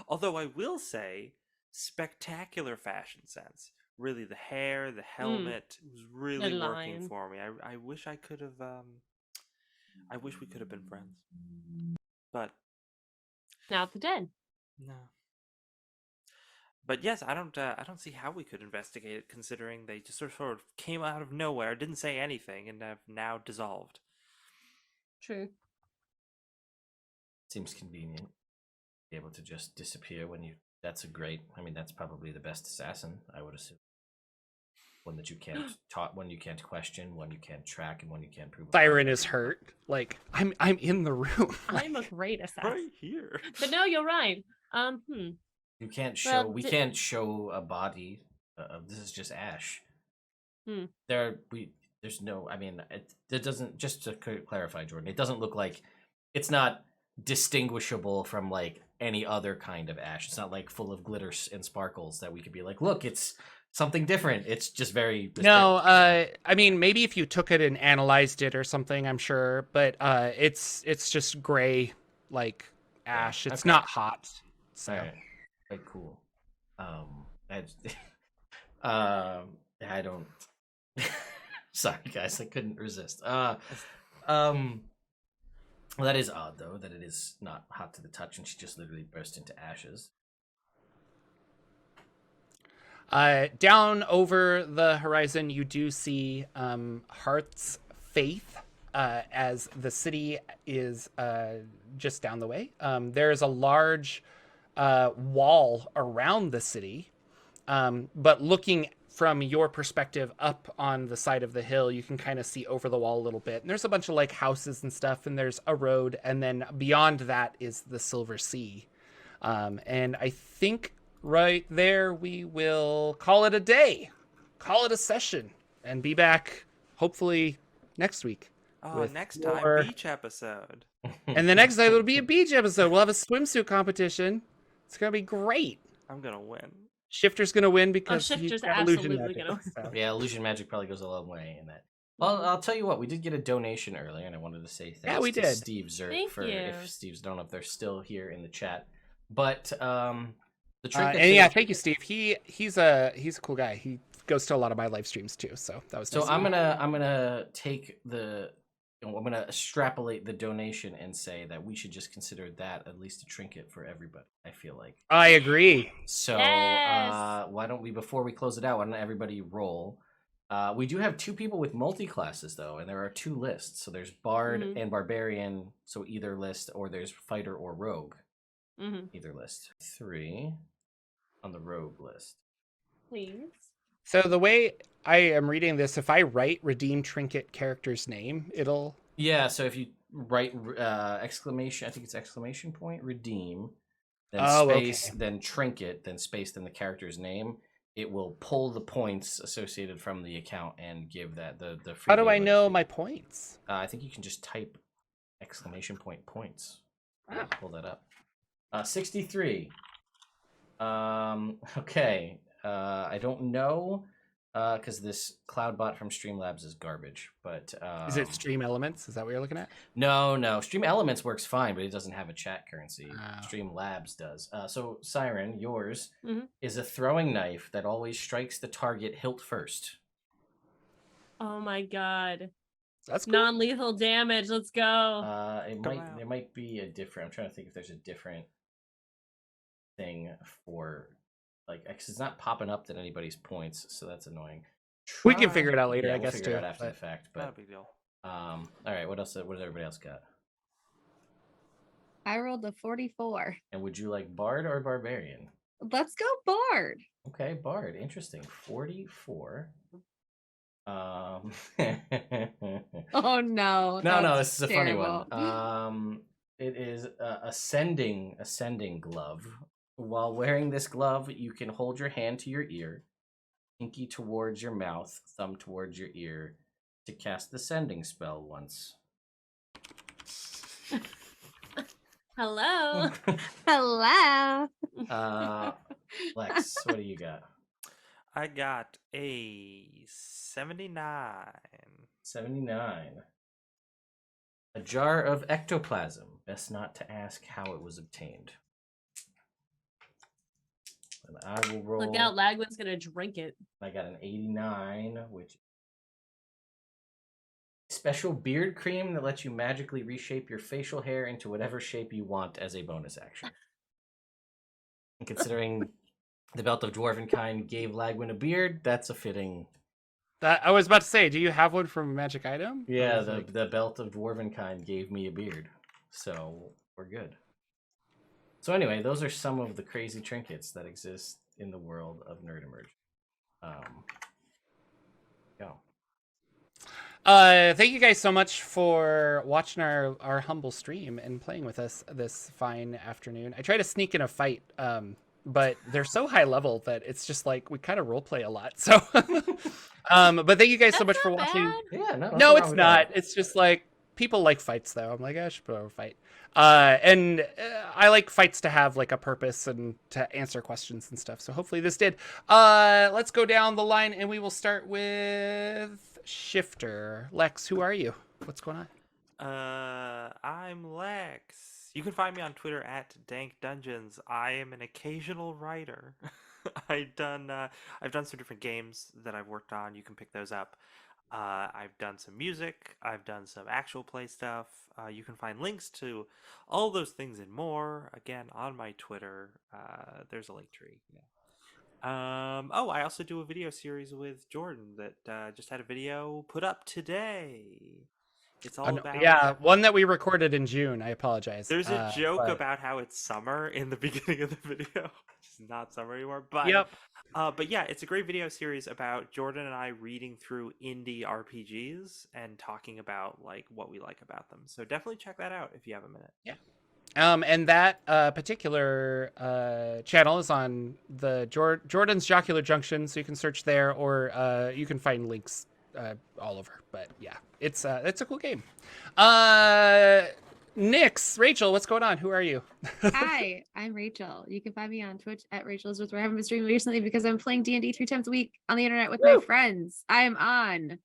Although I will say, spectacular fashion sense. Really, the hair, the helmet was really working lion. for me. I wish I could have. I wish we could have been friends, but Now the dead. no. But yes, I don't see how we could investigate it, considering they just sort of came out of nowhere, didn't say anything, and have now dissolved. True. Seems convenient. Be able to just disappear when you. That's that's probably the best assassin, I would assume. One that you can't one you can't question, one you can't track, and one you can't prove. Syrin is hurt. Like I'm in the room. I'm a great assassin. Right here. But no, you're right. You can't show. Well, we can't show a body. This is just ash. There's no. It doesn't. Just to clarify, Jordan, it doesn't look like. It's not distinguishable from like any other kind of ash. It's not like full of glitters and sparkles that we could be like, look, it's something different. It's just very. No, maybe if you took it and analyzed it or something, I'm sure, but it's just gray, like ash. It's okay. not hot. So. All right. Quite cool. I don't. Sorry, guys, I couldn't resist. Well, that is odd, though, that it is not hot to the touch, and she just literally burst into ashes. Down over the horizon, you do see Heart's Faith, as the city is just down the way. There is a large wall around the city, but looking from your perspective up on the side of the hill, you can kind of see over the wall a little bit. And there's a bunch of like houses and stuff, and there's a road, and then beyond that is the Silver Sea. And I think right there we will call it a day, call it a session, and be back hopefully next week Oh, with next more- time, beach episode. And the next time it'll be a beach episode. We'll have a swimsuit competition. It's gonna be great. I'm gonna win. Shifter's gonna win because Shifter's he's got illusion absolutely magic. gonna So. Yeah, illusion magic probably goes a long way in that. Well, I'll tell you what, we did get a donation earlier, and I wanted to say thanks we to did. Steve Zert Thank for you. if Steve's don't know if they're still here in the chat. But the trick And yeah, thank you, Steve. He's a cool guy. He goes to a lot of my live streams too, so that was So nice. I'm gonna take I'm gonna extrapolate the donation and say that we should just consider that at least a trinket for everybody. I feel like. I agree. So Yes! why don't we, before we close it out, why don't everybody roll? We do have 2 people with multi-classes though, and there are 2 lists. So there's Bard Mhm. and Barbarian, so either list, or there's Fighter or Rogue, Mhm. either list. 3 on the Rogue list. Please. So the way I am reading this, if I write redeem trinket character's name, it'll. Yeah, so if you write exclamation, I think it's exclamation point, redeem, then Oh, space, okay. then trinket, then space, then the character's name, it will pull the points associated from the account and give that the free How do I game know entry. my points? I think you can just type exclamation point points. Ah. Pull that up. 63. Okay. I don't know because this Cloudbot from Streamlabs is garbage. But Is it Stream Elements? Is that what you're looking at? No. Stream Elements works fine, but it doesn't have a chat currency. Oh. Streamlabs does. So Syrin, yours Mhm. is a throwing knife that always strikes the target hilt first. Oh my god. That's cool. Non-lethal damage. Let's go. Wow. There might be a different. I'm trying to think if there's a different thing for like, 'cause it's not popping up that anybody's points, so that's annoying. We can figure it out later, Yeah, I we'll guess figure too. it out after but- the fact. Not a But big deal. all right, what else? What does everybody else got? I rolled a 44. And would you like Bard or Barbarian? Let's go Bard. Okay, Bard. Interesting. 44. Oh no. No, that's this is a terrible. funny one. It is ascending glove. While wearing this glove, you can hold your hand to your ear, pinky towards your mouth, thumb towards your ear, to cast the sending spell once. Hello. Hello. Lex, what do you got? I got a 79. 79. A jar of ectoplasm. Best not to ask how it was obtained. And I will roll. Look out, Lagwin's gonna drink it. I got an 89, which special beard cream that lets you magically reshape your facial hair into whatever shape you want as a bonus action. And considering the Belt of Dwarvenkind gave Lagwin a beard, that's a fitting. I was about to say, do you have one from a magic item? Or Yeah, is it like- the Belt of Dwarvenkind gave me a beard, so we're good. So anyway, those are some of the crazy trinkets that exist in the world of Nerd Immersion. Go. Thank you guys so much for watching our humble stream and playing with us this fine afternoon. I try to sneak in a fight, but they're so high level that it's just like we kind of role play a lot. So, but thank you guys so much That's for not watching. bad. Yeah, no. No, it's not. It's just like people like fights, though. I'm like, I should put over a fight. And I like fights to have like a purpose and to answer questions and stuff. So hopefully this did. Let's go down the line and we will start with Shifter. Lex, who are you? What's going on? I'm Lex. You can find me on Twitter at Dank Dungeons. I am an occasional writer. I've done some different games that I've worked on. You can pick those up. I've done some music. I've done some actual play stuff. You can find links to all those things and more again on my Twitter. There's a link tree. Yeah. I also do a video series with Jordan that just had a video put up today. It's all about Yeah, one that we recorded in June. I apologize. There's a joke but- about how it's summer in the beginning of the video. It's not summer anymore, but Yep. But yeah, it's a great video series about Jordan and I reading through indie RPGs and talking about like what we like about them. So definitely check that out if you have a minute. Yeah. And that particular channel is on the Jordan's Jocular Junction, so you can search there, or you can find links all over. But yeah, it's a cool game. Nix, Rachel, what's going on? Who are you? Hi, I'm Rachel. You can find me on Twitch at Rachel's where I haven't been streaming recently because I'm playing D&D 3 times a week on the internet with my friends. I'm on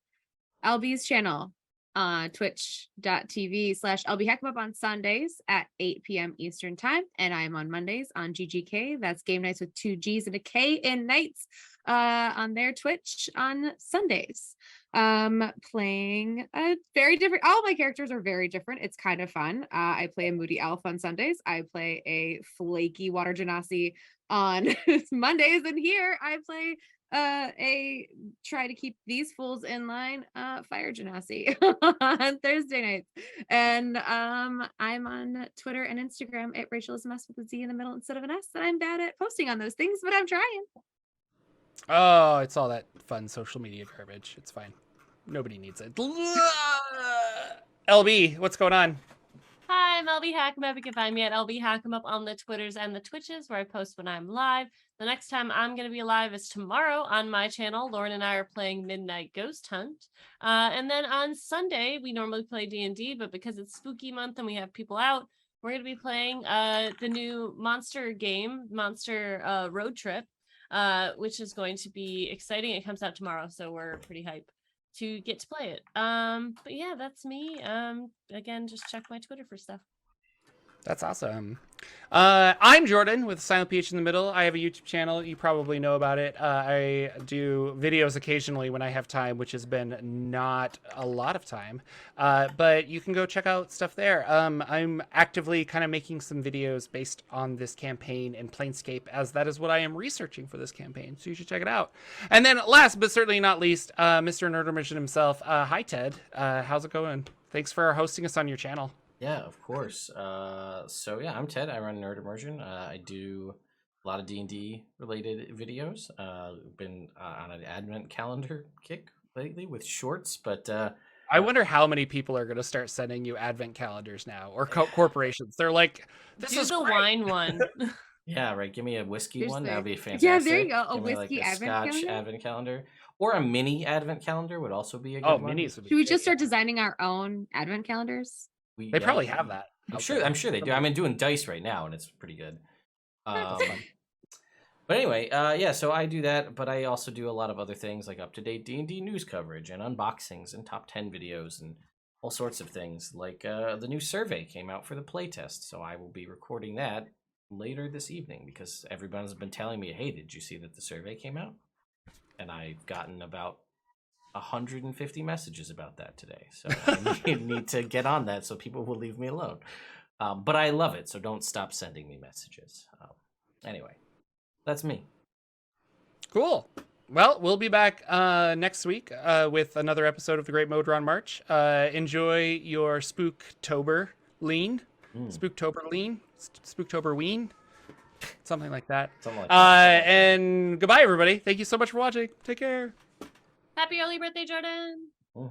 LB's channel on twitch.tv/LBHack'emUp on Sundays at 8 p.m. Eastern time. And I'm on Mondays on GGK. That's Game Nights with 2 G's and a K in nights on their Twitch on Sundays. Playing a very different, all my characters are very different. It's kind of fun. I play a moody elf on Sundays. I play a flaky water genasi on Mondays. And here I play try to keep these fools in line fire genasi on Thursday nights. And I'm on Twitter and Instagram at Rachel is Mess with a Z in the middle instead of an S. And I'm bad at posting on those things, but I'm trying. Oh, it's all that fun social media garbage. It's fine. Nobody needs it. LB, what's going on? Hi, I'm LB Hackemup. You can find me at LB Hackemup on the Twitters and the Twitches where I post when I'm live. The next time I'm going to be live is tomorrow on my channel. Lauren and I are playing Midnight Ghost Hunt. And then on Sunday, we normally play D&D, but because it's spooky month and we have people out, we're going to be playing the new monster game, Monster Road Trip, which is going to be exciting. It comes out tomorrow, so we're pretty hyped to get to play it. But yeah, that's me. Again, just check my Twitter for stuff. That's awesome. I'm Jordan with Silent PH in the middle. I have a YouTube channel. You probably know about it. I do videos occasionally when I have time, which has been not a lot of time. But you can go check out stuff there. I'm actively kind of making some videos based on this campaign in Planescape, as that is what I am researching for this campaign. So you should check it out. And then last but certainly not least, Mr. Nerd Immersion himself. Hi, Ted. How's it going? Thanks for hosting us on your channel. Yeah, of course. So yeah, I'm Ted. I run Nerd Immersion. I do a lot of D&D related videos. Been on an advent calendar kick lately with shorts, but I wonder how many people are going to start sending you advent calendars now, or corporations. They're like, "This Do is the great." wine one. yeah, right. Give me a whiskey one. That would be fantastic. Yeah, there you go. A Give me, whiskey a advent Scotch calendar? advent calendar, or a mini advent calendar would also be a good Oh, one. minis would be Should we great, just start yeah. designing our own advent calendars? They probably have that. I'm out sure. there. I'm sure they do. I'm doing dice right now, and it's pretty good. But anyway, yeah. So I do that, but I also do a lot of other things like up-to-date D&D news coverage and unboxings and top 10 videos and all sorts of things. Like the new survey came out for the playtest, so I will be recording that later this evening because everyone's been telling me, "Hey, did you see that the survey came out?" And I've gotten about 150 messages about that today, so I need to get on that so people will leave me alone. But I love it, so don't stop sending me messages. Anyway, that's me. Cool. Well, we'll be back next week with another episode of the Great Modron March. Enjoy your Spooktober lean, Spooktober lean, Spooktober ween, something like that. Something like that. And goodbye, everybody. Thank you so much for watching. Take care. Happy early birthday, Jordan. Mhm.